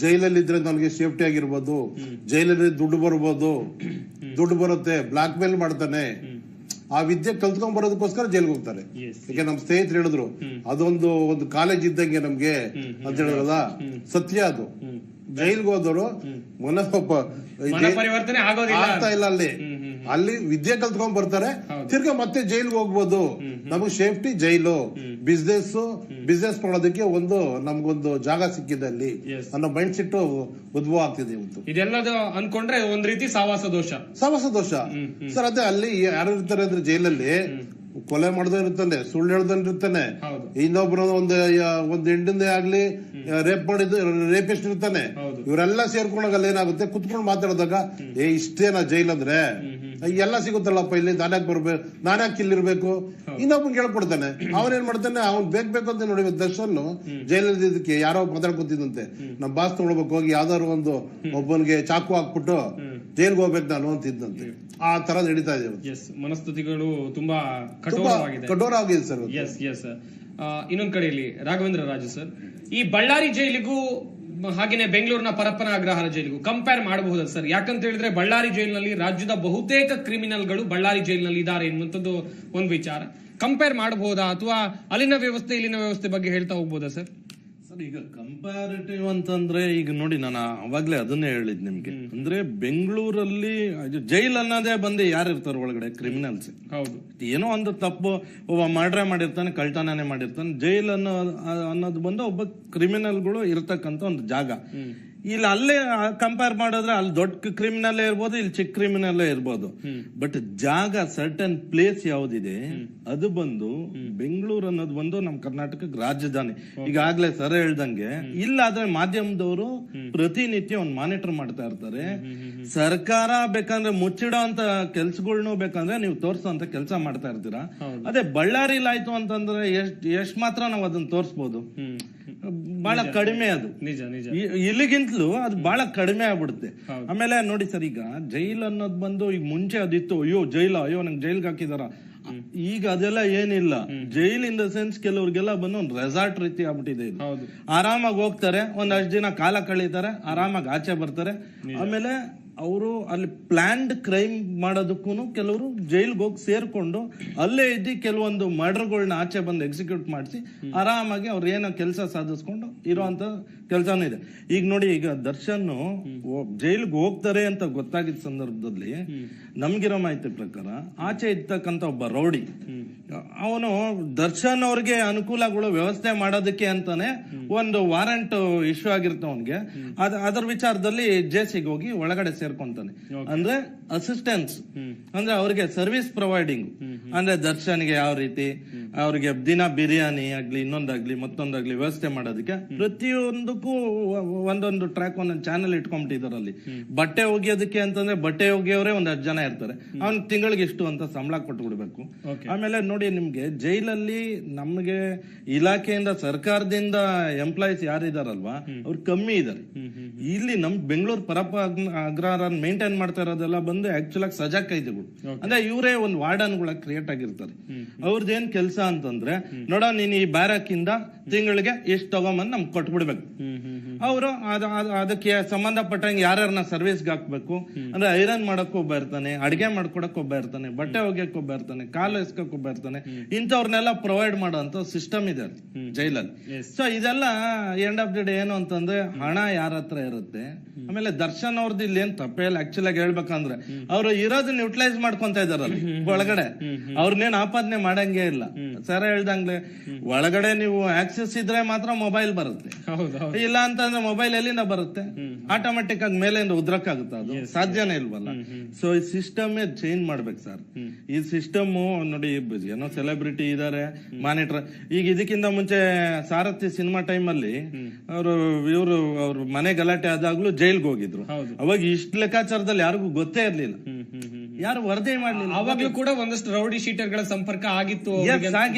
ಜೈಲಲ್ಲಿ ಇದ್ರೆ ನನಗೆ ಸೇಫ್ಟಿ ಆಗಿರ್ಬೋದು, ಜೈಲಲ್ಲಿ ದುಡ್ಡು ಬರ್ಬೋದು, ದುಡ್ಡು ಬರುತ್ತೆ, ಬ್ಲಾಕ್ ಮೇಲ್ ಮಾಡ್ತಾನೆ. ಆ ವಿದ್ಯೆ ಕಲ್ತ್ಕೊಂಡ್ ಬರೋದಕ್ಕೋಸ್ಕರ ಜೈಲ್ಗೆ ಹೋಗ್ತಾರೆ. ಈಗ ನಮ್ ಸ್ನೇಹಿತರು ಹೇಳಿದ್ರು, ಒಂದು ಕಾಲೇಜ್ ಇದ್ದಂಗೆ ನಮ್ಗೆ ಅಂತ ಹೇಳಿದ್ರಲ್ಲ, ಸತ್ಯ ಅದು. ಜೈಲ್ಗೆ ಹೋದವರು ಪರಿವರ್ತನೆ ಆಗ್ತಾ ಇಲ್ಲ. ಅಲ್ಲಿ ವಿದ್ಯೆ ಕಲ್ತ್ಕೊಂಡ್ ಬರ್ತಾರೆ, ತಿರ್ಗಾ ಮತ್ತೆ ಜೈಲ್ಗೆ ಹೋಗ್ಬೋದು. ನಮಗ್ ಸೇಫ್ಟಿ ಜೈಲು, ಬಿಸ್ನೆಸ್ ಮಾಡೋದಕ್ಕೆ ನಮ್ಗೊಂದು ಜಾಗ ಸಿಕ್ಕಿದೆ ಅಲ್ಲಿ ಅನ್ನೋ ಮೈಂಡ್ ಸೆಟ್ ಉದ್ಭವ ಆಗ್ತಿದೆ ಇವತ್ತು. ಇದೆಲ್ಲದು ಅನ್ಕೊಂಡ್ರೆ ಒಂದ್ ರೀತಿ ಸಹವಾಸ ದೋಷ ಸರ್. ಅದೇ ಅಲ್ಲಿ ಯಾರು ಇರ್ತಾರೆ ಅಂದ್ರೆ, ಜೈಲಲ್ಲಿ ಕೊಲೆ ಮಾಡ್ದವ್ ಇರ್ತಾನೆ, ಸುಳ್ಳು ಹೇಳ್ದನ್ ಇರ್ತಾನೆ, ಇನ್ನೊಬ್ರು ಒಂದ್ ಹೆಂಡನ್ನೇ ಆಗ್ಲಿ ರೇಪ್ ಮಾಡಿದ್ದು ರೇಪಿಸ್ಟ್ ಇರ್ತಾನೆ. ಇವರೆಲ್ಲ ಸೇರ್ಕೊಂಡಾಗ ಅಲ್ಲಿ ಏನಾಗುತ್ತೆ, ಕುತ್ಕೊಂಡು ಮಾತಾಡಿದಾಗ ಇಷ್ಟೇನಾ ಜೈಲ್ ಅಂದ್ರೆ, ಎಲ್ಲ ಸಿಗುತ್ತಲ್ಲಪ್ಪ ಇಲ್ಲಿ ನಾನ್ಯಾಕ್ ಬರ್ಬೇಕು, ನಾನ್ಯಾಕ್ ಇಲ್ಲಿರ್ಬೇಕು, ಇನ್ನೊಬ್ಬನ್ ಹೇಳ್ಕೊಡ್ತಾನೆ. ಅವನೇನ್ ಮಾಡ್ತಾನೆ, ಅವ್ನ್ ಬೇಕು ಅಂತ ನೋಡಿ. ದರ್ಶನ್ ಜೈಲಲ್ಲಿ ಇದಕ್ಕೆ ಯಾರೋ ಮಾತಾಡ್ಕೊತಿದ್ದಂತೆ, ನಮ್ ಬಾಸ್ ತಗೊಳ್ಬೇಕು ಹೋಗಿ ಯಾವ್ದಾದ್ರು ಒಂದು ಒಬ್ಬನಿಗೆ ಚಾಕು ಹಾಕ್ಬಿಟ್ಟು ಜೈಲ್ಗೆ ಹೋಗ್ಬೇಕು ನಾನು ಅಂತಿದ್ದಂತೆ. ಆ ತರ ನಡೀತಾ ಇದೆ. ಮನಸ್ಥಿತಿಗಳು ತುಂಬಾ ಕಠೋರ ಆಗಿದೆ ಸರ್. ಇನ್ನೊಂದ್ ಕಡೆಯಲ್ಲಿ ರಾಘವೇಂದ್ರ ರಾಜು ಸರ್, ಈ ಬಳ್ಳಾರಿ ಜೈಲಿಗೂ ಹಾಗೇನೆ ಬೆಂಗಳೂರಿನ ಪರಪ್ಪನ ಅಗ್ರಹಾರ ಜೈಲಿಗೂ ಕಂಪೇರ್ ಮಾಡಬಹುದಾ ಸರ್? ಯಾಕಂತ ಹೇಳಿದ್ರೆ ಬಳ್ಳಾರಿ ಜೈಲಿನಲ್ಲಿ ರಾಜ್ಯದ ಬಹುತೇಕ ಕ್ರಿಮಿನಲ್ಗಳು ಬಳ್ಳಾರಿ ಜೈಲಿನಲ್ಲಿ ಇದ್ದಾರೆ ಎನ್ನುವಂಥದ್ದು ಒಂದು ವಿಚಾರ. ಕಂಪೇರ್ ಮಾಡಬಹುದಾ, ಅಥವಾ ಅಲ್ಲಿನ ವ್ಯವಸ್ಥೆ ಇಲ್ಲಿನ ವ್ಯವಸ್ಥೆ ಬಗ್ಗೆ ಹೇಳ್ತಾ ಹೋಗ್ಬೋದಾ ಸರ್? ಈಗ ಕಂಪ್ಯಾರಿಟಿವ್ ಅಂತಂದ್ರೆ ಈಗ ನೋಡಿ, ನಾನು ಅವಾಗ್ಲೇ ಅದನ್ನೇ ಹೇಳಿದ್ ನಿಮ್ಗೆ. ಅಂದ್ರೆ ಬೆಂಗಳೂರಲ್ಲಿ ಜೈಲ್ ಅನ್ನೋದೇ ಬಂದು ಯಾರು ಇರ್ತಾರೆ ಒಳಗಡೆ? ಕ್ರಿಮಿನಲ್ಸ್. ಹೌದು, ಏನೋ ಒಂದು ತಪ್ಪು ಒಬ್ಬ ಮರ್ಡರ್ ಮಾಡಿರ್ತಾನೆ, ಕಳ್ತನನೇ ಮಾಡಿರ್ತಾನೆ. ಜೈಲ್ ಅನ್ನೋದು ಬಂದು ಒಬ್ಬ ಕ್ರಿಮಿನಲ್ಗಳು ಇರ್ತಕ್ಕಂಥ ಒಂದು ಜಾಗ. ಇಲ್ಲಿ ಅಲ್ಲೇ ಕಂಪೇರ್ ಮಾಡಿದ್ರೆ ಅಲ್ಲಿ ದೊಡ್ಡ ಕ್ರಿಮಿನಲ್ ಇರ್ಬೋದು, ಇಲ್ಲಿ ಚಿಕ್ಕ ಕ್ರಿಮಿನಲ್ ಇರ್ಬೋದು. ಬಟ್ ಜಾಗ, ಸರ್ಟನ್ ಪ್ಲೇಸ್ ಯಾವ್ದಿದೆ ಅದು ಬಂದು ಬೆಂಗಳೂರು ಅನ್ನೋದು ಬಂದು ನಮ್ ಕರ್ನಾಟಕಕ್ಕೆ ರಾಜಧಾನಿ. ಈಗಾಗ್ಲೇ ಸರ್ ಹೇಳ್ದಂಗೆ, ಇಲ್ಲಾದ್ರೆ ಮಾಧ್ಯಮದವರು ಪ್ರತಿನಿತ್ಯ ಒಂದು ಮಾನಿಟರ್ ಮಾಡ್ತಾ ಇರ್ತಾರೆ. ಸರ್ಕಾರ ಬೇಕಂದ್ರೆ ಮುಚ್ಚಿಡೋ ಅಂತ ಕೆಲ್ಸಗಳ್ನು ಬೇಕಂದ್ರೆ ನೀವು ತೋರ್ಸೋ ಅಂತ ಕೆಲಸ ಮಾಡ್ತಾ ಇರ್ತೀರಾ. ಅದೇ ಬಳ್ಳಾರಿಲಿ ಆಯ್ತು ಅಂತಂದ್ರೆ ಎಷ್ಟ್ ಮಾತ್ರ ನಾವು ಅದನ್ನ ತೋರ್ಸ್ಬೋದು? ಬಹಳ ಕಡಿಮೆ. ಅದು ನಿಜ ನಿಜ. ಇಲ್ಲಿಗಿಂತಲೂ ಅದು ಬಹಳ ಕಡಿಮೆ ಆಗ್ಬಿಡುತ್ತೆ. ಆಮೇಲೆ ನೋಡಿ ಸರ್, ಈಗ ಜೈಲ್ ಅನ್ನೋದು ಬಂದು ಈಗ ಮುಂಚೆ ಅದಿತ್ತು, ಅಯ್ಯೋ ನಂಗೆ ಜೈಲ್ಗೆ ಹಾಕಿದಾರ. ಈಗ ಅದೆಲ್ಲ ಏನಿಲ್ಲ. ಜೈಲ್ ಇನ್ ದ ಸೆನ್ಸ್ ಕೆಲವ್ರಿಗೆಲ್ಲ ಬಂದು ಒಂದು ರೆಸಾರ್ಟ್ ರೀತಿ ಆಗ್ಬಿಟ್ಟಿದೆ. ಆರಾಮಾಗಿ ಹೋಗ್ತಾರೆ, ಒಂದಷ್ಟು ದಿನ ಕಾಲ ಕಳೀತಾರೆ, ಆರಾಮಾಗಿ ಆಚೆ ಬರ್ತಾರೆ. ಆಮೇಲೆ ಅವರು ಅಲ್ಲಿ ಪ್ಲಾನ್ಡ್ ಕ್ರೈಮ್ ಮಾಡೋದಕ್ಕೂ ಕೆಲವರು ಜೈಲ್ಗೆ ಹೋಗಿ ಸೇರ್ಕೊಂಡು ಅಲ್ಲೇ ಇದ್ದು ಕೆಲವೊಂದು ಮರ್ಡರ್ಗಳನ್ನ ಆಚೆ ಬಂದು ಎಕ್ಸಿಕ್ಯೂಟ್ ಮಾಡಿಸಿ ಆರಾಮಾಗಿ ಅವ್ರು ಏನೋ ಕೆಲಸ ಸಾಧಿಸ್ಕೊಂಡು ಇರೋಂತ ಕೆಲಸನೂ ಇದೆ. ಈಗ ನೋಡಿ, ಈಗ ದರ್ಶನ್ ಜೈಲ್ಗೆ ಹೋಗ್ತಾರೆ ಅಂತ ಗೊತ್ತಾಗಿದ್ದ ಸಂದರ್ಭದಲ್ಲಿ ನಮ್ಗಿರೋ ಮಾಹಿತಿ ಪ್ರಕಾರ ಆಚೆ ಇರ್ತಕ್ಕಂಥ ಒಬ್ಬ ರೌಡಿ ಅವನು ದರ್ಶನ್ ಅವ್ರಿಗೆ ಅನುಕೂಲಗಳು ವ್ಯವಸ್ಥೆ ಮಾಡೋದಕ್ಕೆ ಅಂತಾನೆ ಒಂದು ವಾರಂಟ್ ಇಶ್ಯೂ ಆಗಿರುತ್ತೆ ಅವನ್ಗೆ. ಅದರ ವಿಚಾರದಲ್ಲಿ ಜೇಸಿಗೆ ಹೋಗಿ ಒಳಗಡೆ ಸೇರ್ಕೊಂತಾನೆ. ಅಂದ್ರೆ ಅಸಿಸ್ಟೆನ್ಸ್, ಅಂದ್ರೆ ಅವ್ರಿಗೆ ಸರ್ವಿಸ್ ಪ್ರೊವೈಡಿಂಗ್. ಅಂದ್ರೆ ದರ್ಶನ್ಗೆ ಯಾವ ರೀತಿ ಅವ್ರಿಗೆ ದಿನ ಬಿರಿಯಾನಿ ಆಗ್ಲಿ, ಇನ್ನೊಂದಾಗ್ಲಿ ಮತ್ತೊಂದಾಗ್ಲಿ ವ್ಯವಸ್ಥೆ ಮಾಡೋದಕ್ಕೆ ಪ್ರತಿಯೊಂದಕ್ಕೂ ಒಂದೊಂದು ಟ್ರ್ಯಾಕ್, ಒಂದೊಂದು ಚಾನೆಲ್ ಇಟ್ಕೊಂಡ್ಬಿಟ್ಟಿದ್ದಾರೆ. ಅಲ್ಲಿ ಬಟ್ಟೆ ಒಗೆಯೋದಕ್ಕೆ ಅಂತಂದ್ರೆ ಬಟ್ಟೆ ಒಗೆಯವರೇ ಒಂದ್ 10 ಜನ ಇರ್ತಾರೆ. ಅವ್ನ್ ತಿಂಗಳಿಗೆ ಇಷ್ಟು ಅಂತ ಸಂಬಳ ಕೊಟ್ಬಿಡ್ಬೇಕು. ಆಮೇಲೆ ನೋಡಿ, ನಿಮ್ಗೆ ಜೈಲಲ್ಲಿ ನಮ್ಗೆ ಇಲಾಖೆಯಿಂದ ಸರ್ಕಾರದಿಂದ ಎಂಪ್ಲಾಯೀಸ್ ಯಾರಿದಾರಲ್ವಾ ಅವ್ರು ಕಮ್ಮಿ ಇದಾರೆ. ಇಲ್ಲಿ ನಮ್ ಬೆಂಗಳೂರು ಪರಪ್ಪ ಅಗ್ರಹಾರ ಮೇಂಟೈನ್ ಮಾಡ್ತಾ ಇರೋದೆಲ್ಲ ಬಂದು ಆಕ್ಚುಲ್ ಆಗಿ ಸಜಾ ಕೈದಿಗಳು. ಅಂದ್ರೆ ಇವರೇ ಒಂದು ವಾರ್ಡನ್ಗಳ ಕ್ರಿಯೇಟ್ ಆಗಿರ್ತಾರೆ. ಅವ್ರದ್ದೇನ್ ಕೆಲಸ ಅಂತಂದ್ರೆ, ನೋಡ ನೀನ್ ಈ ಬ್ಯಾರಕ್ ಇಂದ ತಿಂಗಳಿಗೆ ಎಷ್ಟು ತಗೊಂಬಂದ್ ನಮ್ಗೆ ಕೊಟ್ಬಿಡ್ಬೇಕು. ಅವರು ಅದಕ್ಕೆ ಸಂಬಂಧಪಟ್ಟಂಗೆ ಯಾರ್ಯಾರನ್ನ ಸರ್ವಿಸ್ಗೆ ಹಾಕ್ಬೇಕು ಅಂದ್ರೆ ಐರನ್ ಮಾಡಕ್ ಒಬ್ಬ ಇರ್ತಾನೆ, ಅಡಿಗೆ ಮಾಡ್ಕೊಡಕ್ ಒಬ್ಬ ಇರ್ತಾನೆ, ಬಟ್ಟೆ ಒಗ್ಯಕ್ ಒಬ್ಬ ಇರ್ತಾನೆ, ಕಾಲು ಎಸ್ಕಕ್ ಒಬ್ಬ ಇರ್ತಾನೆ. ಇಂಥವ್ರನ್ನೆಲ್ಲ ಪ್ರೊವೈಡ್ ಮಾಡೋ ಅಂತ ಸಿಸ್ಟಮ್ ಇದೆ ಜೈಲಲ್ಲಿ. ಸೊ ಇದೆಲ್ಲ ಎಂಡ್ ಆಫ್ ದಿ ಡೇ ಏನು ಅಂತಂದ್ರೆ ಹಣ ಯಾರ ಹತ್ರ ಇರುತ್ತೆ. ಆಮೇಲೆ ದರ್ಶನ್ ಅವ್ರದ್ದು ಇಲ್ಲಿ ಏನ್ ತಪ್ಪೇ ಇಲ್ಲ. ಆಕ್ಚುಲ್ ಆಗಿ ಹೇಳ್ಬೇಕಂದ್ರೆ ಅವ್ರು ಇರೋದನ್ನ ಯುಟಿಲೈಸ್ ಮಾಡ್ಕೊಂತ ಇದಾರಲ್ಲ ಒಳಗಡೆ, ಅವ್ರನ್ನೇನ್ ಆಪಾದನೆ ಮಾಡಂಗೇ ಇಲ್ಲ. ಸರ್ ಹೇಳ್ದಂಗ್ಲೆ ಒಳಗಡೆ ನೀವು ಆಕ್ಸೆಸ್ ಇದ್ರೆ ಮಾತ್ರ ಮೊಬೈಲ್ ಬರುತ್ತೆ, ಇಲ್ಲ ಅಂತಂದ್ರೆ ಮೊಬೈಲ್ ಎಲ್ಲಿಂದ ಬರುತ್ತೆ? ಆಟೋಮೆಟಿಕ್ ಆಗಿ ಮೇಲಿಂದ ಉದ್ರಕ್ಕಾಗುತ್ತ? ಅದು ಸಾಧ್ಯನೇ ಇಲ್ವಲ್ಲ. ಸೊ ಈ ಸಿಸ್ಟಮ್ ಚೇಂಜ್ ಮಾಡ್ಬೇಕು ಸರ್. ಈ ಸಿಸ್ಟಮ್ ನೋಡಿ, ಏನೋ ಸೆಲೆಬ್ರಿಟಿ ಇದಾರೆ ಮಾನಿಟರ್. ಈಗ ಇದಕ್ಕಿಂತ ಮುಂಚೆ ಸಾರಥಿ ಸಿನಿಮಾ ಟೈಮ್ ಅಲ್ಲಿ ಇವರು ಅವ್ರ ಮನೆ ಗಲಾಟೆ ಆದಾಗ್ಲೂ ಜೈಲ್ಗೆ ಹೋಗಿದ್ರು. ಅವಾಗ ಇಷ್ಟ ಲೆಕ್ಕಾಚಾರದಲ್ಲಿ ಯಾರಿಗೂ ಗೊತ್ತೇ ಇರ್ಲಿಲ್ಲ, ಯಾರು ವರದಿ ಮಾಡ್ಲಿಲ್ಲ. ಅವಾಗ್ಲೂ ಕೂಡ ಒಂದಷ್ಟು ರೌಡಿ ಶೀಟರ್ಗಳ ಸಂಪರ್ಕ ಆಗಿತ್ತು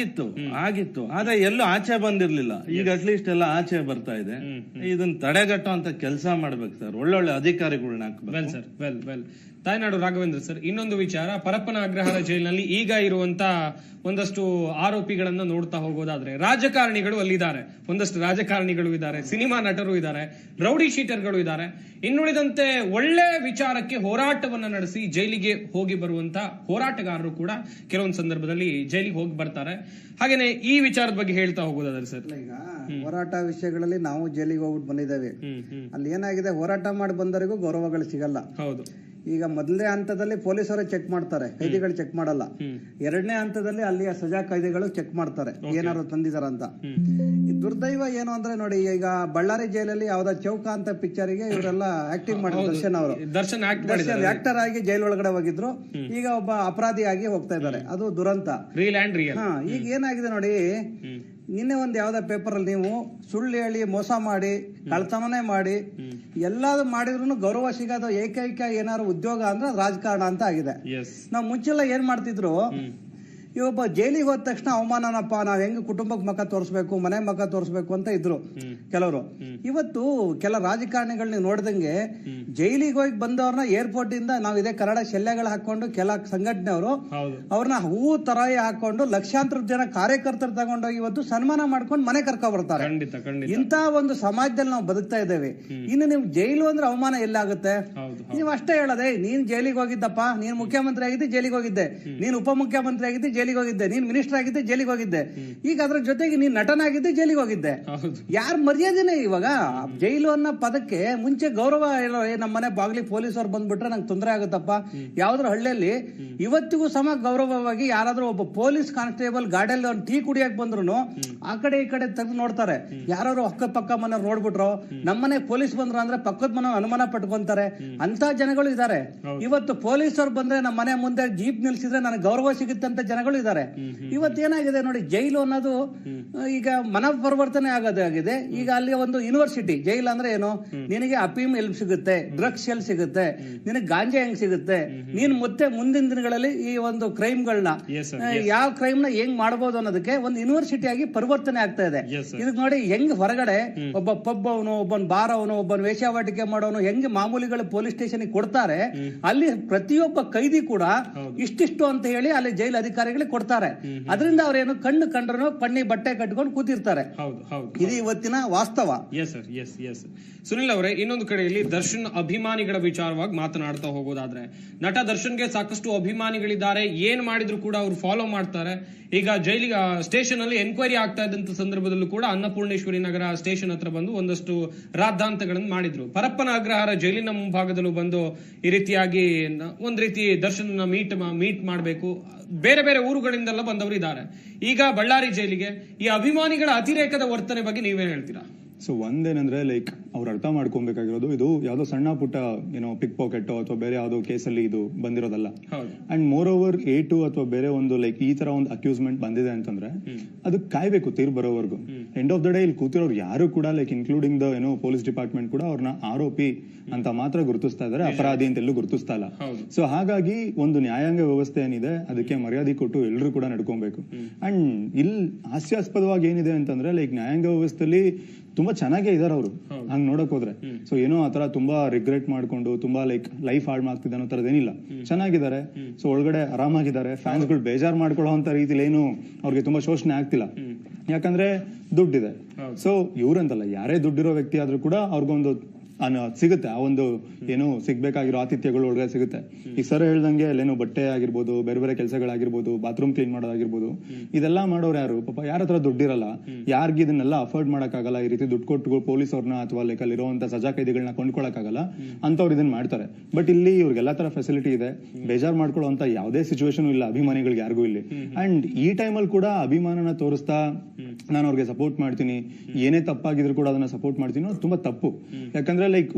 ಆಗಿತ್ತು ಆದ್ರೆ ಎಲ್ಲೂ ಆಚೆ ಬಂದಿರ್ಲಿಲ್ಲ. ಈಗ ಅಟ್ಲೀಸ್ಟ್ ಎಲ್ಲ ಆಚೆ ಬರ್ತಾ ಇದೆ. ಇದನ್ನ ತಡೆಗಟ್ಟೋ ಅಂತ ಕೆಲಸ ಮಾಡ್ಬೇಕು ಸರ್. ಒಳ್ಳೊಳ್ಳೆ ಅಧಿಕಾರಿಗಳನ್ನ ಹಾಕ್ಬೇಕು. ತಾಯ್ನಾಡು ರಾಘವೇಂದ್ರ ಸರ್, ಇನ್ನೊಂದು ವಿಚಾರ, ಪರಪ್ಪನ ಅಗ್ರಹಾರ ಜೈಲಿನಲ್ಲಿ ಈಗ ಇರುವಂತ ಒಂದಷ್ಟು ಆರೋಪಿಗಳನ್ನ ನೋಡ್ತಾ ಹೋಗೋದಾದ್ರೆ ರಾಜಕಾರಣಿಗಳು ಅಲ್ಲಿದ್ದಾರೆ, ಒಂದಷ್ಟು ರಾಜಕಾರಣಿಗಳು ಇದ್ದಾರೆ, ಸಿನಿಮಾ ನಟರು ಇದ್ದಾರೆ, ರೌಡಿ ಶೀಟರ್ಗಳು ಇದ್ದಾರೆ. ಇನ್ನುಳಿದಂತೆ ಒಳ್ಳೆ ವಿಚಾರಕ್ಕೆ ಹೋರಾಟವನ್ನ ನಡೆಸಿ ಜೈಲಿಗೆ ಹೋಗಿ ಬರುವಂತ ಹೋರಾಟಗಾರರು ಕೂಡ ಕೆಲವೊಂದು ಸಂದರ್ಭದಲ್ಲಿ ಜೈಲಿಗೆ ಹೋಗಿ ಬರ್ತಾರೆ. ಹಾಗೇನೆ ಈ ವಿಚಾರದ ಬಗ್ಗೆ ಹೇಳ್ತಾ ಹೋಗೋದಾದ್ರೆ ಸರ್, ಈಗ ಹೋರಾಟ ವಿಷಯಗಳಲ್ಲಿ ನಾವು ಜೈಲಿಗೆ ಹೋಗ್ಬಿಟ್ಟು ಬಂದಿದ್ದೇವೆ. ಅಲ್ಲಿ ಏನಾಗಿದೆ, ಹೋರಾಟ ಮಾಡಿ ಬಂದವರಿಗೂ ಗೌರವಗಳು ಸಿಗಲ್ಲ. ಹೌದು. ಈಗ ಮೊದಲನೇ ಹಂತದಲ್ಲಿ ಪೊಲೀಸರು ಚೆಕ್ ಮಾಡ್ತಾರೆ, ಕೈದಿಗಳು ಚೆಕ್ ಮಾಡಲ್ಲ. ಎರಡನೇ ಹಂತದಲ್ಲಿ ಅಲ್ಲಿಯ ಸಜಾ ಕೈದಿಗಳು ಚೆಕ್ ಮಾಡ್ತಾರೆ ಏನಾದ್ರು ತಂದಿದಾರ ಅಂತ. ದುರ್ದೈವ ಏನು ಅಂದ್ರೆ ನೋಡಿ, ಈಗ ಬಳ್ಳಾರಿ ಜೈಲಲ್ಲಿ ಯಾವ್ದೋ ಚೌಕ ಅಂತ ಪಿಕ್ಚರ್ಗೆ ಇವರೆಲ್ಲ ಆಕ್ಟಿಂಗ್ ಮಾಡಿದ್ರು. ದರ್ಶನ್ ಅವರು ಆಕ್ಟರ್ ಆಗಿ ಜೈಲ್ ಒಳಗಡೆ ಹೋಗಿದ್ರು, ಈಗ ಒಬ್ಬ ಅಪರಾಧಿಯಾಗಿ ಹೋಗ್ತಾ ಇದ್ದಾರೆ. ಅದು ದುರಂತ. Real and real. ಈಗ ಏನಾಗಿದೆ ನೋಡಿ, ನಿನ್ನೆ ಒಂದು ಯಾವ್ದೋ ಪೇಪರಲ್ಲಿ ನೀವು ಸುಳ್ಳು ಹೇಳಿ ಮೋಸ ಮಾಡಿ ಕಳ್ತನನೇ ಮಾಡಿ ಎಲ್ಲಾದ್ರು ಮಾಡಿದ್ರು ಗೌರವ ಸಿಗೋದು ಏಕೈಕ ಏನಾದ್ರು ಉದ್ಯೋಗ ಅಂದ್ರೆ ಅದು ರಾಜಕಾರಣ ಅಂತ ಆಗಿದೆ. ನಾವು ಮುಂಚೆಲ್ಲ ಏನ್ ಮಾಡ್ತಿದ್ರು, ಇವೊಬ್ಬ ಜೈಲಿಗೆ ಹೋದ ತಕ್ಷಣ ಅವಮಾನನಪ್ಪ, ನಾವ್ ಹೆಂಗ್ ಕುಟುಂಬಕ್ಕೆ ಮಕ್ಕ ತೋರಿಸ್ಬೇಕು, ಮನೆ ಮಕ್ಕ ತೋರಿಸ್ಬೇಕು ಅಂತ ಇದ್ರು ಕೆಲವರು. ಇವತ್ತು ಕೆಲ ರಾಜಕಾರಣಿಗಳನ್ನ ನೋಡ್ದಂಗೆ ಜೈಲಿಗೆ ಹೋಗಿ ಬಂದವ್ರನ್ನ ಏರ್ಪೋರ್ಟ್ ಇಂದ ನಾವ್ ಇದೇ ಕನ್ನಡ ಶಲ್ಯಗಳು ಹಾಕೊಂಡು ಕೆಲ ಸಂಘಟನೆಯವರು ಅವ್ರನ್ನ ಹೂ ತರಾಯಿ ಹಾಕೊಂಡು ಲಕ್ಷಾಂತರ ಜನ ಕಾರ್ಯಕರ್ತರು ತಗೊಂಡೋಗಿ ಇವತ್ತು ಸನ್ಮಾನ ಮಾಡ್ಕೊಂಡು ಮನೆ ಕರ್ಕೊ ಬರ್ತಾರೆ. ಇಂತ ಒಂದು ಸಮಾಜದಲ್ಲಿ ನಾವು ಬದುಕ್ತಾ ಇದ್ದೇವೆ. ಇನ್ನು ನೀವು ಜೈಲು ಅಂದ್ರೆ ಅವಮಾನ ಎಲ್ಲಾಗುತ್ತೆ? ನೀವು ಅಷ್ಟೇ ಹೇಳದೆ, ನೀನ್ ಜೈಲಿಗೆ ಹೋಗಿದ್ದಪ್ಪ, ನೀನ್ ಮುಖ್ಯಮಂತ್ರಿ ಆಗಿದ್ದೆ ಜೈಲಿಗೆ ಹೋಗಿದ್ದೆ, ನೀನ್ ಉಪಮುಖ್ಯಮಂತ್ರಿ ಆಗಿದ್ದೆ ಜೈಲಿಗೆ ಹೋಗಿದ್ದೆ, ನೀನ್ ಮಿನಿಸ್ಟರ್ ಆಗಿದ್ದೆ ಜೈಲಿಗೆ ಹೋಗಿದ್ದೆ, ಈಗ ಅದ್ರ ಜೊತೆಗೆ ನೀನ್ ನಟನಾಗಿದ್ದೆ ಜೈಲಿಗೆ ಹೋಗಿದ್ದೆ. ಯಾರ ಮರ್ಯಾದೆನೇ ಇವಾಗ? ಜೈಲು ಅನ್ನೋ ಪದಕ್ಕೆ ಮುಂಚೆ ಗೌರವ ಹೇಳೋ, ನಮ್ಮ ಮನೆ ಬಾಗ್ಲಿ ಪೊಲೀಸರು ಬಂದ್ಬಿಟ್ರೆ ನಂಗೆ ತೊಂದರೆ ಆಗುತ್ತಪ್ಪ. ಯಾವ್ದ್ರ ಹಳ್ಳಿಯಲ್ಲಿ ಇವತ್ತಿಗೂ ಸಮ ಗೌರವವಾಗಿ ಯಾರಾದ್ರೂ ಒಬ್ಬ ಪೊಲೀಸ್ ಕಾನ್ಸ್ಟೇಬಲ್ ಗಾಡಿಯಲ್ಲಿ ಒಂದು ಟೀ ಕುಡಿಯಕ್ ಬಂದ್ರು ಆ ಕಡೆ ಈ ಕಡೆ ತೆಗೆದು ನೋಡ್ತಾರೆ. ಯಾರು ಅಕ್ಕಪಕ್ಕ ಮನೆ ನೋಡ್ಬಿಟ್ರು, ನಮ್ಮನೆ ಪೊಲೀಸ್ ಬಂದ್ರು ಅಂದ್ರೆ ಪಕ್ಕದ ಮನೆ ಅನುಮಾನ ಪಟ್ಕೊಂತಾರೆ. ಅಂತ ಜನಗಳು ಇದಾರೆ. ಇವತ್ತು ಪೊಲೀಸರು ಬಂದ್ರೆ ನಮ್ಮ ಮನೆ ಮುಂದೆ ಜೀಪ್ ನಿಲ್ಸಿದ್ರೆ ನನಗೆ ಗೌರವ ಸಿಗುತ್ತೆ ಅಂತ ಜನಗಳು ಇದ್ದಾರೆ. ಇವತ್ತೇನಾಗಿದೆ ನೋಡಿ, ಜೈಲು ಅನ್ನೋದು ಈಗ ಮನ ಪರಿವರ್ತನೆ ಆಗೋದಾಗಿದೆ. ಈಗ ಅಲ್ಲಿ ಒಂದು ಯೂನಿವರ್ಸಿಟಿ, ಜೈಲ್ ಅಂದ್ರೆ ಏನು, ನಿನಗೆ ಅಫೀಮ್ ಎಲ್ಲಿ ಸಿಗುತ್ತೆ, ಡ್ರಗ್ಸ್ ಎಲ್ಲಿ ಸಿಗುತ್ತೆ, ನಿನಗೆ ಗಾಂಜಾ ಹೆಂಗ್ ಸಿಗುತ್ತೆ, ನೀನ್ ಮತ್ತೆ ಮುಂದಿನ ದಿನಗಳಲ್ಲಿ ಈ ಒಂದು ಕ್ರೈಮ್ ಗಳನ್ನ ಯಾವ ಕ್ರೈಮ್ ನ ಹೆಂಗ್ ಮಾಡಬಹುದು ಅನ್ನೋದಕ್ಕೆ ಒಂದು ಯೂನಿವರ್ಸಿಟಿ ಆಗಿ ಪರಿವರ್ತನೆ ಆಗ್ತಾ ಇದೆ. ಇದಕ್ ನೋಡಿ ಹೆಂಗ್ ಹೊರಗಡೆ ಒಬ್ಬ ಪಬ್ ಅವನು, ಒಬ್ಬನ್ ಬಾರ್ ಅವನು, ಒಬ್ಬನ್ ವೇಶ್ಯಾವಾಟಿಕೆ ಮಾಡೋನು ಹೆಂಗ್ ಮಾಮೂಲಿಗಳು ಪೊಲೀಸ್ ಸ್ಟೇಷನ್ ಕೊಡ್ತಾರೆ, ಅಲ್ಲಿ ಪ್ರತಿಯೊಬ್ಬ ಕೈದಿ ಕೂಡ ಇಷ್ಟಿಷ್ಟು ಅಂತ ಹೇಳಿ ಅಲ್ಲಿ ಜೈಲ್ ಅಧಿಕಾರಿಗಳಿಗೆ ಕೊಡ್ತಾರೆ. ಅದರಿಂದ ಅವ್ರೇನು ಕಣ್ಣು ಕಂಡ್ರು ಪಣ್ಣಿ ಬಟ್ಟೆ ಕಟ್ಕೊಂಡು ಕೂತಿರ್ತಾರೆ. ಇದು ಇವತ್ತಿನ ವಾಸ್ತವ. ಸುನಿಲ್ ಅವರೇ, ಇನ್ನೊಂದು ಕಡೆಯಲ್ಲಿ ದರ್ಶನ್ ಅಭಿಮಾನಿಗಳ ವಿಚಾರವಾಗಿ ಮಾತನಾಡ್ತಾ ಹೋಗೋದಾದ್ರೆ, ನಟ ದರ್ಶನ್ಗೆ ಸಾಕಷ್ಟು ಅಭಿಮಾನಿಗಳಿದ್ದಾರೆ, ಏನ್ ಮಾಡಿದ್ರು ಕೂಡ ಅವ್ರು ಫಾಲೋ ಮಾಡ್ತಾರೆ. ಈಗ ಜೈಲಿಗೆ ಸ್ಟೇಷನ್ ಅಲ್ಲಿ ಎನ್ಕ್ವೈರಿ ಆಗ್ತಾ ಇದ್ದಂತ ಸಂದರ್ಭದಲ್ಲೂ ಕೂಡ ಅನ್ನಪೂರ್ಣೇಶ್ವರಿ ನಗರ ಸ್ಟೇಷನ್ ಹತ್ರ ಬಂದು ಒಂದಷ್ಟು ರಾದ್ದಾಂತಗಳನ್ನು ಮಾಡಿದ್ರು. ಪರಪ್ಪನ ಅಗ್ರಹಾರ ಜೈಲಿನ ಮುಂಭಾಗದಲ್ಲೂ ಬಂದು ಈ ರೀತಿಯಾಗಿ ಒಂದ್ ರೀತಿ ದರ್ಶನ್ ಮೀಟ್ ಮಾಡಬೇಕು, ಬೇರೆ ಬೇರೆ ಊರುಗಳಿಂದೆಲ್ಲ ಬಂದವರು ಇದ್ದಾರೆ. ಈಗ ಬಳ್ಳಾರಿ ಜೈಲಿಗೆ ಈ ಅಭಿಮಾನಿಗಳ ಅತಿರೇಕದ ವರ್ತನೆ ಬಗ್ಗೆ ನೀವೇನ್ ಹೇಳ್ತೀರಾ? ಸೊ ಒಂದೇನಂದ್ರೆ ಲೈಕ್ ಅವ್ರು ಅರ್ಥ ಮಾಡ್ಕೊಬೇಕಾಗಿರೋದು, ಇದು ಯಾವ್ದೋ ಸಣ್ಣ ಪುಟ್ಟ ಏನೋ ಪಿಕ್ ಪಾಕೆಟ್ ಅಥವಾ ಬೇರೆ ಯಾವ್ದೋ ಕೇಸಲ್ಲಿ ಇದು ಬಂದಿರೋದಲ್ಲ. ಅಂಡ್ ಮೋರ್ ಓವರ್ A2 ಅಥವಾ ಬೇರೆ ಒಂದು ಲೈಕ್ ಈ ತರ ಒಂದು ಅಕ್ಯೂಸ್ಮೆಂಟ್ ಬಂದಿದೆ ಅಂತಂದ್ರೆ ಅದಕ್ಕೆ ಕಾಯ್ಬೇಕು ತೀರ್ಪು ಬರೋವರೆಗೂ. ಎಂಡ್ ಆಫ್ ದ ಡೇ ಇಲ್ಲಿ ಕೂತಿರೋರು ಯಾರು ಕೂಡ ಲೈಕ್ ಇನ್ಕ್ಲೂಡಿಂಗ್ ದ ಏನೋ ಪೊಲೀಸ್ ಡಿಪಾರ್ಟ್ಮೆಂಟ್ ಕೂಡ ಅವ್ರನ್ನ ಆರೋಪಿ ಅಂತ ಮಾತ್ರ ಗುರುತಿಸ್ತಾ ಇದಾರೆ, ಅಪರಾಧಿ ಅಂತ ಎಲ್ಲೂ ಗುರುತಿಸ್ತಾ ಇಲ್ಲ. ಸೊ ಹಾಗಾಗಿ ಒಂದು ನ್ಯಾಯಾಂಗ ವ್ಯವಸ್ಥೆ ಏನಿದೆ ಅದಕ್ಕೆ ಮರ್ಯಾದೆ ಕೊಟ್ಟು ಎಲ್ಲರೂ ಕೂಡ ನಡ್ಕೊಬೇಕು. ಅಂಡ್ ಇಲ್ಲಿ ಹಾಸ್ಯಾಸ್ಪದವಾಗಿ ಏನಿದೆ ಅಂತಂದ್ರೆ ಲೈಕ್ ನ್ಯಾಯಾಂಗ ವ್ಯವಸ್ಥೆಯಲ್ಲಿ ತುಂಬಾ ಚೆನ್ನಾಗೇ ಇದಾರೆ ಅವರು ಹಂಗ್ ನೋಡಕ್ ಹೋದ್ರೆ. ಸೊ ಏನೋ ಆತರ ತುಂಬಾ ರಿಗ್ರೆಟ್ ಮಾಡ್ಕೊಂಡು ತುಂಬಾ ಲೈಕ್ ಲೈಫ್ ಹಾಳು ಮಾಡ್ತಿದ್ದ ಅನ್ನೋ ತರದೇನಿಲ್ಲ, ಚೆನ್ನಾಗಿದ್ದಾರೆ. ಸೊ ಒಳಗಡೆ ಆರಾಮಾಗಿದ್ದಾರೆ. ಫ್ಯಾನ್ಸ್ ಗಳು ಬೇಜಾರ್ ಮಾಡ್ಕೊಳ್ಳೋ ಅಂತ ರೀತಿಲಿ ಏನು ಅವ್ರಿಗೆ ತುಂಬಾ ಶೋಷಣೆ ಆಗ್ತಿಲ್ಲ, ಯಾಕಂದ್ರೆ ದುಡ್ಡಿದೆ. ಸೊ ಇವ್ರಂತಲ್ಲ, ಯಾರೇ ದುಡ್ಡಿರೋ ವ್ಯಕ್ತಿ ಆದ್ರೂ ಕೂಡ ಅವ್ರಿಗೊಂದು ಸಿಗುತ್ತೆ, ಆ ಒಂದು ಏನು ಸಿಗ್ಬೇಕಾಗಿರೋ ಆತಿಥ್ಯಗಳು ಒಳಗಡೆ ಸಿಗುತ್ತೆ. ಈಗ ಸರ್ ಹೇಳ್ದಂಗೆ ಅಲ್ಲೇನೋ ಬಟ್ಟೆ ಆಗಿರ್ಬೋದು, ಬೇರೆ ಬೇರೆ ಕೆಲಸಗಳಾಗಿರ್ಬೋದು, ಬಾತ್ರೂಮ್ ಕ್ಲೀನ್ ಮಾಡೋದಾಗಿರ್ಬೋದು, ಇದೆಲ್ಲ ಮಾಡೋರು ಯಾರು? ಪಾಪ ಯಾರ ಹತ್ರ ದುಡ್ಡಿರಲ್ಲ, ಯಾರಿಗೆ ಇದನ್ನೆಲ್ಲ ಅಫೋರ್ಡ್ ಮಾಡಕ್ಕಾಗಲ್ಲ, ಈ ರೀತಿ ದುಡ್ಡು ಕೊಟ್ಟು ಪೊಲೀಸ್ ಅವ್ರನ್ನ ಅಥವಾ ಲೈಕ್ ಅಲ್ಲಿರುವಂತ ಸಜಾ ಕೈದಿಗಳನ್ನ ಕೊಂಡ್ಕೊಳಕ್ಕಾಗಲ್ಲ ಅಂತವ್ರು ಇದನ್ನ ಮಾಡ್ತಾರೆ. ಬಟ್ ಇಲ್ಲಿ ಇವ್ರಿಗೆಲ್ಲಾ ತರ ಫೆಸಿಲಿಟಿ ಇದೆ, ಬೇಜಾರ್ ಮಾಡ್ಕೊಳ್ಳೋ ಅಂತ ಯಾವುದೇ ಸಿಚುವೇಶನ್ ಇಲ್ಲ ಅಭಿಮಾನಿಗಳಿಗೆ ಯಾರಿಗೂ ಇಲ್ಲಿ. ಅಂಡ್ ಈ ಟೈಮಲ್ಲಿ ಕೂಡ ಅಭಿಮಾನನ ತೋರಿಸ್ತಾ ನಾನು ಅವ್ರಿಗೆ ಸಪೋರ್ಟ್ ಮಾಡ್ತೀನಿ, ಏನೇ ತಪ್ಪಾಗಿದ್ರು ಕೂಡ ಅದನ್ನ ಸಪೋರ್ಟ್ ಮಾಡ್ತೀನಿ, ಅದು ತುಂಬಾ ತಪ್ಪು. ಯಾಕಂದ್ರೆ ಲೈಕ್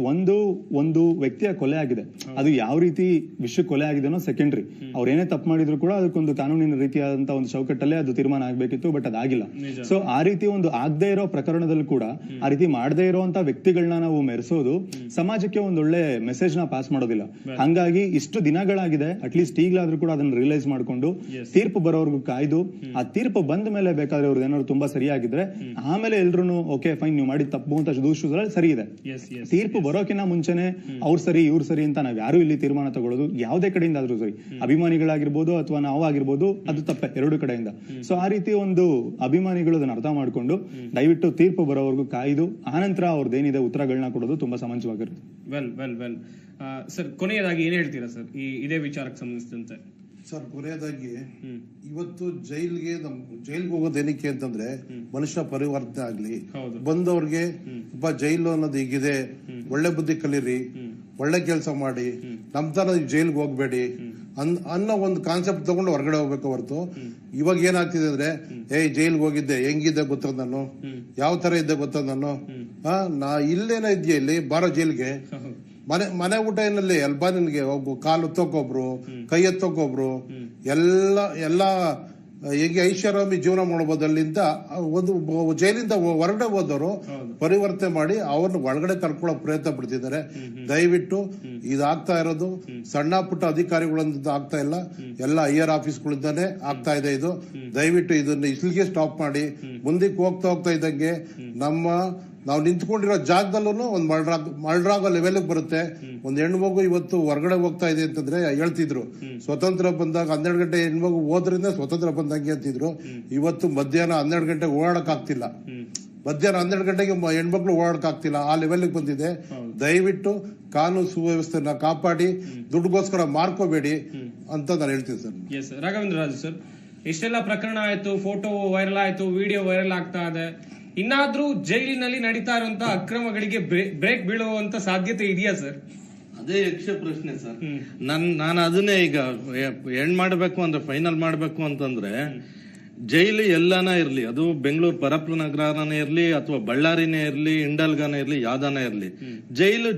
ಒಂದು ವ್ಯಕ್ತಿಯ ಕೊಲೆ ಆಗಿದೆ, ಅದು ಯಾವ ರೀತಿ ವಿಷಯ ಕೊಲೆ ಆಗಿದೆ ಅನ್ನೋ ಸೆಕೆಂಡ್ರಿ. ಅವ್ರು ಏನೇ ತಪ್ಪು ಮಾಡಿದ್ರು ಕೂಡ ಅದಕ್ಕೊಂದು ಕಾನೂನಿನ ರೀತಿಯಾದಂತ ಒಂದು ಚೌಕಟ್ಟಲ್ಲೇ ಅದು ತೀರ್ಮಾನ ಆಗ್ಬೇಕಿತ್ತು, ಬಟ್ ಅದಾಗಿಲ್ಲ. ಸೊ ಆ ರೀತಿ ಒಂದು ಆಗದೆ ಇರೋ ಪ್ರಕರಣದಲ್ಲೂ ಕೂಡ ಆ ರೀತಿ ಮಾಡದೇ ಇರುವಂತ ವ್ಯಕ್ತಿಗಳನ್ನ ನಾವು ಮೆರೆಸೋದು ಸಮಾಜಕ್ಕೆ ಒಂದೊಳ್ಳೆ ಮೆಸೇಜ್ ನ ಪಾಸ್ ಮಾಡೋದಿಲ್ಲ. ಹಂಗಾಗಿ ಇಷ್ಟು ದಿನಗಳಾಗಿದೆ, ಅಟ್ಲೀಸ್ಟ್ ಈಗಲಾದ್ರೂ ಕೂಡ ಅದನ್ನ ರಿಯಲೈಸ್ ಮಾಡ್ಕೊಂಡು ತೀರ್ಪು ಬರೋರ್ಗು ಕಾಯ್ದು, ಆ ತೀರ್ಪು ಬಂದ ಮೇಲೆ ಬೇಕಾದ್ರೆ ಅವ್ರದ್ದು ಏನಾದ್ರು ತುಂಬಾ ಸರಿಯಾಗಿದ್ರೆ ಆಮೇಲೆ ಎಲ್ರು ಓಕೆ ಫೈನ್ ನೀವು ಮಾಡಿದ ತಪ್ಪು ಅಂತ ದೂಷಿಸೋದ್ರಲ್ಲಿ ಸರಿ ಇದೆ. ತೀರ್ಪು ಬರೋಕಿನ್ನ ಮುಂಚೆನೆ ಅವ್ರು ಸರಿ ಇವ್ರು ಸರಿ ಅಂತ ನಾವ್ ಯಾರು ಇಲ್ಲಿ ತೀರ್ಮಾನ ತಗೊಳ್ಳೋದು ಯಾವುದೇ ಕಡೆಯಿಂದ ಆದ್ರೂ ಸರಿ, ಅಭಿಮಾನಿಗಳಾಗಿರ್ಬೋದು ಅಥವಾ ನಾವು ಆಗಿರ್ಬೋದು, ಅದು ತಪ್ಪೆ ಎರಡು ಕಡೆಯಿಂದ. ಸೊ ಆ ರೀತಿ ಒಂದು ಅಭಿಮಾನಿಗಳು ಅದನ್ನ ಅರ್ಥ ಮಾಡ್ಕೊಂಡು ದಯವಿಟ್ಟು ತೀರ್ಪು ಬರೋವರೆಗೂ ಕಾಯ್ದು ಆನಂತರ ಅವ್ರದ್ದೇನಿದೆ ಉತ್ತರಗಳನ್ನ ಕೊಡೋದು ತುಂಬಾ ಸಮಂಜಸವಾಗಿರುತ್ತೆ. ವೆಲ್ ಸರ್, ಕೊನೆಯದಾಗಿ ಏನ್ ಹೇಳ್ತೀರಾ ಸರ್ ಇದೇ ವಿಚಾರಕ್ಕೆ ಸಂಬಂಧಿಸಿದಂತೆ? ಸರ್, ಕೊನೆಯದಾಗಿ ಇವತ್ತು ಜೈಲ್ಗೆ ಹೋಗೋದು ಏನಕ್ಕೆ ಅಂತಂದ್ರೆ ಮನುಷ್ಯ ಪರಿವರ್ತನೆ ಆಗ್ಲಿ, ಬಂದವ್ರಿಗೆ ಜೈಲು ಅನ್ನೋದು ಹೀಗಿದೆ, ಒಳ್ಳೆ ಬುದ್ಧಿ ಕಲೀರಿ, ಒಳ್ಳೆ ಕೆಲಸ ಮಾಡಿ, ನಮ್ ತರ ಜೈಲ್ಗೆ ಹೋಗ್ಬೇಡಿ ಅನ್ನೋ ಒಂದು ಕಾನ್ಸೆಪ್ಟ್ ತಗೊಂಡು ಹೊರಗಡೆ ಹೋಗ್ಬೇಕು ಹೊರತು ಇವಾಗ ಏನಾಗ್ತಿದೆ ಅಂದ್ರೆ ಜೈಲ್ಗೆ ಹೋಗಿದ್ದೆ, ಹೆಂಗಿದ್ದೆ ಗೊತ್ತದ ನಾನು, ಯಾವ ತರ ಇದ್ದೆ ಗೊತ್ತದ ನಾನು, ನಾ ಇಲ್ಲೇನ ಇದ್ಯಾ ಇಲ್ಲಿ ಬಾರೋ ಜೈಲ್ಗೆ, ಮನೆ ಊಟ ಏನಲ್ಲಿ ಅಲ್ಬಾ ನಿನ್ಗೆ ಕಾಲು ಎತ್ತೋಕೊಬ್ರು, ಕೈ ಎತ್ತೋಕೊಬ್ರು, ಎಲ್ಲ ಹೇಗೆ ಐಷಾರಾಮಿ ಜೀವನ ಮಾಡಬಹುದು ಅಲ್ಲಿಂದ ಒಂದು ಜೈಲಿಂದ ಹೊರಗಡೆ ಹೋದವರು ಪರಿವರ್ತನೆ ಮಾಡಿ ಅವ್ರನ್ನ ಒಳಗಡೆ ಕರ್ಕೊಳ್ಳೋ ಪ್ರಯತ್ನ ಪಡ್ತಿದ್ದಾರೆ. ದಯವಿಟ್ಟು ಇದಾಗ್ತಾ ಇರೋದು ಸಣ್ಣ ಪುಟ್ಟ ಅಧಿಕಾರಿಗಳಿಂದ ಆಗ್ತಾ ಇಲ್ಲ, ಎಲ್ಲ ಹೈಯರ್ ಆಫೀಸ್ಗಳಿಂದಾನೇ ಆಗ್ತಾ ಇದೆ. ಇದು ದಯವಿಟ್ಟು ಇದನ್ನ ಇಲ್ಲಿಗೆ ಸ್ಟಾಪ್ ಮಾಡಿ. ಮುಂದಕ್ಕೆ ಹೋಗ್ತಾ ಇದ್ದಂಗೆ ನಾವು ನಿಂತ್ಕೊಂಡಿರೋ ಜಾಗದಲ್ಲೂ ಒಂದು ಮಲ್ಡ್ರಾಗೋ ಲೆವೆಲ್ಗೆ ಬರುತ್ತೆ. ಒಂದು ಹೆಣ್ಮಗು ಇವತ್ತು ಹೊರಗಡೆ ಹೋಗ್ತಾ ಇದೆ ಅಂತಂದ್ರೆ ಹೇಳ್ತಿದ್ರು ಸ್ವತಂತ್ರ ಬಂದಾಗ 12 ಗಂಟೆ ಹೆಣ್ಮಗು ಹೋದ್ರಿಂದ ಸ್ವತಂತ್ರ ಬಂದಂಗೆ ಅಂತಿದ್ರು. ಇವತ್ತು ಮಧ್ಯಾಹ್ನ 12 ಗಂಟೆಗೆ ಓಡಾಡಕ್ ಆಗ್ತಿಲ್ಲ, ಮಧ್ಯಾಹ್ನ 12 ಗಂಟೆಗೆ ಹೆಣ್ಮಕ್ಳು ಓಡಾಡಕ್ ಆಗ್ತಿಲ್ಲ, ಆ ಲೆವೆಲ್ಗೆ ಬಂದಿದೆ. ದಯವಿಟ್ಟು ಕಾನೂನು ಸುವ್ಯವಸ್ಥೆನ ಕಾಪಾಡಿ, ದುಡ್ಡುಗೋಸ್ಕರ ಮಾರ್ಕೋಬೇಡಿ ಅಂತ ನಾನು ಹೇಳ್ತೀನಿ sir. S Raghavendra Raju sir, ಇಷ್ಟೆಲ್ಲ ಪ್ರಕರಣ ಆಯ್ತು, ಫೋಟೋ ವೈರಲ್ ಆಯ್ತು, ವಿಡಿಯೋ ವೈರಲ್ ಆಗ್ತಾ ಇದೆ. ಇನ್ನಾದ್ರೂ ಜೈಲಿನಲ್ಲಿ ನಡೀತಾ ಇರುವಂತಹ ಅಕ್ರಮಗಳಿಗೆ ಬ್ರೇಕ್ ಬೀಳುವಂತ ಸಾಧ್ಯತೆ ಇದೆಯಾ ಸರ್? ಅದೇ ಯಕ್ಷ ಪ್ರಶ್ನೆ ಸರ್. ನಾನು ಅದನ್ನೇ ಈಗ ಎಂಡ್ ಮಾಡಬೇಕು ಅಂದ್ರೆ, ಫೈನಲ್ ಮಾಡಬೇಕು ಅಂತಂದ್ರೆ, ಜೈಲು ಎಲ್ಲಾನ ಇರ್ಲಿ, ಅದು ಬೆಂಗಳೂರು ಪರಪ್ಪನ ನಗರನೇ ಇರ್ಲಿ ಅಥವಾ ಬಳ್ಳಾರಿನೇ ಇರ್ಲಿ, ಇಂಡಲ್ಗಾನೇ ಇರ್ಲಿ, ಯಾವ್ದಾನ ಇರ್ಲಿ,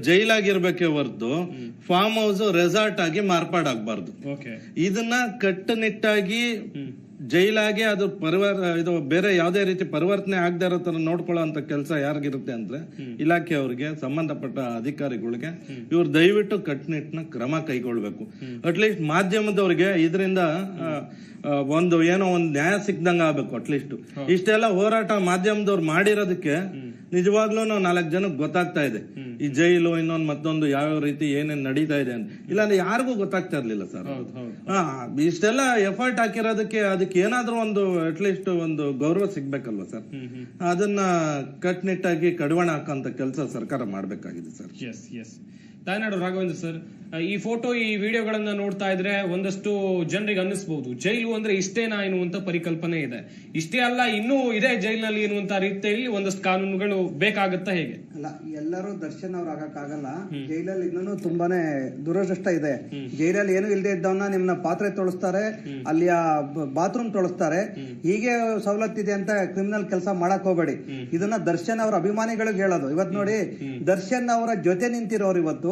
ಜೈಲಾಗಿರ್ಬೇಕೇ ಹೊರತು ಫಾರ್ಮ್ ಹೌಸ್ ರೆಸಾರ್ಟ್ ಆಗಿ ಮಾರ್ಪಾಡಾಗಬಾರ್ದು. ಇದನ್ನ ಕಟ್ಟುನಿಟ್ಟಾಗಿ ಜೈಲಾಗಿ ಅದು ಇದು ಬೇರೆ ಯಾವುದೇ ರೀತಿ ಪರಿವರ್ತನೆ ಆಗದೆ ಇರೋ ತರ ನೋಡ್ಕೊಳ್ಳೋ ಅಂತ ಕೆಲಸ ಯಾರಿಗಿರುತ್ತೆ ಅಂದ್ರೆ ಇಲಾಖೆಯವ್ರಿಗೆ, ಸಂಬಂಧಪಟ್ಟ ಅಧಿಕಾರಿಗಳಿಗೆ ಇವ್ರು ದಯವಿಟ್ಟು ಕಟ್ಟುನಿಟ್ಟಿನ ಕ್ರಮ ಕೈಗೊಳ್ಬೇಕು. ಅಟ್ಲೀಸ್ಟ್ ಮಾಧ್ಯಮದವ್ರಿಗೆ ಇದರಿಂದ ಒಂದು ನ್ಯಾಯ ಸಿಕ್ದಂಗ ಆಗ್ಬೇಕು. ಅಟ್ಲೀಸ್ಟ್ ಇಷ್ಟೆಲ್ಲ ಹೋರಾಟ ಮಾಧ್ಯಮದವ್ರು ಮಾಡಿರೋದಕ್ಕೆ ನಿಜವಾಗ್ಲೂ 4 ಜನಕ್ಕೆ ಗೊತ್ತಾಗ್ತಾ ಇದೆ ಈ ಜೈಲು ಇನ್ನೊಂದು ಮತ್ತೊಂದು ಯಾವ ರೀತಿ ಏನೇನ್ ನಡೀತಾ ಇದೆ ಅಂತ. ಇಲ್ಲಾಂದ್ರೆ ಯಾರಿಗೂ ಗೊತ್ತಾಗ್ತಾ ಇರ್ಲಿಲ್ಲ ಸರ್. ಇಷ್ಟೆಲ್ಲ ಎಫರ್ಟ್ ಹಾಕಿರೋದಕ್ಕೆ ಅದಕ್ಕೆ ಏನಾದ್ರೂ ಒಂದು ಅಟ್ಲೀಸ್ಟ್ ಒಂದು ಗೌರವ ಸಿಗ್ಬೇಕಲ್ವಾ ಸರ್? ಅದನ್ನ ಕಟ್ನಿಟ್ಟಾಗಿ ಕಡಿವಾಣ ಹಾಕಂತ ಕೆಲಸ ಸರ್ಕಾರ ಮಾಡ್ಬೇಕಾಗಿದೆ ಸರ್. ಎಸ್ ಎಸ್ ತಾಯ್ನಾಡು ರಾಘವೇಂದ್ರ ಸರ್, ಈ ಫೋಟೋ ಈ ವಿಡಿಯೋಗಳನ್ನ ನೋಡ್ತಾ ಇದ್ರೆ ಒಂದಷ್ಟು ಜನರಿಗೆ ಅನ್ನಿಸಬಹುದು ಜೈಲು ಅಂದ್ರೆ ಇಷ್ಟೇನಾ ಎನ್ನುವಂತ ಪರಿಕಲ್ಪನೆ ಇದೆ. ಇಷ್ಟೇ ಅಲ್ಲ, ಇನ್ನೂ ಇದೆ ಜೈಲಿನಲ್ಲಿ ಎನ್ನುವಂತ ರೀತಿಯಲ್ಲಿ ಒಂದಷ್ಟು ಕಾನೂನುಗಳು ಬೇಕಾಗುತ್ತಾ ಹೇಗೆ? ಅಲ್ಲ, ಎಲ್ಲರೂ ದರ್ಶನ್ ಅವ್ರು ಆಗಕ್ಕಾಗಲ್ಲ. ಜೈಲಲ್ಲಿ ಇನ್ನೂ ತುಂಬಾನೇ ದುರದೃಷ್ಟ ಇದೆ. ಜೈಲಲ್ಲಿ ಏನು ಇಲ್ಲದೆ ಇದ್ದವನ್ನ ನಿಮ್ನ ಪಾತ್ರೆ ತೊಳಸ್ತಾರೆ, ಅಲ್ಲಿಯ ಬಾತ್ರೂಮ್ ತೊಳಸ್ತಾರೆ. ಹೀಗೆ ಸವಲತ್ತಿದೆ ಅಂತ ಕ್ರಿಮಿನಲ್ ಕೆಲಸ ಮಾಡಕ್ ಹೋಗಬೇಡಿ. ಇದನ್ನ ದರ್ಶನ್ ಅವರ ಅಭಿಮಾನಿಗಳಿಗೆ ಹೇಳೋದು. ಇವತ್ತು ನೋಡಿ, ದರ್ಶನ್ ಅವರ ಜೊತೆ ನಿಂತಿರೋರು ಇವತ್ತು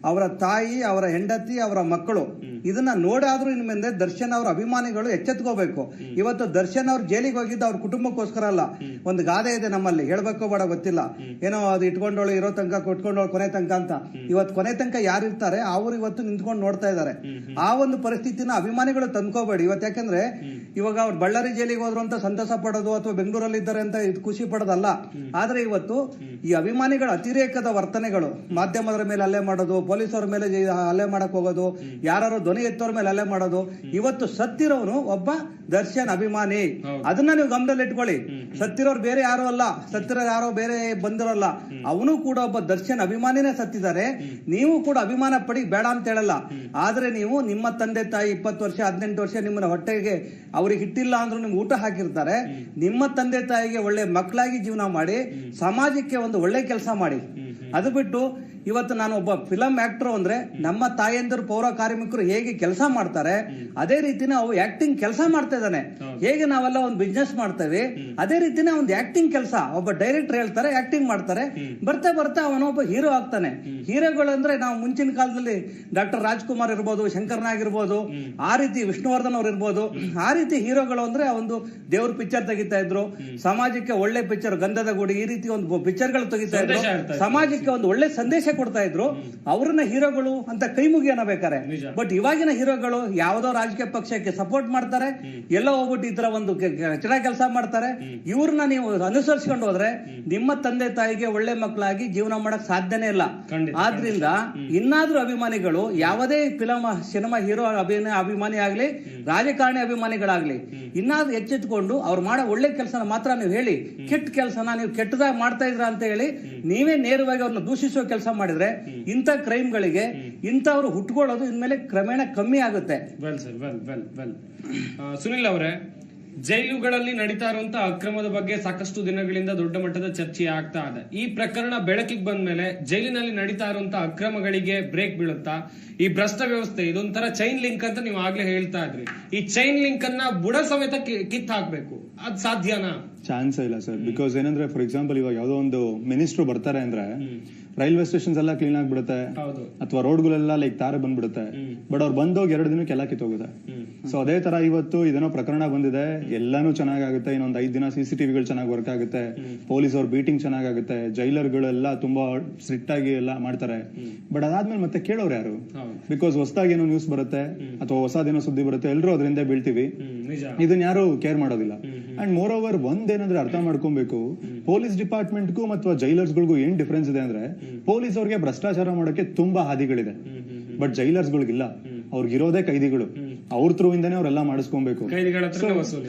ಅವರ ತಾಯಿ, ಅವರ ಹೆಂಡತಿ, ಅವರ ಮಕ್ಕಳು ಇದನ್ನ ನೋಡಾದ್ರೂ ಇನ್ ಮುಂದೆ ದರ್ಶನ್ ಅವರ ಅಭಿಮಾನಿಗಳು ಎಚ್ಚೆತ್ಕೋಬೇಕು. ಇವತ್ತು ದರ್ಶನ್ ಅವ್ರು ಜೈಲಿಗೆ ಹೋಗಿದ್ದು ಅವ್ರ ಕುಟುಂಬಕ್ಕೋಸ್ಕರ ಅಲ್ಲ. ಒಂದು ಗಾದೆ ಇದೆ ನಮ್ಮಲ್ಲಿ, ಹೇಳ್ಬೇಕೋ ಬೇಡ ಗೊತ್ತಿಲ್ಲ, ಏನೋ ಅದು ಇಟ್ಕೊಂಡೋಳು ಇರೋ ತನಕ ಕೊಟ್ಕೊಂಡೋಳು ಕೊನೆ ತನಕ ಅಂತ. ಇವತ್ತು ಕೊನೆ ತನಕ ಯಾರು ಇರ್ತಾರೆ ಅವ್ರು ಇವತ್ತು ನಿಂತ್ಕೊಂಡು ನೋಡ್ತಾ ಇದ್ದಾರೆ. ಆ ಒಂದು ಪರಿಸ್ಥಿತಿನ ಅಭಿಮಾನಿಗಳು ತಂದ್ಕೋಬೇಡಿ ಇವತ್ತು. ಯಾಕಂದ್ರೆ ಇವಾಗ ಅವ್ರು ಬಳ್ಳಾರಿ ಜೈಲಿಗೆ ಹೋದ್ರು ಅಂತ ಸಂತಸ ಪಡೋದು ಅಥವಾ ಬೆಂಗಳೂರಲ್ಲಿ ಇದ್ದಾರೆ ಅಂತ ಖುಷಿ ಪಡೋದಲ್ಲ. ಆದ್ರೆ ಇವತ್ತು ಈ ಅಭಿಮಾನಿಗಳ ಅತಿರೇಕದ ವರ್ತನೆಗಳು, ಮಾಧ್ಯಮದ ಮೇಲೆ ಹಲ್ಲೆ ಮಾಡೋದು, ಪೊಲೀಸರ ಮೇಲೆ ಹಲ್ಲೆ ಮಾಡಕ್ ಹೋಗೋದು, ಯಾರು ಧ್ವನಿ ಎತ್ತೋರ ಮೇಲೆ ಹಲ್ಲೆ ಮಾಡೋದು. ಇವತ್ತು ಸತ್ತಿರೋನು ಒಬ್ಬ ದರ್ಶನ್ ಅಭಿಮಾನಿ. ಅದನ್ನ ನೀವು ಗಮನದಲ್ಲಿ ಇಟ್ಕೊಳ್ಳಿ. ಸತ್ತಿರೋರು ಬೇರೆ ಯಾರು ಅಲ್ಲ, ಸತ್ತಿರೋ ಯಾರೋ ಬೇರೆ ಬಂದಿರೋಲ್ಲ. ಅವನು ಕೂಡ ಒಬ್ಬ ದರ್ಶನ್ ಅಭಿಮಾನಿನೇ ಸತ್ತಿದ್ದಾರೆ. ನೀವು ಕೂಡ ಅಭಿಮಾನ ಪಡಿ, ಬೇಡ ಅಂತ ಹೇಳಲ್ಲ. ಆದ್ರೆ ನೀವು ನಿಮ್ಮ ತಂದೆ ತಾಯಿ 20 ವರ್ಷ 18 ವರ್ಷ ನಿಮ್ಮನ್ನ ಹೊಟ್ಟೆಗೆ ಅವ್ರಿಗೆ ಹಿಟ್ಟಿಲ್ಲ ಅಂದ್ರೂ ನಿಮ್ಗೆ ಊಟ ಹಾಕಿರ್ತಾರೆ. ನಿಮ್ಮ ತಂದೆ ತಾಯಿಗೆ ಒಳ್ಳೆ ಮಕ್ಕಳಾಗಿ ಜೀವನ ಮಾಡಿ, ಸಮಾಜಕ್ಕೆ ಒಂದು ಒಳ್ಳೆ ಕೆಲಸ ಮಾಡಿ. ಅದು ಬಿಟ್ಟು ಇವತ್ತು ನಾನು ಒಬ್ಬ ಫಿಲಂ ಆಕ್ಟರ್ ಅಂದ್ರೆ ನಮ್ಮ ತಾಯಂದಿರು ಪೌರ ಕಾರ್ಮಿಕರು ಹೇಗೆ ಕೆಲಸ ಮಾಡ್ತಾರೆ ಅದೇ ರೀತಿನ ಅವು ಆಕ್ಟಿಂಗ್ ಕೆಲಸ ಮಾಡ್ತಾ ಇದ್ದಾನೆ. ಹೇಗೆ ನಾವೆಲ್ಲ ಒಂದು ಬಿಸ್ನೆಸ್ ಮಾಡ್ತೇವೆ ಅದೇ ರೀತಿನೇ ಒಂದು ಆಕ್ಟಿಂಗ್ ಕೆಲಸ. ಒಬ್ಬ ಡೈರೆಕ್ಟರ್ ಹೇಳ್ತಾರೆ, ಆಕ್ಟಿಂಗ್ ಮಾಡ್ತಾರೆ, ಬರ್ತಾ ಬರ್ತಾ ಅವನೊಬ್ಬ ಹೀರೋ ಆಗ್ತಾನೆ. ಹೀರೋಗಳು ಅಂದ್ರೆ ನಾವು ಮುಂಚಿನ ಕಾಲದಲ್ಲಿ ಡಾಕ್ಟರ್ ರಾಜ್ಕುಮಾರ್ ಇರ್ಬೋದು, ಶಂಕರ್ನಾಗ್ ಇರ್ಬೋದು, ಆ ರೀತಿ ವಿಷ್ಣುವರ್ಧನ್ ಅವ್ರು ಇರ್ಬೋದು. ಆ ರೀತಿ ಹೀರೋಗಳು ಅಂದ್ರೆ ಒಂದು ದೇವ್ರ ಪಿಕ್ಚರ್ ತೆಗಿತಾ ಇದ್ರು, ಸಮಾಜಕ್ಕೆ ಒಳ್ಳೆ ಪಿಕ್ಚರ್, ಗಂಧದ ಗುಡಿ, ಈ ರೀತಿ ಒಂದು ಪಿಕ್ಚರ್ಗಳು ತೆಗಿತಾ ಇದ್ರು, ಸಮಾಜಕ್ಕೆ ಒಂದು ಒಳ್ಳೆ ಸಂದೇಶ ಕೊಡ್ತಾ ಇದ್ರು. ಅವ್ರನ್ನ ಹೀರೋಗಳು ಅಂತ ಕೈ ಮುಗಿಯೋಣ ಬೇಕಾರೆ. ಬಟ್ ಇವಾಗಿನ ಹೀರೋಗಳು ಯಾವ್ದೋ ರಾಜಕೀಯ ಪಕ್ಷಕ್ಕೆ ಸಪೋರ್ಟ್ ಮಾಡ್ತಾರೆ, ಎಲ್ಲ ಹೋಗ್ಬಿಟ್ಟು ಈ ತರ ಒಂದು ಕೆಟ್ಟ ಕೆಲಸ ಮಾಡ್ತಾರೆ. ಇವ್ರನ್ನ ನೀವು ಅನುಸರಿಸ್ಕೊಂಡು ಹೋದ್ರೆ ನಿಮ್ಮ ತಂದೆ ತಾಯಿಗೆ ಒಳ್ಳೆ ಮಕ್ಕಳಾಗಿ ಜೀವನ ಮಾಡಕ್ ಸಾಧ್ಯನೇ ಇಲ್ಲ. ಆದ್ರಿಂದ ಇನ್ನಾದ್ರೂ ಅಭಿಮಾನಿಗಳು ಯಾವುದೇ ಸಿನಿಮಾ ಹೀರೋ ಅಭಿಮಾನಿ ಆಗ್ಲಿ, ರಾಜಕಾರಣಿ ಅಭಿಮಾನಿಗಳಾಗ್ಲಿ, ಇನ್ನಾದ್ರೂ ಎಚ್ಚೆತ್ಕೊಂಡು ಅವ್ರು ಮಾಡೋ ಒಳ್ಳೆ ಕೆಲಸನ ಮಾತ್ರ ನೀವು ಹೇಳಿ. ಕೆಟ್ಟ ಕೆಲಸನ ನೀವು ಕೆಟ್ಟದಾಗ ಮಾಡ್ತಾ ಇದ್ರ ಅಂತ ಹೇಳಿ ನೀವೇ ನೇರವಾಗಿ ಅವ್ರನ್ನ ದೂಷಿಸುವ ಕೆಲಸ ಮಾಡಿದ್ರೆ ಇಂಥ ಕ್ರೈಮ್ಗಳಿಗೆ ಇಂಥವ್ರು ಹುಟ್ಕೊಳ್ಳೋದು ಇನ್ಮೇಲೆ ಕ್ರಮೇಣ ಕಮ್ಮಿ ಆಗುತ್ತೆ. ಸುನಿಲ್ ಅವರೇ, ಜೈಲುಗಳಲ್ಲಿ ನಡೀತಾ ಇರುವಂತಹ ಅಕ್ರಮದ ಬಗ್ಗೆ ಸಾಕಷ್ಟು ದಿನಗಳಿಂದ ದೊಡ್ಡ ಮಟ್ಟದ ಚರ್ಚೆ ಆಗ್ತಾ ಇದೆ. ಈ ಪ್ರಕರಣ ಬೆಳಕಿಗೆ ಬಂದ ಮೇಲೆ ಜೈಲಿನಲ್ಲಿ ನಡೀತಾ ಇರುವಂತಹ ಅಕ್ರಮಗಳಿಗೆ ಬ್ರೇಕ್ ಬೀಳುತ್ತಾ? ಈ ಭ್ರಷ್ಟ ವ್ಯವಸ್ಥೆ ಇದೊಂಥರ ಚೈನ್ ಲಿಂಕ್ ಅಂತ ನೀವು ಆಗ್ಲೇ ಹೇಳ್ತಾ ಇದ್ರಿ. ಈ ಚೈನ್ ಲಿಂಕ್ ಅನ್ನ ಬುಡ ಸಮೇತ ಕಿತ್ ಹಾಕ್ಬೇಕು, ಅದ್ ಸಾಧ್ಯನಾ? ಚಾನ್ಸ್ ಇಲ್ಲ ಸರ್. ಬಿಕಾಸ್ ಏನಂದ್ರೆ, ಫಾರ್ ಎಕ್ಸಾಂಪಲ್ ಇವಾಗ ಯಾವ್ದೋ ಒಂದು ಮಿನಿಸ್ಟ್ರು ಬರ್ತಾರೆ ಅಂದ್ರೆ ರೈಲ್ವೆ ಸ್ಟೇಷನ್ಸ್ ಎಲ್ಲ ಕ್ಲೀನ್ ಆಗ್ಬಿಡುತ್ತೆ, ಅಥವಾ ರೋಡ್ಗಳೆಲ್ಲ ಲೈಕ್ ತಾರೆ ಬಂದ್ಬಿಡುತ್ತೆ. ಬಟ್ ಅವ್ರು ಬಂದೋಗಿ 2 ದಿನಕ್ಕೆ ಎಲ್ಲ ಕಿತ್ತೋಗುತ್ತೆ. ಸೊ ಅದೇ ತರ ಇವತ್ತು ಇದೇನೋ ಪ್ರಕರಣ ಬಂದಿದೆ, ಎಲ್ಲಾನು ಚೆನ್ನಾಗುತ್ತೆ, ಇನ್ನೊಂದು 5 ದಿನ CCTVಗಳು ಚೆನ್ನಾಗಿ ವರ್ಕ್ ಆಗುತ್ತೆ, ಪೊಲೀಸ್ ಅವ್ರ ಬೀಟಿಂಗ್ ಚೆನ್ನಾಗುತ್ತೆ, ಜೈಲರ್ಗಳೆಲ್ಲ ತುಂಬಾ ಸ್ಟ್ರಿಕ್ಟ್ ಆಗಿ ಎಲ್ಲ ಮಾಡ್ತಾರೆ. ಬಟ್ ಅದಾದ್ಮೇಲೆ ಮತ್ತೆ ಕೇಳೋರು ಯಾರು? ಬಿಕಾಸ್ ಹೊಸದಾಗಿ ಏನೋ ನ್ಯೂಸ್ ಬರುತ್ತೆ ಅಥವಾ ಹೊಸದೇನೋ ಸುದ್ದಿ ಬರುತ್ತೆ, ಎಲ್ಲರೂ ಅದರಿಂದ ಬೀಳ್ತೀವಿ, ಇದನ್ನ ಯಾರು ಕೇರ್ ಮಾಡೋದಿಲ್ಲ. ಅಂಡ್ ಮೋರ್ ಓವರ್ ಒಂದೇನಂದ್ರೆ ಅರ್ಥ ಮಾಡ್ಕೊಬೇಕು, ಪೊಲೀಸ್ ಡಿಪಾರ್ಟ್ಮೆಂಟ್ಗೂ ಮತ್ತು ಜೈಲರ್ಸ್ಗಳಿಗೂ ಏನ್ ಡಿಫ್ರೆನ್ಸ್ ಇದೆ ಅಂದ್ರೆ, ಪೊಲೀಸ್ ಅವ್ರಿಗೆ ಭ್ರಷ್ಟಾಚಾರ ಮಾಡೋಕೆ ತುಂಬಾ ಹಾದಿಗಳಿದೆ, ಬಟ್ ಜೈಲರ್ಸ್ಗಳಿಗಿಲ್ಲ. ಅವ್ರಿಗಿರೋದೇ ಕೈದಿಗಳು, ಅವ್ರ ಥ್ರೂ ಇಂದಾನೆ ಅವರೆಲ್ಲ ಮಾಡಿಸ್ಕೊಬೇಕು,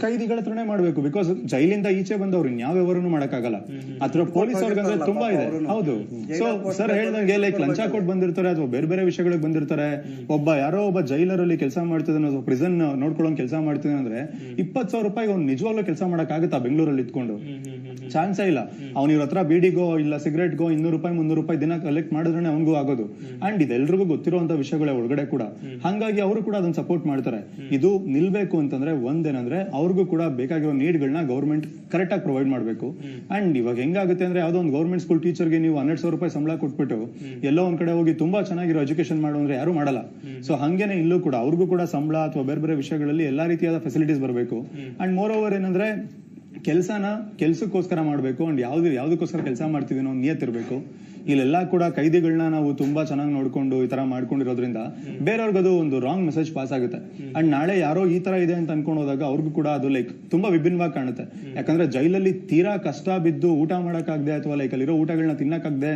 ಕೈದಿಗಳ ಹತ್ರನೇ ಮಾಡ್ಬೇಕು. ಬಿಕಾಸ್ ಜೈಲಿಂದ ಈಚೆ ಬಂದವ್ರು ಇನ್ಯಾವ ವ್ಯವಹಾರನು ಮಾಡಕ್ಕಾಗಲ್ಲ. ಅದ್ರ ಪೊಲೀಸ್ ಅವ್ರಿಗಂದ್ರೆ ತುಂಬಾ ಇದೆ. ಹೌದು. ಸೊ ಸರ್ ಹೇಳ್ದಂಗೆ ಲೈಕ್ ಲಂಚ ಕೊಟ್ಟು ಬಂದಿರ್ತಾರೆ ಅಥವಾ ಬೇರೆ ಬೇರೆ ವಿಷಯಗಳಿಗೆ ಬಂದಿರ್ತಾರೆ. ಯಾರೋ ಒಬ್ಬ ಜೈಲರ್ ಅಲ್ಲಿ ಕೆಲಸ ಮಾಡ್ತಿದ್ದಾನೆ ಅಥವಾ ಪ್ರಿಸನ್ ನೋಡ್ಕೊಳ್ಳೋ ಕೆಲಸ ಮಾಡ್ತಿದ್ದಾನೆ ಅಂದ್ರೆ 20,000 ರೂಪಾಯಿ ಅವ್ನು ನಿಜವಾಗ್ಲೂ ಕೆಲಸ ಮಾಡಕ್ ಆಗುತ್ತಾ ಬೆಂಗಳೂರಲ್ಲಿ ಇಟ್ಕೊಂಡು? ಚಾನ್ಸೇ ಇಲ್ಲ. ಅವ್ನ ಇವ್ರ ಹತ್ರ ಬೀಡಿಗೋ ಇಲ್ಲ ಸಿಗರೇಟ್ಗೋ 200 ರೂಪಾಯಿ 300 ರೂಪಾಯಿ ದಿನ ಕಲೆಕ್ಟ್ ಮಾಡಿದ್ರೆ ಅವನಿಗೂ ಆಗೋದು. ಅಂಡ್ ಇದೆಲ್ರಿಗೂ ಗೊತ್ತಿರುವಂತ ವಿಷಯಗಳೇ ಒಳಗಡೆ ಕೂಡ. ಹಂಗಾಗಿ ಅವರು ಕೂಡ ಅದನ್ನ ಸಪೋರ್ಟ್ ಮಾಡ್ತಾರೆ. ಇದು ನಿಲ್ಬೇಕು ಅಂತಂದ್ರೆ ಒಂದೇನಂದ್ರೆ ಅವ್ರಿಗೂ ಕೂಡ ಬೇಕಾಗಿರೋ ನೀಡ್ಗಳನ್ನ ಗೌರ್ಮೆಂಟ್ ಕರೆಕ್ಟ್ ಆಗಿ ಪ್ರೊವೈಡ್ ಮಾಡ್ಬೇಕು. ಅಂಡ್ ಇವಾಗ ಹೆಂಗಾಗುತ್ತೆ ಅಂದ್ರೆ ಯಾವ್ದೋ ಒಂದು ಗೌರ್ಮೆಂಟ್ ಸ್ಕೂಲ್ ಟೀಚರ್ಗೆ ನೀವು 12,000 ರೂಪಾಯಿ ಸಂಬಳ ಕೊಟ್ಬಿಟ್ಟು ಎಲ್ಲೋ ಒಂದ್ ಕಡೆ ಹೋಗಿ ತುಂಬಾ ಚೆನ್ನಾಗಿರೋ ಎಜುಕೇಶನ್ ಮಾಡು ಅಂದ್ರೆ ಯಾರು ಮಾಡಲ್ಲ. ಸೊ ಹಂಗೇನೆ ಇಲ್ಲೂ ಕೂಡ ಅವ್ರಿಗೂ ಕೂಡ ಸಂಬಳ ಅಥವಾ ಬೇರೆ ಬೇರೆ ವಿಷಯಗಳಲ್ಲಿ ಎಲ್ಲಾ ರೀತಿಯಾದ ಫೆಸಿಲಿಟೀಸ್ ಬರಬೇಕು. ಅಂಡ್ ಮೋರ್ ಓವರ್ ಏನಂದ್ರೆ ಕೆಲ್ಸಕ್ಕೋಸ್ಕರ ಮಾಡ್ಬೇಕು. ಅಂಡ್ ಯಾವ್ದಕ್ಕೋಸ್ಕರ ಕೆಲಸ ಮಾಡ್ತೀವಿ ಅನ್ನೋ ನಿಯತ್ತಿರ್ಬೇಕು. ಇಲ್ಲೆಲ್ಲ ಕೂಡ ಕೈದಿಗಳನ್ನ ನಾವು ತುಂಬಾ ಚೆನ್ನಾಗಿ ನೋಡ್ಕೊಂಡು ಈ ತರ ಮಾಡ್ಕೊಂಡಿರೋದ್ರಿಂದ ಬೇರೆಯವ್ರಿಗದು ಒಂದು ರಾಂಗ್ ಮೆಸೇಜ್ ಪಾಸ್ ಆಗುತ್ತೆ. ಅಂಡ್ ನಾಳೆ ಯಾರೋ ಈ ತರ ಇದೆ ಅಂತ ಅನ್ಕೊಂಡು ಹೋದಾಗ ಅವ್ರಿಗೂ ಕೂಡ ಅದು ಲೈಕ್ ತುಂಬಾ ವಿಭಿನ್ನವಾಗಿ ಕಾಣುತ್ತೆ. ಯಾಕಂದ್ರೆ ಜೈಲಲ್ಲಿ ತೀರಾ ಕಷ್ಟ ಬಿದ್ದು ಊಟ ಮಾಡಕ್ಕಾಗದೆ ಅಥವಾ ಲೈಕ್ ಅಲ್ಲಿರೋ ಊಟಗಳನ್ನ ತಿನ್ನಕ್ಕಾಗದೆ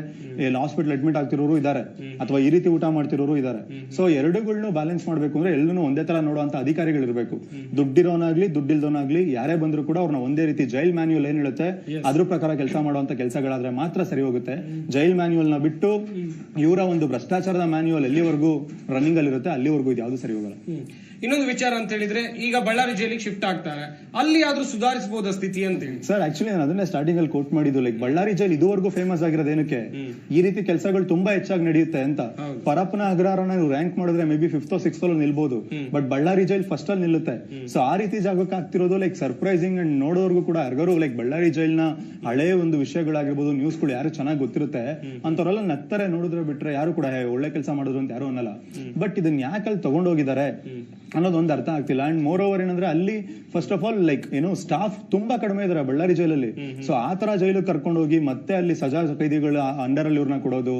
ಹಾಸ್ಪಿಟಲ್ ಅಡ್ಮಿಟ್ ಆಗ್ತಿರೋರು ಇದಾರೆ, ಅಥವಾ ಈ ರೀತಿ ಊಟ ಮಾಡ್ತಿರೋರು ಇದಾರೆ. ಸೊ ಎರಡುಗಳನ್ನೂ ಬ್ಯಾಲೆನ್ಸ್ ಮಾಡ್ಬೇಕು ಅಂದ್ರೆ ಎಲ್ಲರೂ ಒಂದೇ ತರ ನೋಡುವಂತ ಅಧಿಕಾರಿಗಳಿರ್ಬೇಕು. ದುಡ್ಡಿರೋನಾಗ್ಲಿ ದುಡ್ಡಿಲ್ದೋನಾಗ್ಲಿ ಯಾರೇ ಬಂದ್ರು ಕೂಡ ಅವ್ರನ್ನ ಒಂದೇ ರೀತಿ ಜೈಲ್ ಮ್ಯಾನ್ಯುಯಲ್ ಏನ್ ಹೇಳುತ್ತೆ ಅದ್ರ ಪ್ರಕಾರ ಕೆಲಸ ಮಾಡುವಂತ ಕೆಲಸಗಳಾದ್ರೆ ಮಾತ್ರ ಸರಿ ಹೋಗುತ್ತೆ. ಜೈಲ್ ಮ್ಯಾನ್ಯುಯಲ್ ನ ಬಿಟ್ಟು ಇವರ ಒಂದು ಭ್ರಷ್ಟಾಚಾರದ ಮ್ಯಾನ್ಯುಯಲ್ ಎಲ್ಲಿವರೆಗೂ ರನ್ನಿಂಗ್ ಅಲ್ಲಿ ಇರುತ್ತೆ ಅಲ್ಲಿವರೆಗೂ ಇದು ಯಾವ್ದು ಸರಿ ಹೋಗಲ್ಲ. ಇನ್ನೊಂದು ವಿಚಾರ ಅಂತ ಹೇಳಿದ್ರೆ, ಈಗ ಬಳ್ಳಾರಿ ಜೈಲಿಗೆ ಶಿಫ್ಟ್ ಆಗ್ತಾರೆ, ಅಲ್ಲಿ ಆದ್ರೂ ಸುಧಾರಿಸಬಹುದ ಸ್ಥಿತಿ ಅಂತ ಹೇಳಿ ಸರ್. ಆಕ್ಚುಲಿ ನಾನು ಅದನ್ನೇ ಸ್ಟಾರ್ಟಿಂಗ್ ಅಲ್ಲಿ ಕೋಟ್ ಮಾಡಿದ್ದು, ಲೈಕ್ ಬಳ್ಳಾರಿ ಜೈಲ್ ಇದುವರೆಗೂ ಫೇಮಸ್ ಆಗಿರೋದು ಏನಕ್ಕೆ, ಈ ರೀತಿ ಕೆಲಸಗಳು ತುಂಬಾ ಹೆಚ್ಚಾಗಿ ನಡೆಯುತ್ತೆ ಅಂತ. ಪರಪ್ಪನ ಅಗ್ರಹಾರನ ರ್ಯಾಂಕ್ ಮಾಡಿದ್ರೆ may be 5th or 6th ಅಲ್ಲಿ ನಿಲ್ಬಹುದು, ಬಟ್ ಬಳ್ಳಾರಿ ಜೈಲ್ ಫಸ್ಟ್ ಅಲ್ಲಿ ನಿಲ್ಲುತ್ತೆ. ಸೊ ಆ ರೀತಿ ಜಾಗಕ್ಕೆ ಆಗ್ತಿರೋದು ಲೈಕ್ ಸರ್ಪ್ರೈಸಿಂಗ್. ಅಂಡ್ ನೋಡೋರ್ಗು ಕೂಡ ಯಾರಿಗಾರು ಲೈಕ್ ಬಳ್ಳಾರಿ ಜೈಲ್ ನ ಹಳೆ ಒಂದು ವಿಷಯಗಳಾಗಿರ್ಬೋದು, ನ್ಯೂಸ್ಗಳು ಯಾರು ಚೆನ್ನಾಗಿ ಗೊತ್ತಿರುತ್ತೆ ಅಂತವ್ರೆಲ್ಲ ನಗ್ತಾರೆ ನೋಡಿದ್ರೆ, ಬಿಟ್ರೆ ಯಾರು ಕೂಡ ಒಳ್ಳೆ ಕೆಲಸ ಮಾಡಿದ್ರು ಅಂತ ಯಾರು ಅನ್ನಲ್ಲ. ಬಟ್ ಇದನ್ನ ಯಾಕೆ ಅಲ್ಲಿ ತಗೊಂಡೋಗಿದ್ದಾರೆ ಅನ್ನೋದು ಒಂದು ಅರ್ಥ ಆಗ್ತಿಲ್ಲ. ಅಂಡ್ ಮೋರ್ ಓವರ್ ಏನಂದ್ರೆ ಅಲ್ಲಿ first of all like staff ತುಂಬಾ ಕಡಿಮೆ ಇದಾರೆ ಬಳ್ಳಾರಿ ಜೈಲಲ್ಲಿ. ಸೊ ಆ ತರ ಜೈಲಿಗೆ ಕರ್ಕೊಂಡು ಹೋಗಿ ಮತ್ತೆ ಅಲ್ಲಿ ಸಜಾ ಕೈದಿಗಳ ಅಂಡರ್ ಅಲ್ಲಿ ಇವ್ರನ್ನ ಕೊಡೋದು,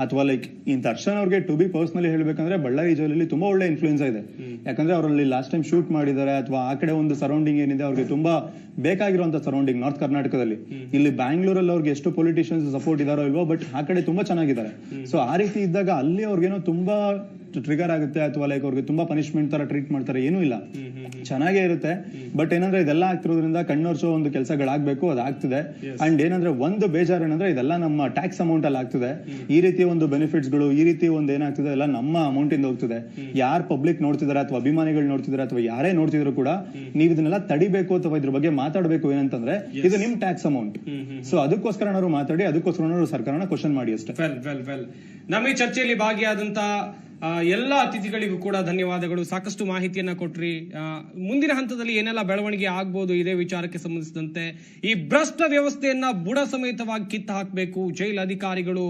ಅಥವಾ ಲೈಕ್ ಈ ದರ್ಶನ್ ಅವ್ರಿಗೆ ಟು ಬಿ ಪರ್ಸನಲಿ ಹೇಳ್ಬೇಕಂದ್ರೆ ಬಳ್ಳಾರಿ ಜೈಲಲ್ಲಿ ತುಂಬಾ ಒಳ್ಳೆ ಇನ್ಫ್ಲೂಯೆನ್ಸ್ ಇದೆ. ಯಾಕಂದ್ರೆ ಅವರಲ್ಲಿ ಲಾಸ್ಟ್ ಟೈಮ್ ಶೂಟ್ ಮಾಡಿದ್ದಾರೆ, ಅಥವಾ ಆ ಕಡೆ ಒಂದು ಸರೌಂಡಿಂಗ್ ಏನಿದೆ ಅವ್ರಿಗೆ ತುಂಬಾ ಬೇಕಾಗಿರುವಂತ ಸರೌಂಡಿಂಗ್ ನಾರ್ತ್ ಕರ್ನಾಟಕದಲ್ಲಿ. ಇಲ್ಲಿ ಬ್ಯಾಂಗ್ಳೂರಲ್ಲಿ ಅವ್ರಿಗೆ ಎಷ್ಟು ಪೊಲಿಟಿಷಿಯನ್ಸ್ ಸಪೋರ್ಟ್ ಇದಾರೋ ಇಲ್ವೋ, ಬಟ್ ಆ ಕಡೆ ತುಂಬಾ ಚೆನ್ನಾಗಿದ್ದಾರೆ. ಸೊ ಆ ರೀತಿ ಇದ್ದಾಗ ಅಲ್ಲಿ ಅವ್ರಿಗೇನೋ ತುಂಬಾ ಟ್ರಿಗರ್ ಆಗುತ್ತೆ, ಅಥವಾ ಲೈಕ್ ಅವ್ರಿಗೆ ತುಂಬಾ ಪನಿಷ್ಮೆಂಟ್ ತರ ಟ್ರೀಟ್ ಮಾಡ್ತಾರೆ, ಏನೂ ಇಲ್ಲ, ಚೆನ್ನಾಗೇ ಇರುತ್ತೆ. ಬಟ್ ಏನಂದ್ರೆ ಇದೆಲ್ಲ ಆಗ್ತಿರೋದ್ರಿಂದ ಕಣ್ಣೋರ್ಸೋ ಒಂದು ಕೆಲಸಗಳಾಗ್ಬೇಕು, ಅದಾಗ್ತಿದೆ. ಅಂಡ್ ಏನಂದ್ರೆ ಒಂದು ಬೇಜಾರು ಏನಂದ್ರೆ ಇದೆಲ್ಲ ನಮ್ಮ ಟ್ಯಾಕ್ಸ್ ಅಮೌಂಟ್ ಅಲ್ಲಿ ಆಗ್ತಿದೆ. ಈ ರೀತಿ ಒಂದು ಬೆನಿಫಿಟ್ಸ್ ಗಳು, ಈ ರೀತಿ ಒಂದು ಏನಾಗ್ತಿದೆ ಎಲ್ಲ ನಮ್ಮ ಅಮೌಂಟ್ ಇಂದ ಹೋಗ್ತಿದೆ. ಯಾರು ಪಬ್ಲಿಕ್ ನೋಡ್ತಿದಾರೆ ಅಥವಾ ಅಭಿಮಾನಿಗಳು ನೋಡ್ತಿದಾರೆ ಅಥವಾ ಯಾರೇ ನೋಡ್ತಿದ್ರು ಕೂಡ ನೀವು ಇದನ್ನೆಲ್ಲ ತಡಿಬೇಕು ಅಥವಾ ಇದ್ರ ಬಗ್ಗೆ ಮಾತಾಡ್ಬೇಕು. ಏನಂತಂದ್ರೆ ಇದು ನಿಮ್ ಟ್ಯಾಕ್ಸ್ ಅಮೌಂಟ್. ಸೊ ಅದಕ್ಕೋಸ್ಕರ ನಾವು ಮಾತಾಡಿ, ಅದಕ್ಕೋಸ್ಕರ ಸರ್ಕಾರನ ಕ್ವಶನ್ ಮಾಡಿ ಅಷ್ಟೇ. ನಮ್ಮ ಈ ಚರ್ಚೆಯಲ್ಲಿ ಭಾಗಿಯಾದಂತ ಎಲ್ಲ ಅತಿಥಿಗಳಿಗೂ ಕೂಡ ಧನ್ಯವಾದಗಳು. ಸಾಕಷ್ಟು ಮಾಹಿತಿಯನ್ನ ಕೊಟ್ರಿ. ಮುಂದಿನ ಹಂತದಲ್ಲಿ ಏನೆಲ್ಲ ಬೆಳವಣಿಗೆ ಆಗ್ಬೋದು ಇದೇ ವಿಚಾರಕ್ಕೆ ಸಂಬಂಧಿಸಿದಂತೆ, ಈ ಭ್ರಷ್ಟ ವ್ಯವಸ್ಥೆಯನ್ನ ಬುಡ ಸಮೇತವಾಗಿ ಕಿತ್ತು ಹಾಕಬೇಕು. ಜೈಲ್ ಅಧಿಕಾರಿಗಳು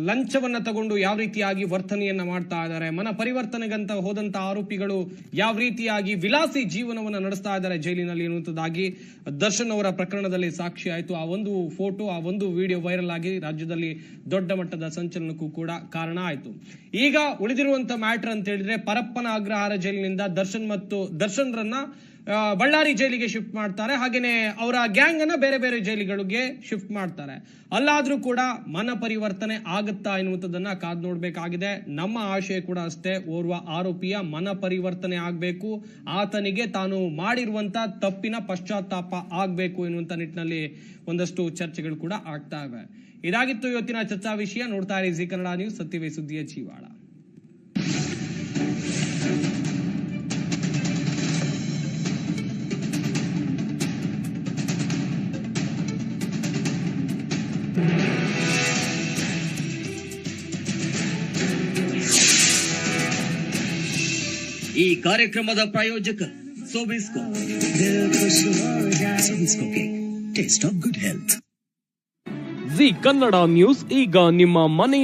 ಲಂಚವನ್ನ ತಗೊಂಡು ಯಾವ ರೀತಿಯಾಗಿ ವರ್ತನೆಯನ್ನ ಮಾಡ್ತಾ ಇದ್ದಾರೆ, ಮನ ಪರಿವರ್ತನೆಗಂತ ಹೋದಂತ ಆರೋಪಿಗಳು ಯಾವ ರೀತಿಯಾಗಿ ವಿಲಾಸಿ ಜೀವನವನ್ನ ನಡೆಸ್ತಾ ಇದ್ದಾರೆ ಜೈಲಿನಲ್ಲಿ ಎನ್ನುವಂಥದ್ದಾಗಿ ದರ್ಶನ್ ಅವರ ಪ್ರಕರಣದಲ್ಲಿ ಸಾಕ್ಷಿ ಆಯಿತು. ಆ ಒಂದು ಫೋಟೋ, ಆ ಒಂದು ವಿಡಿಯೋ ವೈರಲ್ ಆಗಿ ರಾಜ್ಯದಲ್ಲಿ ದೊಡ್ಡ ಮಟ್ಟದ ಸಂಚಲನಕ್ಕೂ ಕೂಡ ಕಾರಣ ಆಯಿತು. ಈಗ ಉಳಿದಿರುವಂತ ಮ್ಯಾಟರ್ ಅಂತ ಹೇಳಿದ್ರೆ, ಪರಪ್ಪನ ಅಗ್ರಹಾರ ಜೈಲಿನಿಂದ ದರ್ಶನ್ರನ್ನ ಬಳ್ಳಾರಿ ಜೈಲಿಗೆ ಶಿಫ್ಟ್ ಮಾಡ್ತಾರೆ. ಹಾಗೇನೆ ಅವರ ಗ್ಯಾಂಗ್ ಅನ್ನ ಬೇರೆ ಬೇರೆ ಜೈಲಿಗಳಿಗೆ ಶಿಫ್ಟ್ ಮಾಡ್ತಾರೆ. ಅಲ್ಲಾದ್ರೂ ಕೂಡ ಮನ ಪರಿವರ್ತನೆ ಆಗುತ್ತಾ ಎನ್ನುವಂಥದ್ದನ್ನ ಕಾದ್ ನೋಡ್ಬೇಕಾಗಿದೆ. ನಮ್ಮ ಆಶಯ ಕೂಡ ಅಷ್ಟೇ, ಓರ್ವ ಆರೋಪಿಯ ಮನ ಪರಿವರ್ತನೆ ಆಗ್ಬೇಕು, ಆತನಿಗೆ ತಾನು ಮಾಡಿರುವಂತ ತಪ್ಪಿನ ಪಶ್ಚಾತ್ತಾಪ ಆಗ್ಬೇಕು ಎನ್ನುವಂತ ನಿಟ್ಟಿನಲ್ಲಿ ಒಂದಷ್ಟು ಚರ್ಚೆಗಳು ಕೂಡ ಆಗ್ತಾ ಇವೆ. ಇದಾಗಿತ್ತು ಇವತ್ತಿನ ಚರ್ಚಾ ವಿಷಯ. ನೋಡ್ತಾ ಇರಿ ಜಿ ಕನ್ನಡ ನ್ಯೂಸ್, ಸತ್ಯವೇ ಸುದ್ದಿಯ ಜೀವಾಳ. ಈ ಕಾರ್ಯಕ್ರಮದ ಪ್ರಾಯೋಜಕರು Sobisco taste of good health. Zee Kannada news ಈಗ ನಿಮ್ಮ ಮನೆಯ